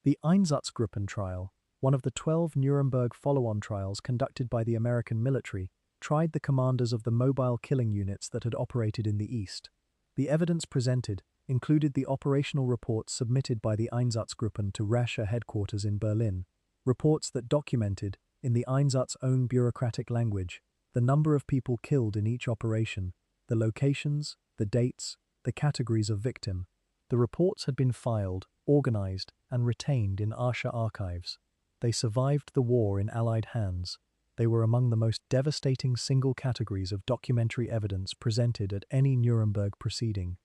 The Einsatzgruppen trial, one of the 12 Nuremberg follow-on trials conducted by the American military, tried the commanders of the mobile killing units that had operated in the East. The evidence presented included the operational reports submitted by the Einsatzgruppen to RSHA headquarters in Berlin, reports that documented, in the Einsatz's own bureaucratic language, the number of people killed in each operation, the locations, the dates, the categories of victim. The reports had been filed, organized, and retained in RSHA archives. They survived the war in Allied hands. They were among the most devastating single categories of documentary evidence presented at any Nuremberg proceeding.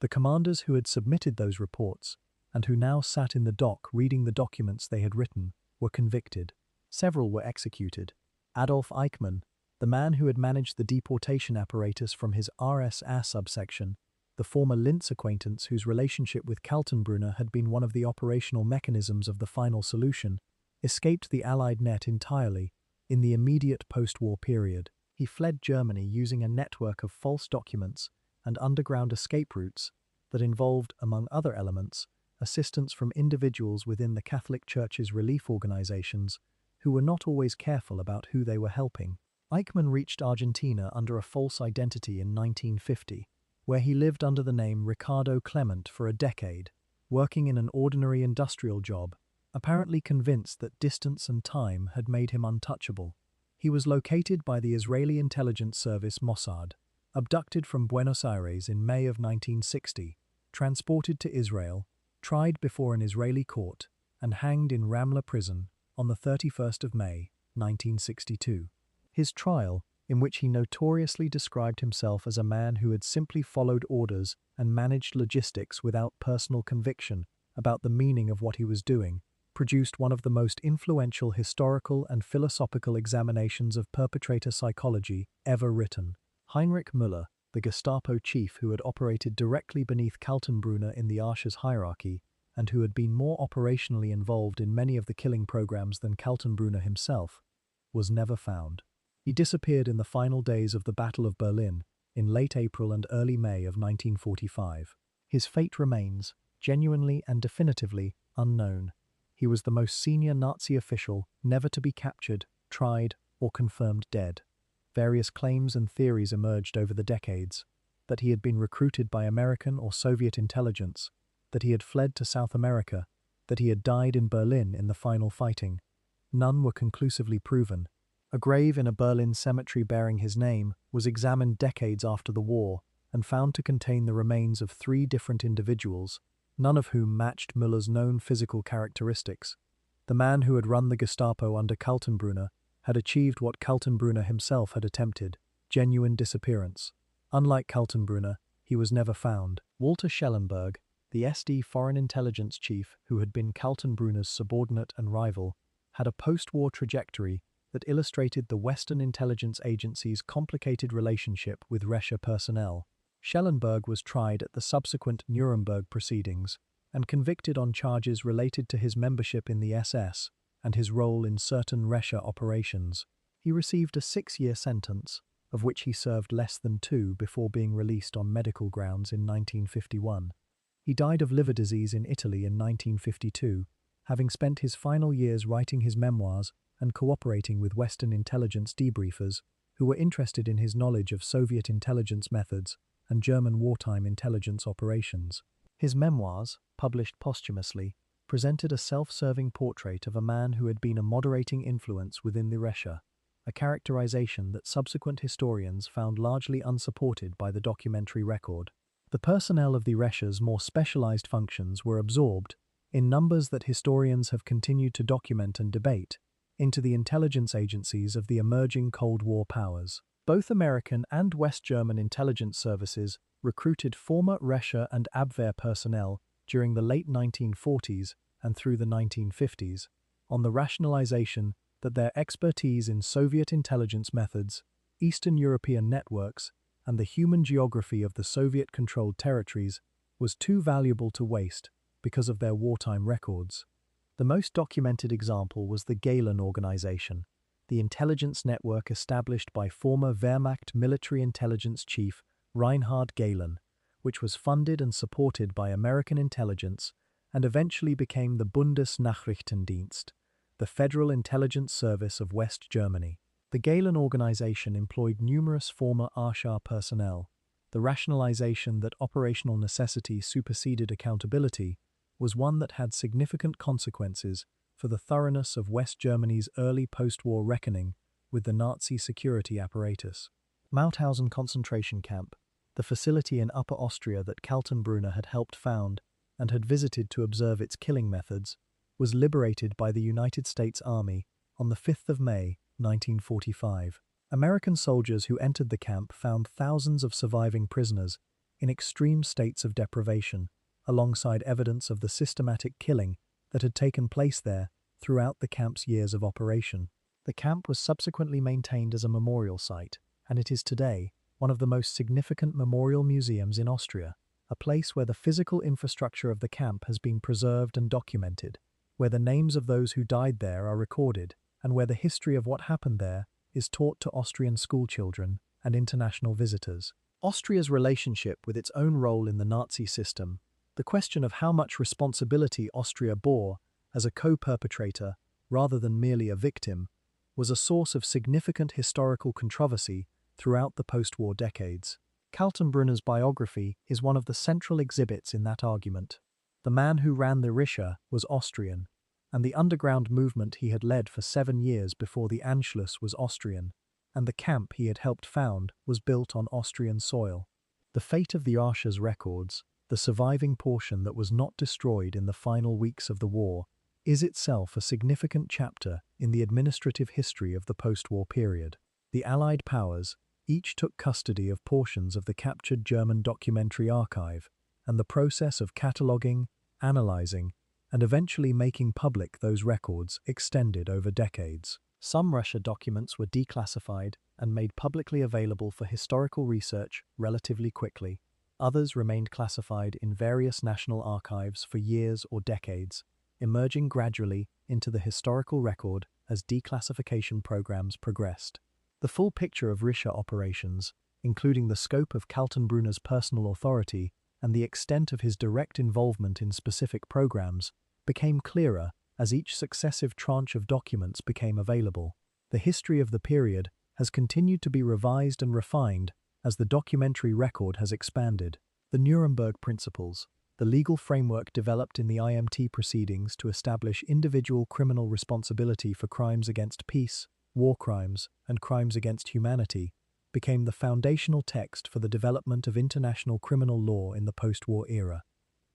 The commanders who had submitted those reports, and who now sat in the dock reading the documents they had written, were convicted. Several were executed. Adolf Eichmann, the man who had managed the deportation apparatus from his RSHA subsection, the former Linz acquaintance whose relationship with Kaltenbrunner had been one of the operational mechanisms of the final solution, escaped the Allied net entirely in the immediate post-war period. He fled Germany using a network of false documents and underground escape routes that involved, among other elements, assistance from individuals within the Catholic Church's relief organizations who were not always careful about who they were helping. Eichmann reached Argentina under a false identity in 1950, where he lived under the name Ricardo Clement for a decade, working in an ordinary industrial job, apparently convinced that distance and time had made him untouchable. He was located by the Israeli intelligence service Mossad, abducted from Buenos Aires in May of 1960, transported to Israel, tried before an Israeli court, and hanged in Ramla prison on the 31st of May, 1962. His trial, in which he notoriously described himself as a man who had simply followed orders and managed logistics without personal conviction about the meaning of what he was doing, produced one of the most influential historical and philosophical examinations of perpetrator psychology ever written. Heinrich Müller, the Gestapo chief who had operated directly beneath Kaltenbrunner in the RSHA's hierarchy, and who had been more operationally involved in many of the killing programs than Kaltenbrunner himself, was never found. He disappeared in the final days of the Battle of Berlin in late April and early May of 1945. His fate remains, genuinely and definitively, unknown. He was the most senior Nazi official never to be captured, tried, or confirmed dead. Various claims and theories emerged over the decades: that he had been recruited by American or Soviet intelligence, that he had fled to South America, that he had died in Berlin in the final fighting. None were conclusively proven. A grave in a Berlin cemetery bearing his name was examined decades after the war and found to contain the remains of 3 different individuals, none of whom matched Müller's known physical characteristics. The man who had run the Gestapo under Kaltenbrunner had achieved what Kaltenbrunner himself had attempted: genuine disappearance. Unlike Kaltenbrunner, he was never found. Walter Schellenberg, the SD foreign intelligence chief who had been Kaltenbrunner's subordinate and rival, had a post-war trajectory that illustrated the Western intelligence agency's complicated relationship with RSHA personnel. Schellenberg was tried at the subsequent Nuremberg proceedings and convicted on charges related to his membership in the SS and his role in certain RSHA operations. He received a 6-year sentence, of which he served less than 2 before being released on medical grounds in 1951. He died of liver disease in Italy in 1952, having spent his final years writing his memoirs and cooperating with Western intelligence debriefers who were interested in his knowledge of Soviet intelligence methods and German wartime intelligence operations. His memoirs, published posthumously, presented a self-serving portrait of a man who had been a moderating influence within the RSHA, a characterization that subsequent historians found largely unsupported by the documentary record. The personnel of the RSHA's more specialized functions were absorbed, in numbers that historians have continued to document and debate, into the intelligence agencies of the emerging Cold War powers. Both American and West German intelligence services recruited former RSHA and Abwehr personnel during the late 1940s and through the 1950s, on the rationalization that their expertise in Soviet intelligence methods, Eastern European networks, and the human geography of the Soviet-controlled territories was too valuable to waste because of their wartime records. The most documented example was the Gehlen organization, the intelligence network established by former Wehrmacht military intelligence chief Reinhard Gehlen, which was funded and supported by American intelligence and eventually became the Bundesnachrichtendienst, the Federal Intelligence Service of West Germany. The Gehlen organization employed numerous former RSHA personnel. The rationalization that operational necessity superseded accountability was one that had significant consequences for the thoroughness of West Germany's early post-war reckoning with the Nazi security apparatus. Mauthausen concentration camp, the facility in Upper Austria that Kaltenbrunner had helped found and had visited to observe its killing methods, was liberated by the United States Army on the 5th of May, 1945. American soldiers who entered the camp found thousands of surviving prisoners in extreme states of deprivation, alongside evidence of the systematic killing that had taken place there throughout the camp's years of operation. The camp was subsequently maintained as a memorial site, and it is today one of the most significant memorial museums in Austria, a place where the physical infrastructure of the camp has been preserved and documented, where the names of those who died there are recorded, and where the history of what happened there is taught to Austrian schoolchildren and international visitors. Austria's relationship with its own role in the Nazi system, the question of how much responsibility Austria bore as a co-perpetrator rather than merely a victim, was a source of significant historical controversy throughout the post-war decades. Kaltenbrunner's biography is one of the central exhibits in that argument. The man who ran the RSHA was Austrian, and the underground movement he had led for 7 years before the Anschluss was Austrian, and the camp he had helped found was built on Austrian soil. The fate of the RSHA's records, the surviving portion that was not destroyed in the final weeks of the war, is itself a significant chapter in the administrative history of the post-war period. The Allied powers each took custody of portions of the captured German documentary archive, and the process of cataloguing, analyzing, and eventually making public those records extended over decades. Some RSHA documents were declassified and made publicly available for historical research relatively quickly. Others remained classified in various national archives for years or decades, emerging gradually into the historical record as declassification programs progressed. The full picture of RSHA operations, including the scope of Kaltenbrunner's personal authority and the extent of his direct involvement in specific programs, became clearer as each successive tranche of documents became available. The history of the period has continued to be revised and refined as the documentary record has expanded. The Nuremberg Principles, the legal framework developed in the IMT proceedings to establish individual criminal responsibility for crimes against peace, war crimes, and crimes against humanity, became the foundational text for the development of international criminal law in the post-war era.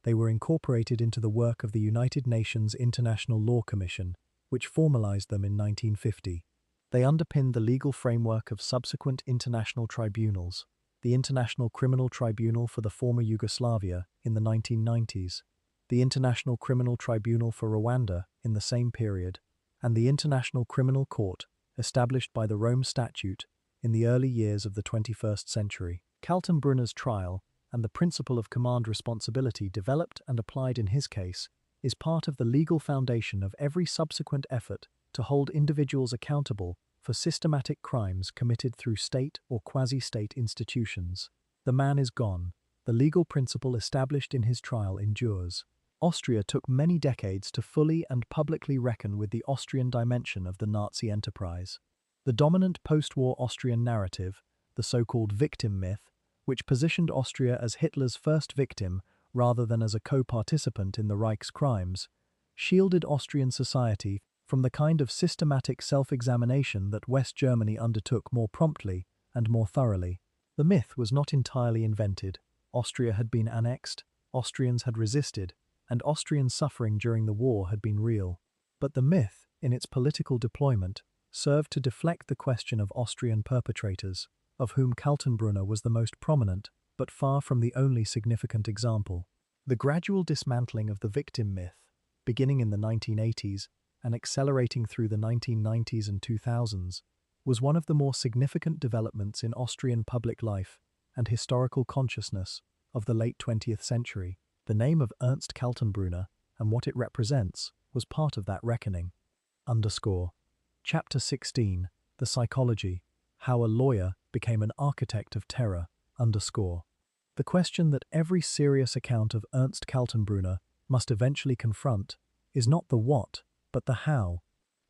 They were incorporated into the work of the United Nations International Law Commission, which formalized them in 1950. They underpinned the legal framework of subsequent international tribunals, the International Criminal Tribunal for the former Yugoslavia in the 1990s, the International Criminal Tribunal for Rwanda in the same period, and the International Criminal Court, established by the Rome Statute in the early years of the 21st century. Kaltenbrunner's trial and the principle of command responsibility developed and applied in his case is part of the legal foundation of every subsequent effort to hold individuals accountable for systematic crimes committed through state or quasi-state institutions. The man is gone. The legal principle established in his trial endures. Austria took many decades to fully and publicly reckon with the Austrian dimension of the Nazi enterprise. The dominant post-war Austrian narrative, the so-called victim myth, which positioned Austria as Hitler's first victim rather than as a co-participant in the Reich's crimes, shielded Austrian society from the kind of systematic self-examination that West Germany undertook more promptly and more thoroughly. The myth was not entirely invented. Austria had been annexed, Austrians had resisted, and Austrian suffering during the war had been real. But the myth, in its political deployment, served to deflect the question of Austrian perpetrators, of whom Kaltenbrunner was the most prominent, but far from the only significant example. The gradual dismantling of the victim myth, beginning in the 1980s and accelerating through the 1990s and 2000s, was one of the more significant developments in Austrian public life and historical consciousness of the late 20th century. The name of Ernst Kaltenbrunner and what it represents was part of that reckoning. Chapter 16, The Psychology, How a Lawyer Became an Architect of Terror. The question that every serious account of Ernst Kaltenbrunner must eventually confront is not the what, but the how.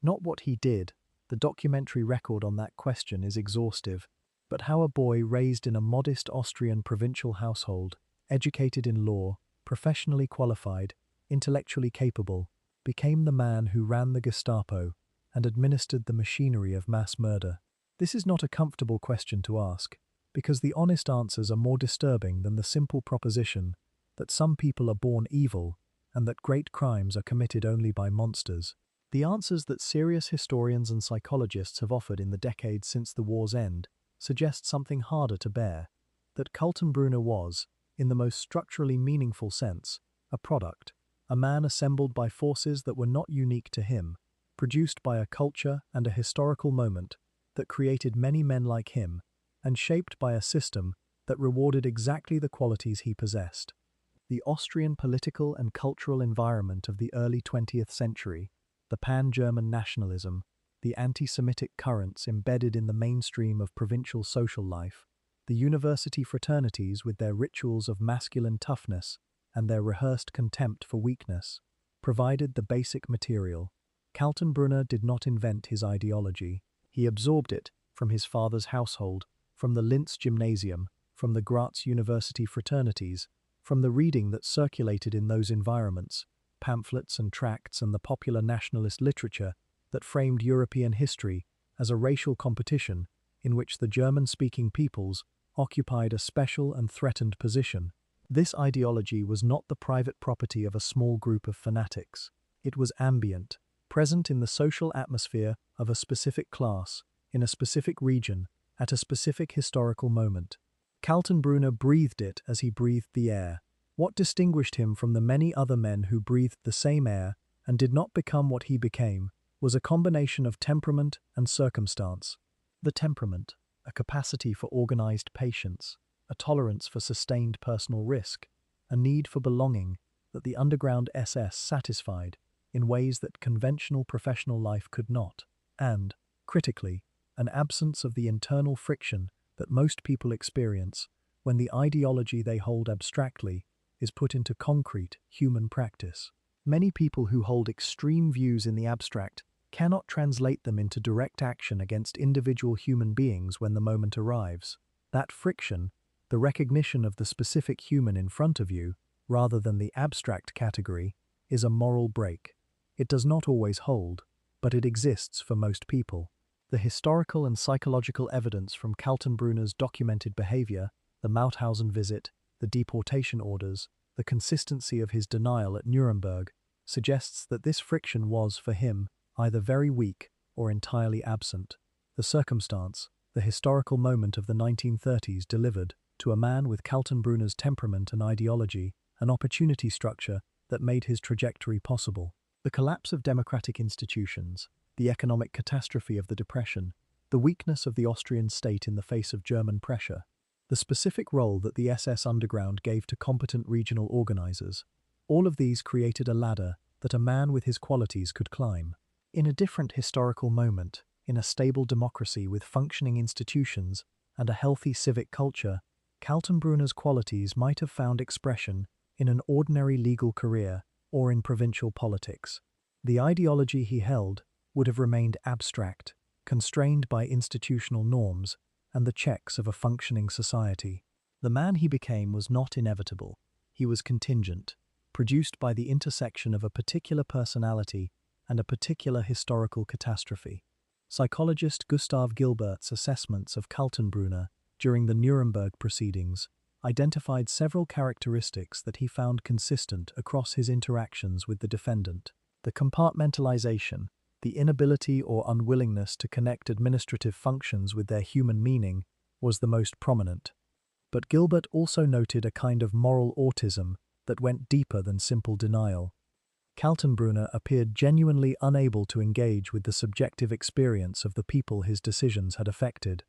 Not what he did, the documentary record on that question is exhaustive, but how a boy raised in a modest Austrian provincial household, educated in law, professionally qualified, intellectually capable, became the man who ran the Gestapo and administered the machinery of mass murder. This is not a comfortable question to ask, because the honest answers are more disturbing than the simple proposition that some people are born evil and that great crimes are committed only by monsters. The answers that serious historians and psychologists have offered in the decades since the war's end suggest something harder to bear, that Kaltenbrunner was, in the most structurally meaningful sense, a product, a man assembled by forces that were not unique to him, produced by a culture and a historical moment that created many men like him, and shaped by a system that rewarded exactly the qualities he possessed. The Austrian political and cultural environment of the early 20th century, the pan-German nationalism, the anti-Semitic currents embedded in the mainstream of provincial social life, the university fraternities with their rituals of masculine toughness and their rehearsed contempt for weakness, provided the basic material. Kaltenbrunner did not invent his ideology. He absorbed it from his father's household, from the Linz Gymnasium, from the Graz University fraternities, from the reading that circulated in those environments, pamphlets and tracts and the popular nationalist literature that framed European history as a racial competition in which the German-speaking peoples occupied a special and threatened position. This ideology was not the private property of a small group of fanatics. It was ambient, present in the social atmosphere of a specific class, in a specific region, at a specific historical moment. Kaltenbrunner breathed it as he breathed the air. What distinguished him from the many other men who breathed the same air and did not become what he became was a combination of temperament and circumstance. The temperament, a capacity for organized patience, a tolerance for sustained personal risk, a need for belonging that the underground SS satisfied in ways that conventional professional life could not, and, critically, an absence of the internal friction that most people experience when the ideology they hold abstractly is put into concrete human practice. Many people who hold extreme views in the abstract cannot translate them into direct action against individual human beings when the moment arrives. That friction, the recognition of the specific human in front of you, rather than the abstract category, is a moral break. It does not always hold, but it exists for most people. The historical and psychological evidence from Kaltenbrunner's documented behavior, the Mauthausen visit, the deportation orders, the consistency of his denial at Nuremberg, suggests that this friction was, for him, either very weak or entirely absent. The circumstance, the historical moment of the 1930s delivered, to a man with Kaltenbrunner's temperament and ideology, an opportunity structure that made his trajectory possible. The collapse of democratic institutions, the economic catastrophe of the Depression, the weakness of the Austrian state in the face of German pressure, the specific role that the SS underground gave to competent regional organizers, all of these created a ladder that a man with his qualities could climb. In a different historical moment, in a stable democracy with functioning institutions and a healthy civic culture, Kaltenbrunner's qualities might have found expression in an ordinary legal career or in provincial politics. The ideology he held would have remained abstract, constrained by institutional norms and the checks of a functioning society. The man he became was not inevitable. He was contingent, produced by the intersection of a particular personality and a particular historical catastrophe. Psychologist Gustav Gilbert's assessments of Kaltenbrunner during the Nuremberg proceedings identified several characteristics that he found consistent across his interactions with the defendant. The compartmentalization, the inability or unwillingness to connect administrative functions with their human meaning, was the most prominent. But Gilbert also noted a kind of moral autism that went deeper than simple denial. Kaltenbrunner appeared genuinely unable to engage with the subjective experience of the people his decisions had affected.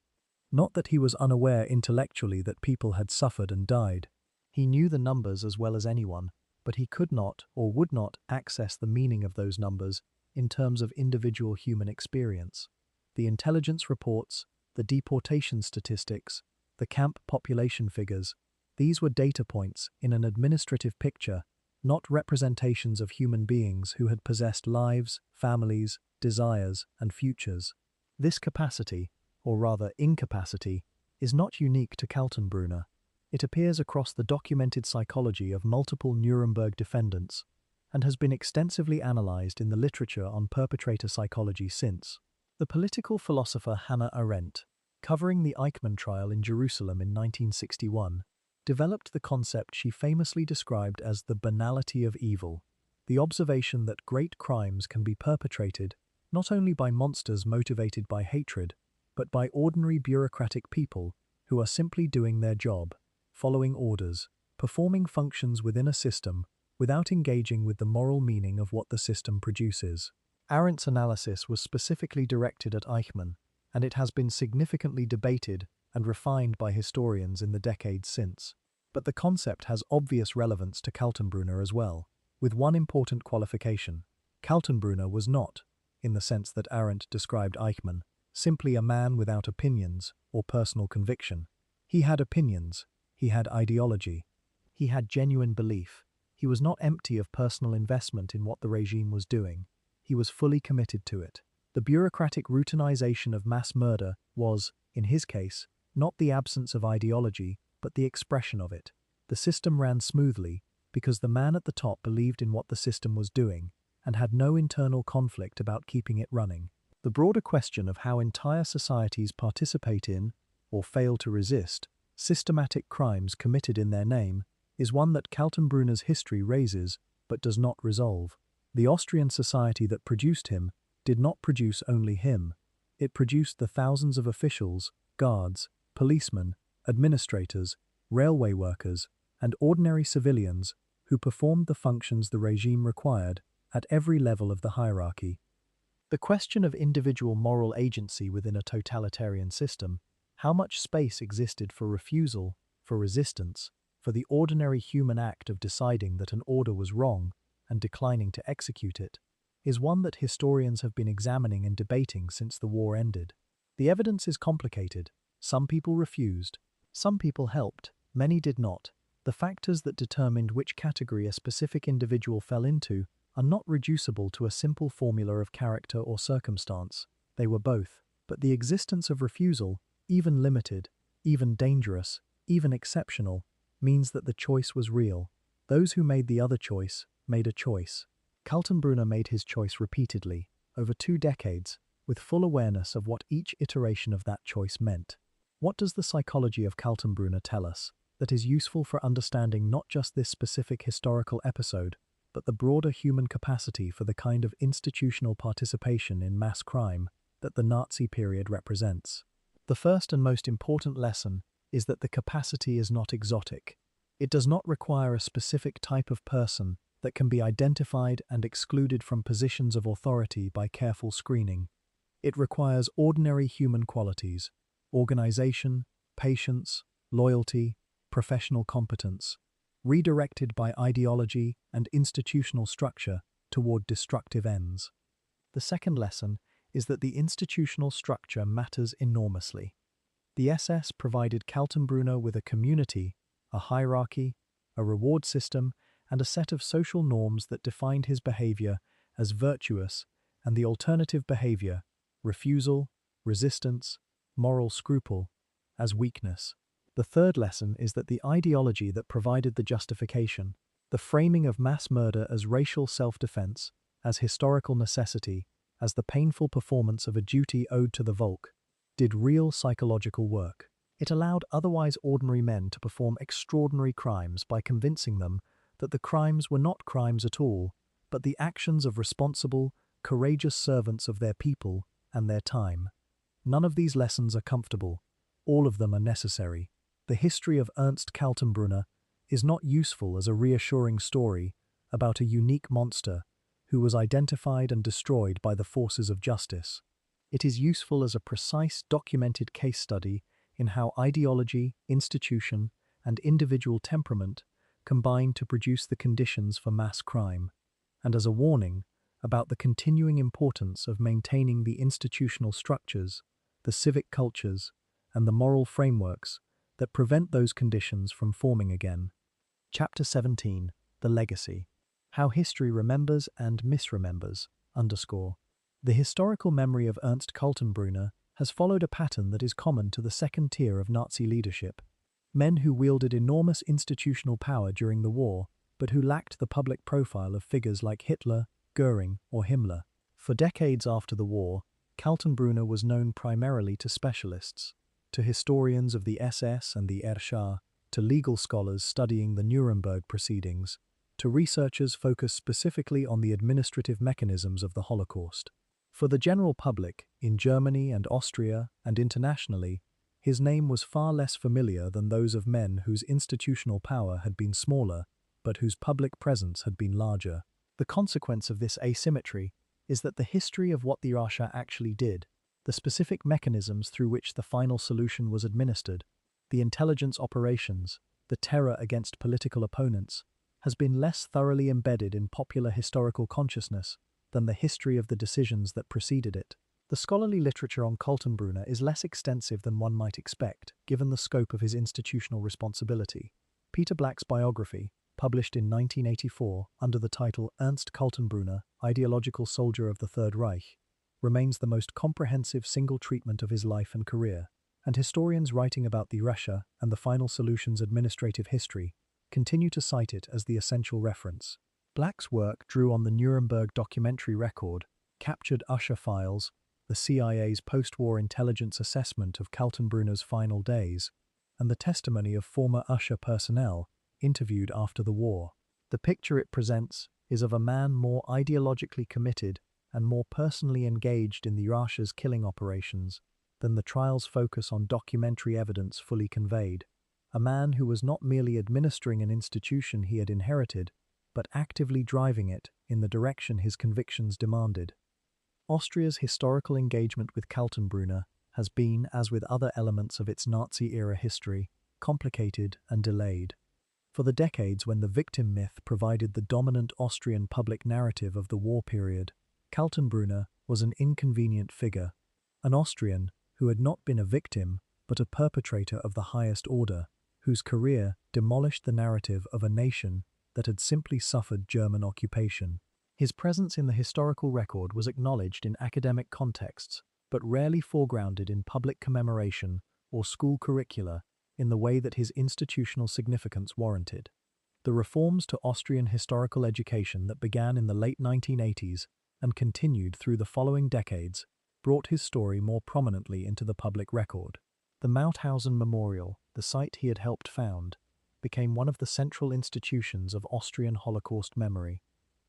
Not that he was unaware intellectually that people had suffered and died. He knew the numbers as well as anyone, but he could not or would not access the meaning of those numbers in terms of individual human experience. The intelligence reports, the deportation statistics, the camp population figures, these were data points in an administrative picture, not representations of human beings who had possessed lives, families, desires, and futures. This capacity, or rather incapacity, is not unique to Kaltenbrunner. It appears across the documented psychology of multiple Nuremberg defendants and has been extensively analyzed in the literature on perpetrator psychology since. The political philosopher Hannah Arendt, covering the Eichmann trial in Jerusalem in 1961, developed the concept she famously described as the banality of evil, the observation that great crimes can be perpetrated not only by monsters motivated by hatred, but by ordinary bureaucratic people who are simply doing their job, following orders, performing functions within a system without engaging with the moral meaning of what the system produces. Arendt's analysis was specifically directed at Eichmann, and it has been significantly debated and refined by historians in the decades since. But the concept has obvious relevance to Kaltenbrunner as well, with one important qualification. Kaltenbrunner was not, in the sense that Arendt described Eichmann, simply a man without opinions or personal conviction. He had opinions, he had ideology, he had genuine belief. He was not empty of personal investment in what the regime was doing. He was fully committed to it. The bureaucratic routinization of mass murder was, in his case, not the absence of ideology, but the expression of it. The system ran smoothly because the man at the top believed in what the system was doing and had no internal conflict about keeping it running. The broader question of how entire societies participate in, or fail to resist, systematic crimes committed in their name is one that Kaltenbrunner's history raises but does not resolve. The Austrian society that produced him did not produce only him. It produced the thousands of officials, guards, policemen, administrators, railway workers, and ordinary civilians who performed the functions the regime required at every level of the hierarchy. The question of individual moral agency within a totalitarian system, how much space existed for refusal, for resistance, for the ordinary human act of deciding that an order was wrong and declining to execute it, is one that historians have been examining and debating since the war ended. The evidence is complicated. Some people refused. Some people helped. Many did not. The factors that determined which category a specific individual fell into are not reducible to a simple formula of character or circumstance. They were both. But the existence of refusal, even limited, even dangerous, even exceptional, means that the choice was real. Those who made the other choice made a choice. Kaltenbrunner made his choice repeatedly, over 2 decades, with full awareness of what each iteration of that choice meant. What does the psychology of Kaltenbrunner tell us that is useful for understanding not just this specific historical episode, but the broader human capacity for the kind of institutional participation in mass crime that the Nazi period represents? The first and most important lesson is that the capacity is not exotic. It does not require a specific type of person that can be identified and excluded from positions of authority by careful screening. It requires ordinary human qualities: organization, patience, loyalty, professional competence, redirected by ideology and institutional structure toward destructive ends. The second lesson is that the institutional structure matters enormously. The SS provided Kaltenbrunner with a community, a hierarchy, a reward system, and a set of social norms that defined his behavior as virtuous and the alternative behavior, refusal, resistance, moral scruple, as weakness. The third lesson is that the ideology that provided the justification, the framing of mass murder as racial self-defense, as historical necessity, as the painful performance of a duty owed to the Volk, did real psychological work. It allowed otherwise ordinary men to perform extraordinary crimes by convincing them that the crimes were not crimes at all, but the actions of responsible, courageous servants of their people and their time. None of these lessons are comfortable. All of them are necessary. The history of Ernst Kaltenbrunner is not useful as a reassuring story about a unique monster who was identified and destroyed by the forces of justice. It is useful as a precise, documented case study in how ideology, institution, and individual temperament combine to produce the conditions for mass crime, and as a warning about the continuing importance of maintaining the institutional structures, the civic cultures, and the moral frameworks that prevent those conditions from forming again. Chapter 17. The Legacy. How History Remembers and Misremembers. The historical memory of Ernst Kaltenbrunner has followed a pattern that is common to the second tier of Nazi leadership. Men who wielded enormous institutional power during the war, but who lacked the public profile of figures like Hitler, Goering, or Himmler. For decades after the war, Kaltenbrunner was known primarily to specialists, to historians of the SS and the RSHA, to legal scholars studying the Nuremberg proceedings, to researchers focused specifically on the administrative mechanisms of the Holocaust. For the general public, in Germany and Austria and internationally, his name was far less familiar than those of men whose institutional power had been smaller, but whose public presence had been larger. The consequence of this asymmetry is that the history of what the RSHA actually did, the specific mechanisms through which the final solution was administered, the intelligence operations, the terror against political opponents, has been less thoroughly embedded in popular historical consciousness than the history of the decisions that preceded it. The scholarly literature on Kaltenbrunner is less extensive than one might expect, given the scope of his institutional responsibility. Peter Black's biography, published in 1984 under the title Ernst Kaltenbrunner, Ideological Soldier of the Third Reich, remains the most comprehensive single treatment of his life and career, and historians writing about the RSHA and the Final Solution's administrative history continue to cite it as the essential reference. Black's work drew on the Nuremberg documentary record, captured USHA files, the CIA's post-war intelligence assessment of Kaltenbrunner's final days, and the testimony of former USHA personnel interviewed after the war. The picture it presents is of a man more ideologically committed and more personally engaged in the RSHA's killing operations than the trial's focus on documentary evidence fully conveyed. A man who was not merely administering an institution he had inherited, but actively driving it in the direction his convictions demanded. Austria's historical engagement with Kaltenbrunner has been, as with other elements of its Nazi-era history, complicated and delayed. For the decades when the victim myth provided the dominant Austrian public narrative of the war period, Kaltenbrunner was an inconvenient figure, an Austrian who had not been a victim, but a perpetrator of the highest order, whose career demolished the narrative of a nation that had simply suffered German occupation. His presence in the historical record was acknowledged in academic contexts, but rarely foregrounded in public commemoration or school curricula in the way that his institutional significance warranted. The reforms to Austrian historical education that began in the late 1980s and continued through the following decades brought his story more prominently into the public record. The Mauthausen Memorial, the site he had helped found, became one of the central institutions of Austrian Holocaust memory,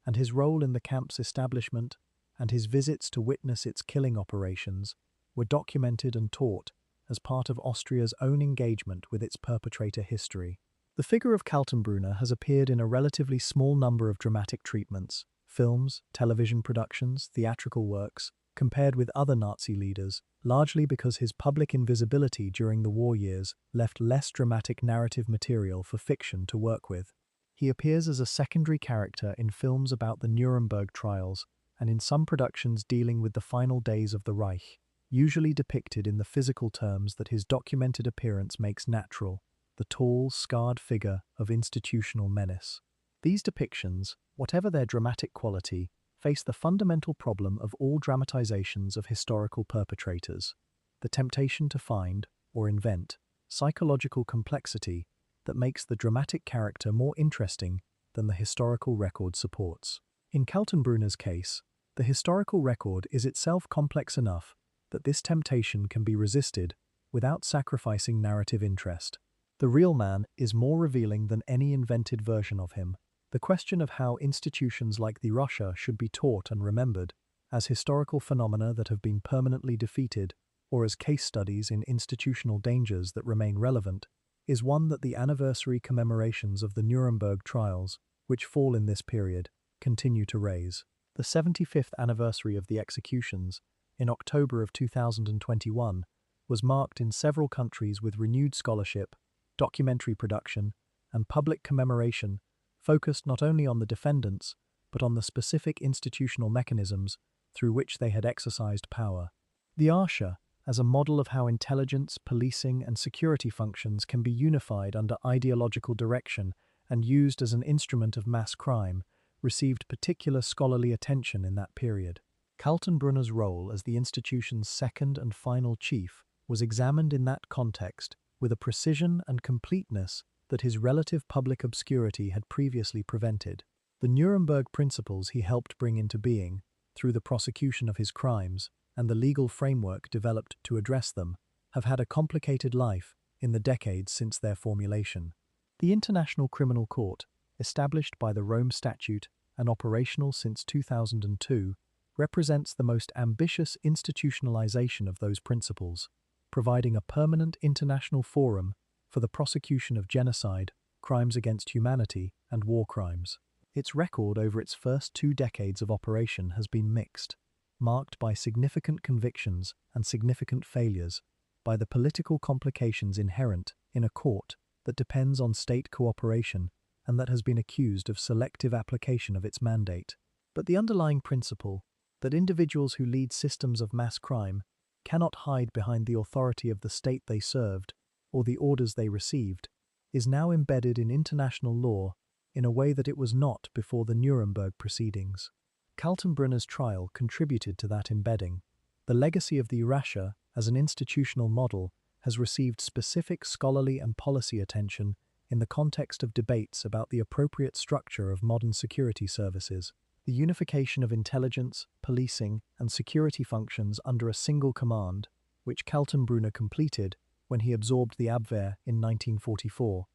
and his role in the camp's establishment and his visits to witness its killing operations were documented and taught as part of Austria's own engagement with its perpetrator history. The figure of Kaltenbrunner has appeared in a relatively small number of dramatic treatments, films, television productions, theatrical works, compared with other Nazi leaders, largely because his public invisibility during the war years left less dramatic narrative material for fiction to work with. He appears as a secondary character in films about the Nuremberg trials and in some productions dealing with the final days of the Reich, usually depicted in the physical terms that his documented appearance makes natural, the tall, scarred figure of institutional menace. These depictions, whatever their dramatic quality, face the fundamental problem of all dramatizations of historical perpetrators: the temptation to find, or invent, psychological complexity that makes the dramatic character more interesting than the historical record supports. In Kaltenbrunner's case, the historical record is itself complex enough that this temptation can be resisted without sacrificing narrative interest. The real man is more revealing than any invented version of him. The question of how institutions like the RSHA should be taught and remembered, as historical phenomena that have been permanently defeated, or as case studies in institutional dangers that remain relevant, is one that the anniversary commemorations of the Nuremberg trials, which fall in this period, continue to raise. The 75th anniversary of the executions, in October of 2021, was marked in several countries with renewed scholarship, documentary production, and public commemoration focused not only on the defendants, but on the specific institutional mechanisms through which they had exercised power. The RSHA, as a model of how intelligence, policing, and security functions can be unified under ideological direction and used as an instrument of mass crime, received particular scholarly attention in that period. Kaltenbrunner's role as the institution's second and final chief was examined in that context with a precision and completeness that his relative public obscurity had previously prevented. The Nuremberg principles he helped bring into being, through the prosecution of his crimes and the legal framework developed to address them, have had a complicated life in the decades since their formulation. The International Criminal Court, established by the Rome Statute and operational since 2002, represents the most ambitious institutionalization of those principles, providing a permanent international forum for the prosecution of genocide, crimes against humanity, and war crimes. Its record over its first 2 decades of operation has been mixed, marked by significant convictions and significant failures, by the political complications inherent in a court that depends on state cooperation and that has been accused of selective application of its mandate. But the underlying principle that individuals who lead systems of mass crime cannot hide behind the authority of the state they served or the orders they received is now embedded in international law in a way that it was not before the Nuremberg proceedings. Kaltenbrunner's trial contributed to that embedding. The legacy of the RSHA as an institutional model has received specific scholarly and policy attention in the context of debates about the appropriate structure of modern security services. The unification of intelligence, policing, and security functions under a single command, which Kaltenbrunner completed when he absorbed the Abwehr in 1944,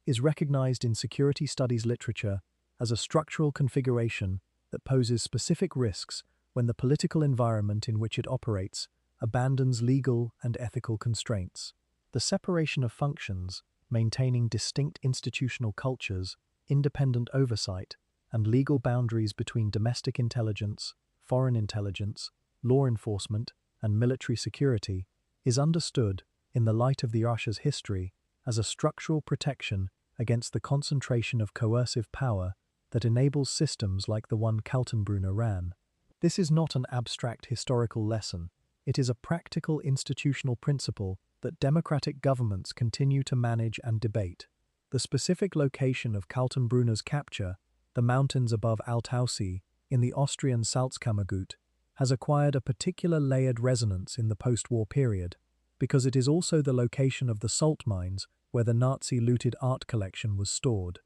is recognized in security studies literature as a structural configuration that poses specific risks when the political environment in which it operates abandons legal and ethical constraints. The separation of functions, maintaining distinct institutional cultures, independent oversight, and legal boundaries between domestic intelligence, foreign intelligence, law enforcement, and military security, is understood, in the light of the RSHA's history, as a structural protection against the concentration of coercive power that enables systems like the one Kaltenbrunner ran. This is not an abstract historical lesson. It is a practical institutional principle that democratic governments continue to manage and debate. The specific location of Kaltenbrunner's capture, the mountains above Altaussee, in the Austrian Salzkammergut, has acquired a particular layered resonance in the post-war period, because it is also the location of the salt mines where the Nazi-looted art collection was stored.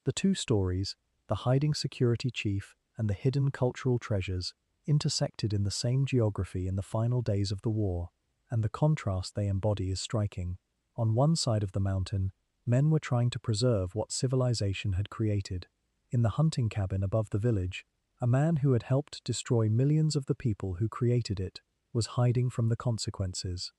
The two stories, the hiding security chief and the hidden cultural treasures, intersected in the same geography in the final days of the war, and the contrast they embody is striking. On one side of the mountain, men were trying to preserve what civilization had created. In the hunting cabin above the village, a man who had helped destroy millions of the people who created it was hiding from the consequences.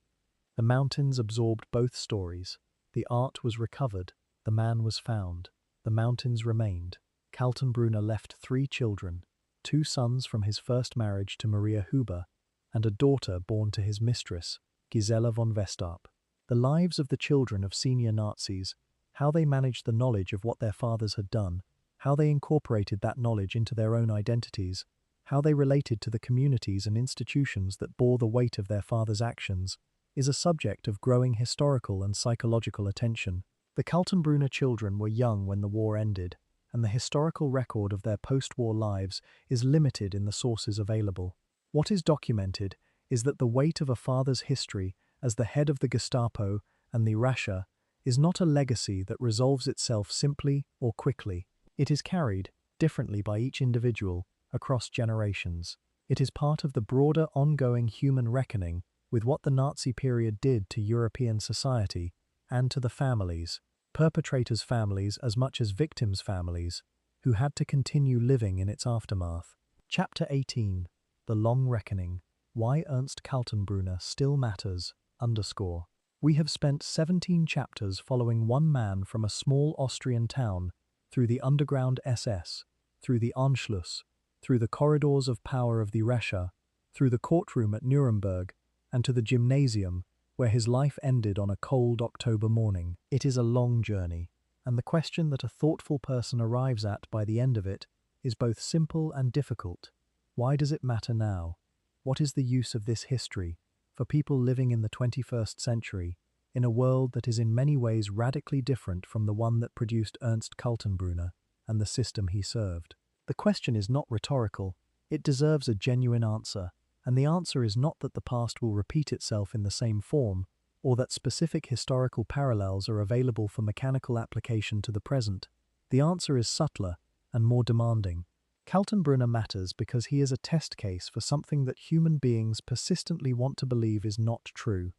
The mountains absorbed both stories. The art was recovered, the man was found, the mountains remained. Kaltenbrunner left 3 children, 2 sons from his first marriage to Maria Huber, and a daughter born to his mistress, Gisela von Westarp. The lives of the children of senior Nazis, how they managed the knowledge of what their fathers had done, how they incorporated that knowledge into their own identities, how they related to the communities and institutions that bore the weight of their fathers' actions, is a subject of growing historical and psychological attention. The Kaltenbrunner children were young when the war ended, and the historical record of their post-war lives is limited in the sources available. What is documented is that the weight of a father's history as the head of the Gestapo and the RSHA is not a legacy that resolves itself simply or quickly. It is carried, differently by each individual, across generations. It is part of the broader ongoing human reckoning with what the Nazi period did to European society and to the families, perpetrators' families as much as victims' families, who had to continue living in its aftermath. Chapter 18. The Long Reckoning. Why Ernst Kaltenbrunner Still Matters, _ We have spent 17 chapters following one man from a small Austrian town, through the underground SS, through the Anschluss, through the corridors of power of the RSHA, through the courtroom at Nuremberg, and to the gymnasium, where his life ended on a cold October morning. It is a long journey, and the question that a thoughtful person arrives at by the end of it is both simple and difficult. Why does it matter now? What is the use of this history for people living in the 21st century, in a world that is in many ways radically different from the one that produced Ernst Kaltenbrunner and the system he served? The question is not rhetorical, it deserves a genuine answer, and the answer is not that the past will repeat itself in the same form, or that specific historical parallels are available for mechanical application to the present. The answer is subtler and more demanding. Kaltenbrunner matters because he is a test case for something that human beings persistently want to believe is not true,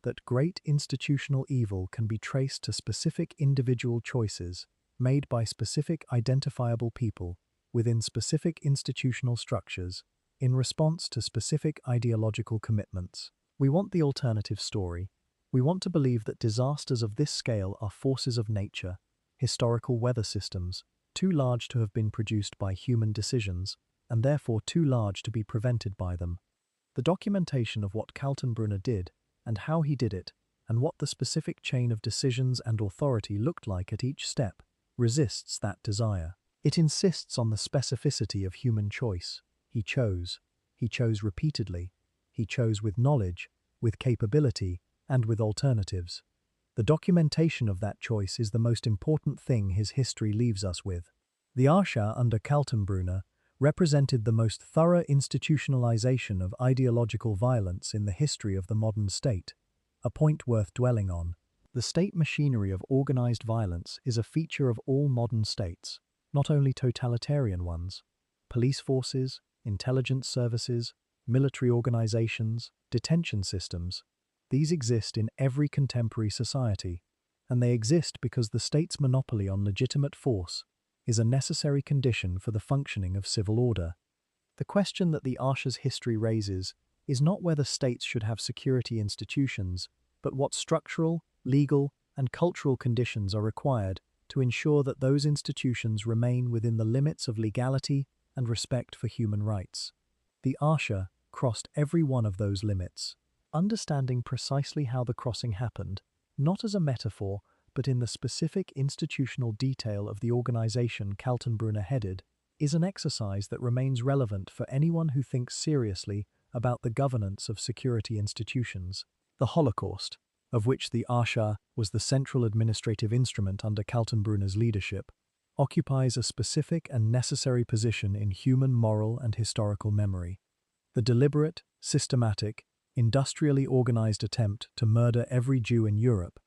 that great institutional evil can be traced to specific individual choices made by specific identifiable people within specific institutional structures in response to specific ideological commitments. We want the alternative story. We want to believe that disasters of this scale are forces of nature, historical weather systems, too large to have been produced by human decisions, and therefore too large to be prevented by them. The documentation of what Kaltenbrunner did, and how he did it, and what the specific chain of decisions and authority looked like at each step, resists that desire. It insists on the specificity of human choice. He chose repeatedly, he chose with knowledge, with capability, and with alternatives. The documentation of that choice is the most important thing his history leaves us with. The RSHA under Kaltenbrunner represented the most thorough institutionalization of ideological violence in the history of the modern state, a point worth dwelling on. The state machinery of organized violence is a feature of all modern states, not only totalitarian ones. Police forces, intelligence services, military organizations, detention systems, these exist in every contemporary society, and they exist because the state's monopoly on legitimate force is a necessary condition for the functioning of civil order. The question that the RSHA's history raises is not whether states should have security institutions, but what structural, legal, and cultural conditions are required to ensure that those institutions remain within the limits of legality and respect for human rights. The RSHA crossed every one of those limits. Understanding precisely how the crossing happened, not as a metaphor, but in the specific institutional detail of the organization Kaltenbrunner headed, is an exercise that remains relevant for anyone who thinks seriously about the governance of security institutions. The Holocaust, of which the RSHA was the central administrative instrument under Kaltenbrunner's leadership, occupies a specific and necessary position in human moral and historical memory. The deliberate, systematic, industrially organized attempt to murder every Jew in Europe,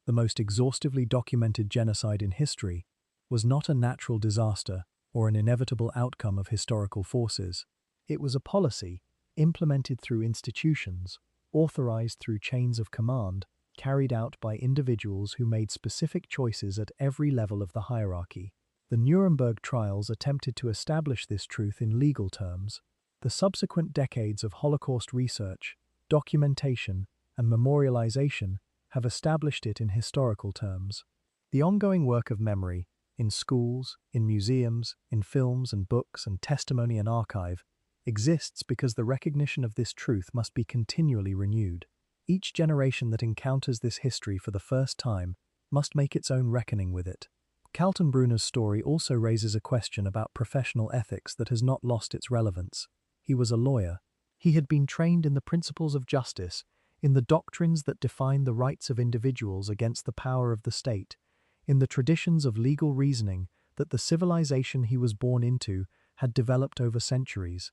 the most exhaustively documented genocide in history, was not a natural disaster or an inevitable outcome of historical forces. It was a policy, implemented through institutions, authorized through chains of command, carried out by individuals who made specific choices at every level of the hierarchy. The Nuremberg trials attempted to establish this truth in legal terms. The subsequent decades of Holocaust research, documentation, and memorialization have established it in historical terms. The ongoing work of memory, in schools, in museums, in films and books and testimony and archive, exists because the recognition of this truth must be continually renewed. Each generation that encounters this history for the first time must make its own reckoning with it. Kaltenbrunner's story also raises a question about professional ethics that has not lost its relevance. He was a lawyer. He had been trained in the principles of justice, in the doctrines that define the rights of individuals against the power of the state, in the traditions of legal reasoning that the civilization he was born into had developed over centuries.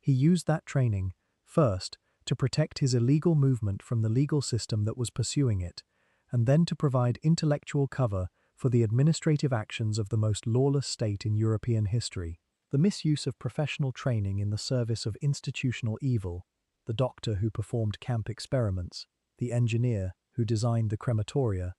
He used that training, first, to protect his illegal movement from the legal system that was pursuing it, and then to provide intellectual cover for the administrative actions of the most lawless state in European history. The misuse of professional training in the service of institutional evil, the doctor who performed camp experiments, the engineer who designed the crematoria,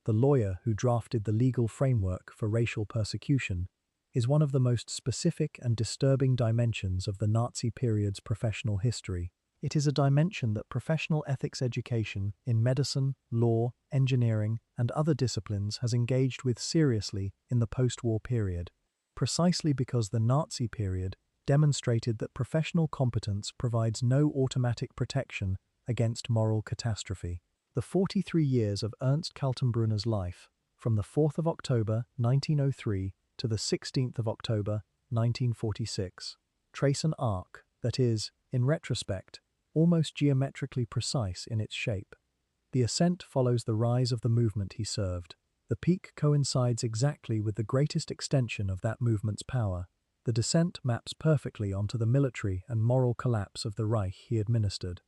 the lawyer who drafted the legal framework for racial persecution, is one of the most specific and disturbing dimensions of the Nazi period's professional history. It is a dimension that professional ethics education in medicine, law, engineering, and other disciplines has engaged with seriously in the post-war period, precisely because the Nazi period demonstrated that professional competence provides no automatic protection against moral catastrophe. The 43 years of Ernst Kaltenbrunner's life, from the 4th of October 1903 to the 16th of October 1946, trace an arc that is, in retrospect, almost geometrically precise in its shape. The ascent follows the rise of the movement he served. The peak coincides exactly with the greatest extension of that movement's power. The descent maps perfectly onto the military and moral collapse of the Reich he administered.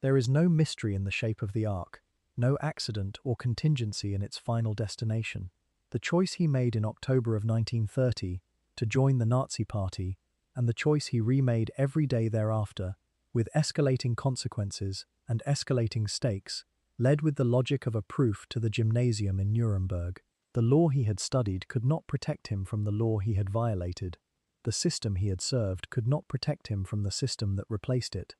There is no mystery in the shape of the arc, no accident or contingency in its final destination. The choice he made in October of 1930 to join the Nazi Party, and the choice he remade every day thereafter, with escalating consequences and escalating stakes, led with the logic of a proof to the gymnasium in Nuremberg. The law he had studied could not protect him from the law he had violated. The system he had served could not protect him from the system that replaced it.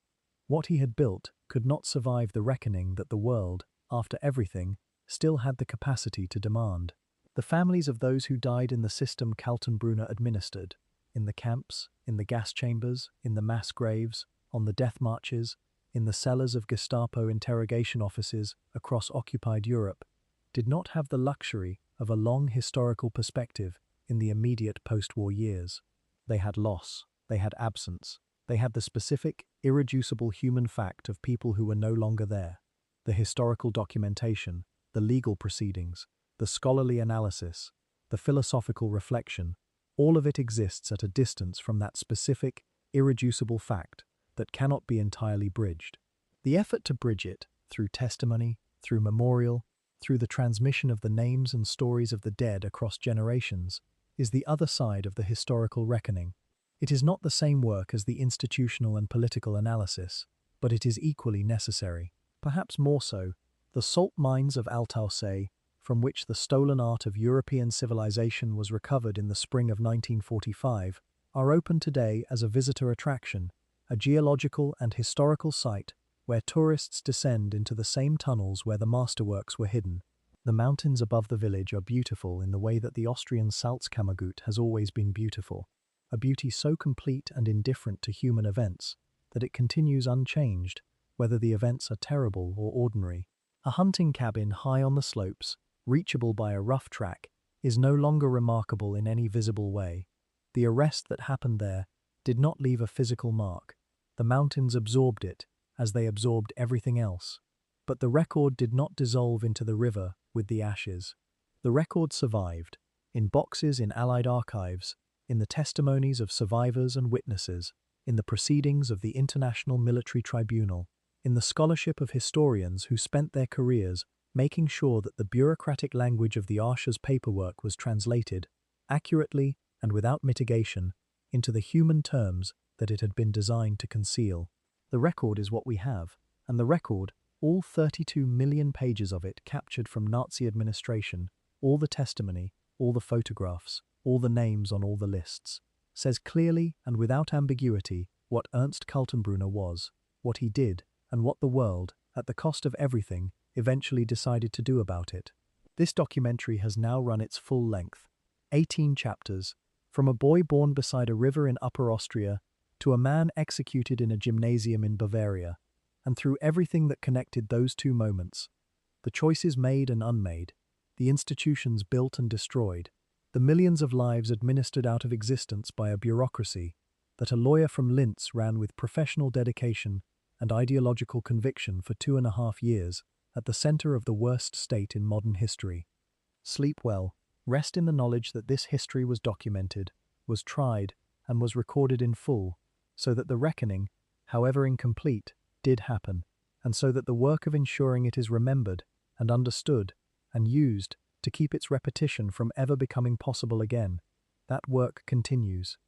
What he had built could not survive the reckoning that the world, after everything, still had the capacity to demand. The families of those who died in the system Kaltenbrunner administered, in the camps, in the gas chambers, in the mass graves, on the death marches, in the cellars of Gestapo interrogation offices across occupied Europe, did not have the luxury of a long historical perspective in the immediate post-war years. They had loss, they had absence, they had the specific, irreducible human fact of people who were no longer there. The historical documentation, the legal proceedings, the scholarly analysis, the philosophical reflection, all of it exists at a distance from that specific, irreducible fact that cannot be entirely bridged. The effort to bridge it, through testimony, through memorial, through the transmission of the names and stories of the dead across generations, is the other side of the historical reckoning. It is not the same work as the institutional and political analysis, but it is equally necessary. Perhaps more so, the salt mines of Altausee, from which the stolen art of European civilization was recovered in the spring of 1945, are open today as a visitor attraction, a geological and historical site where tourists descend into the same tunnels where the masterworks were hidden. The mountains above the village are beautiful in the way that the Austrian Salzkammergut has always been beautiful, a beauty so complete and indifferent to human events that it continues unchanged, whether the events are terrible or ordinary. A hunting cabin high on the slopes, reachable by a rough track, is no longer remarkable in any visible way. The arrest that happened there did not leave a physical mark. The mountains absorbed it, as they absorbed everything else. But the record did not dissolve into the river with the ashes. The record survived, in boxes in Allied archives, in the testimonies of survivors and witnesses, in the proceedings of the International Military Tribunal, in the scholarship of historians who spent their careers making sure that the bureaucratic language of the RSHA's paperwork was translated, accurately and without mitigation, into the human terms that it had been designed to conceal. The record is what we have, and the record, all 32 million pages of it captured from Nazi administration, all the testimony, all the photographs, all the names on all the lists, says clearly and without ambiguity what Ernst Kaltenbrunner was, what he did, and what the world, at the cost of everything, eventually decided to do about it. This documentary has now run its full length, 18 chapters, from a boy born beside a river in Upper Austria to a man executed in a gymnasium in Bavaria, and through everything that connected those two moments, the choices made and unmade, the institutions built and destroyed, the millions of lives administered out of existence by a bureaucracy that a lawyer from Linz ran with professional dedication and ideological conviction for 2.5 years at the center of the worst state in modern history. Sleep well, rest in the knowledge that this history was documented, was tried, and was recorded in full, so that the reckoning, however incomplete, did happen, and so that the work of ensuring it is remembered and understood and used to keep its repetition from ever becoming possible again, that work continues.